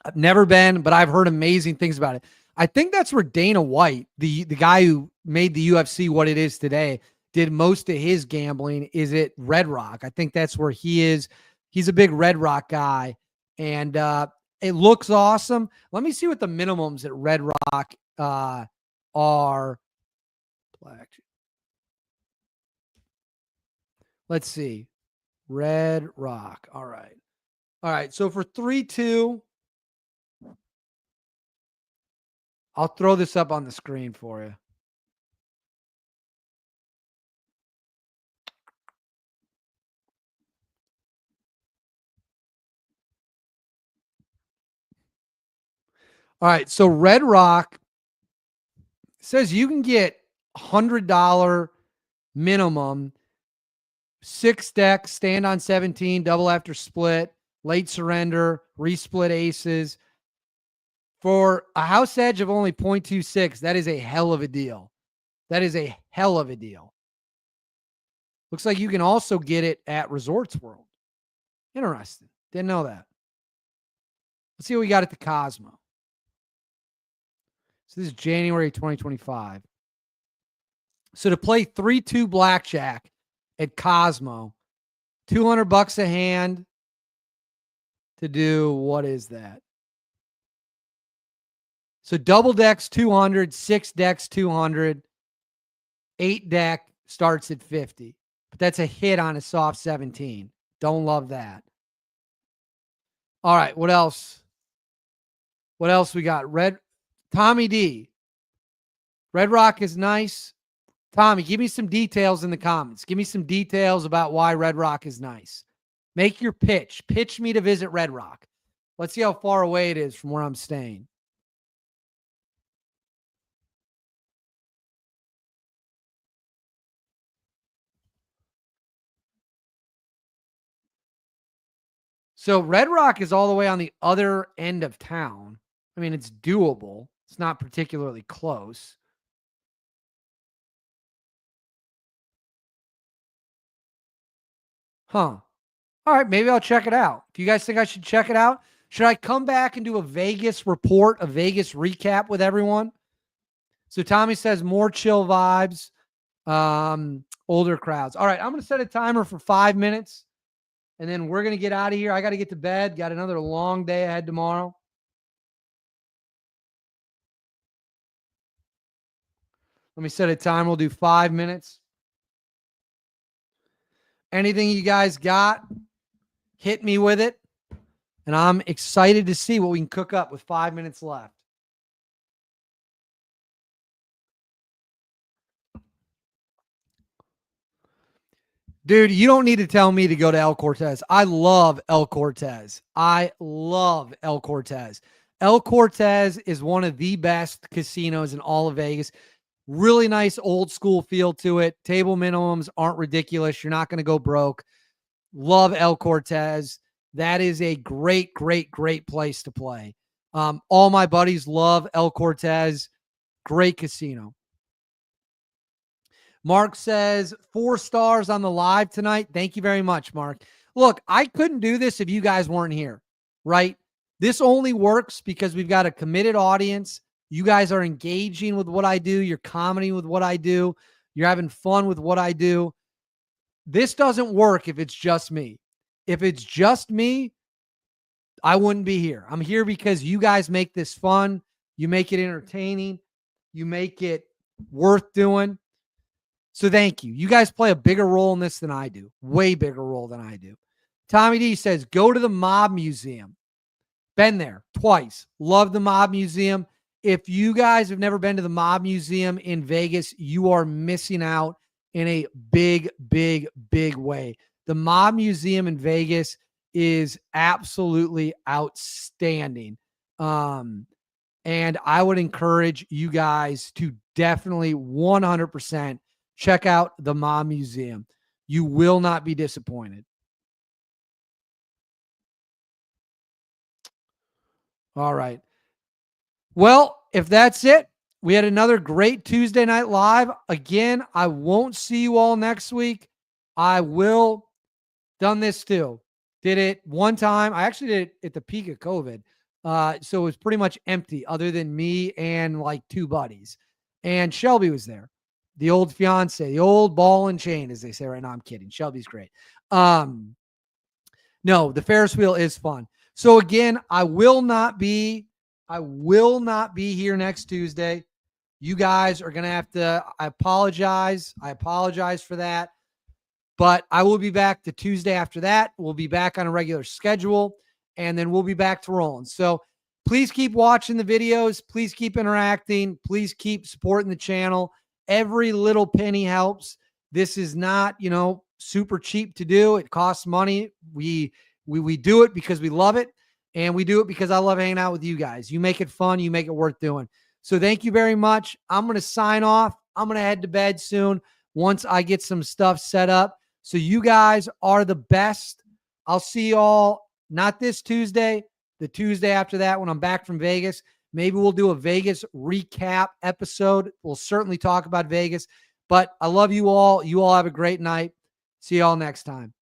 I've never been, but I've heard amazing things about it. I think that's where Dana White, the guy who made the UFC what it is today, did most of his gambling is at Red Rock. I think that's where he is. He's a big Red Rock guy, and it looks awesome. Let me see what the minimums at Red Rock are. Let's see. Red Rock. All right. So for 3-2, I'll throw this up on the screen for you. All right. So Red Rock says you can get $100 minimum, 6 decks, stand on 17, double after split, late surrender, resplit aces. For a house edge of only 0.26, that is a hell of a deal. That is a hell of a deal. Looks like you can also get it at Resorts World. Interesting. Didn't know that. Let's see what we got at the Cosmo. So this is January 2025. So to play 3-2 blackjack at Cosmo, $200 a hand to do, what is that? So double decks 200, 6 decks 200, 8 deck starts at 50. But that's a hit on a soft 17. Don't love that. All right, what else? What else we got? Tommy D. Red Rock is nice. Tommy, give me some details in the comments. Give me some details about why Red Rock is nice. Make your pitch. Pitch me to visit Red Rock. Let's see how far away it is from where I'm staying. So Red Rock is all the way on the other end of town. I mean, it's doable. It's not particularly close. Huh. All right, maybe I'll check it out. If you guys think I should check it out, should I come back and do a Vegas report, a Vegas recap with everyone? So Tommy says more chill vibes, older crowds. All right, I'm going to set a timer for 5 minutes, and then we're going to get out of here. I got to get to bed. Got another long day ahead tomorrow. Let me set a timer. We'll do 5 minutes. Anything you guys got, hit me with it. And I'm excited to see what we can cook up with 5 minutes left. Dude, you don't need to tell me to go to El Cortez. I love El Cortez. I love El Cortez. El Cortez is one of the best casinos in all of Vegas. Really nice old school feel to it. Table minimums aren't ridiculous. You're not going to go broke. Love El Cortez. That is a great, great, great place to play. All my buddies love El Cortez. Great casino. Mark says 4 stars on the live tonight. Thank you very much, Mark. Look, I couldn't do this if you guys weren't here, right? This only works because we've got a committed audience. You guys are engaging with what I do. You're commenting with what I do. You're having fun with what I do. This doesn't work if it's just me. If it's just me, I wouldn't be here. I'm here because you guys make this fun. You make it entertaining. You make it worth doing. So thank you. You guys play a bigger role in this than I do. Way bigger role than I do. Tommy D says, go to the Mob Museum. Been there twice. Love the Mob Museum. If you guys have never been to the Mob Museum in Vegas, you are missing out in a big, big, big way. The Mob Museum in Vegas is absolutely outstanding. And I would encourage you guys to definitely 100% check out the Mob Museum. You will not be disappointed. All right. Well, if that's it, we had another great Tuesday Night Live. Again, I won't see you all next week. I will. Done this too. Did it one time. I actually did it at the peak of COVID. So it was pretty much empty other than me and like 2 buddies. And Shelby was there. The old fiance, the old ball and chain, as they say right now. I'm kidding. Shelby's great. No, the Ferris wheel is fun. So again, I will not be here next Tuesday. You guys are going to have to, I apologize. I apologize for that. But I will be back the Tuesday after that. We'll be back on a regular schedule, and then we'll be back to rolling. So please keep watching the videos. Please keep interacting. Please keep supporting the channel. Every little penny helps. This is not, super cheap to do. It costs money. We do it because we love it, and we do it because I love hanging out with you guys. You make it fun. You make it worth doing. So thank you very much. I'm going to sign off. I'm going to head to bed soon once I get some stuff set up. So you guys are the best. I'll see you all not this Tuesday, the Tuesday after that when I'm back from Vegas. Maybe we'll do a Vegas recap episode. We'll certainly talk about Vegas. But I love you all. You all have a great night. See you all next time.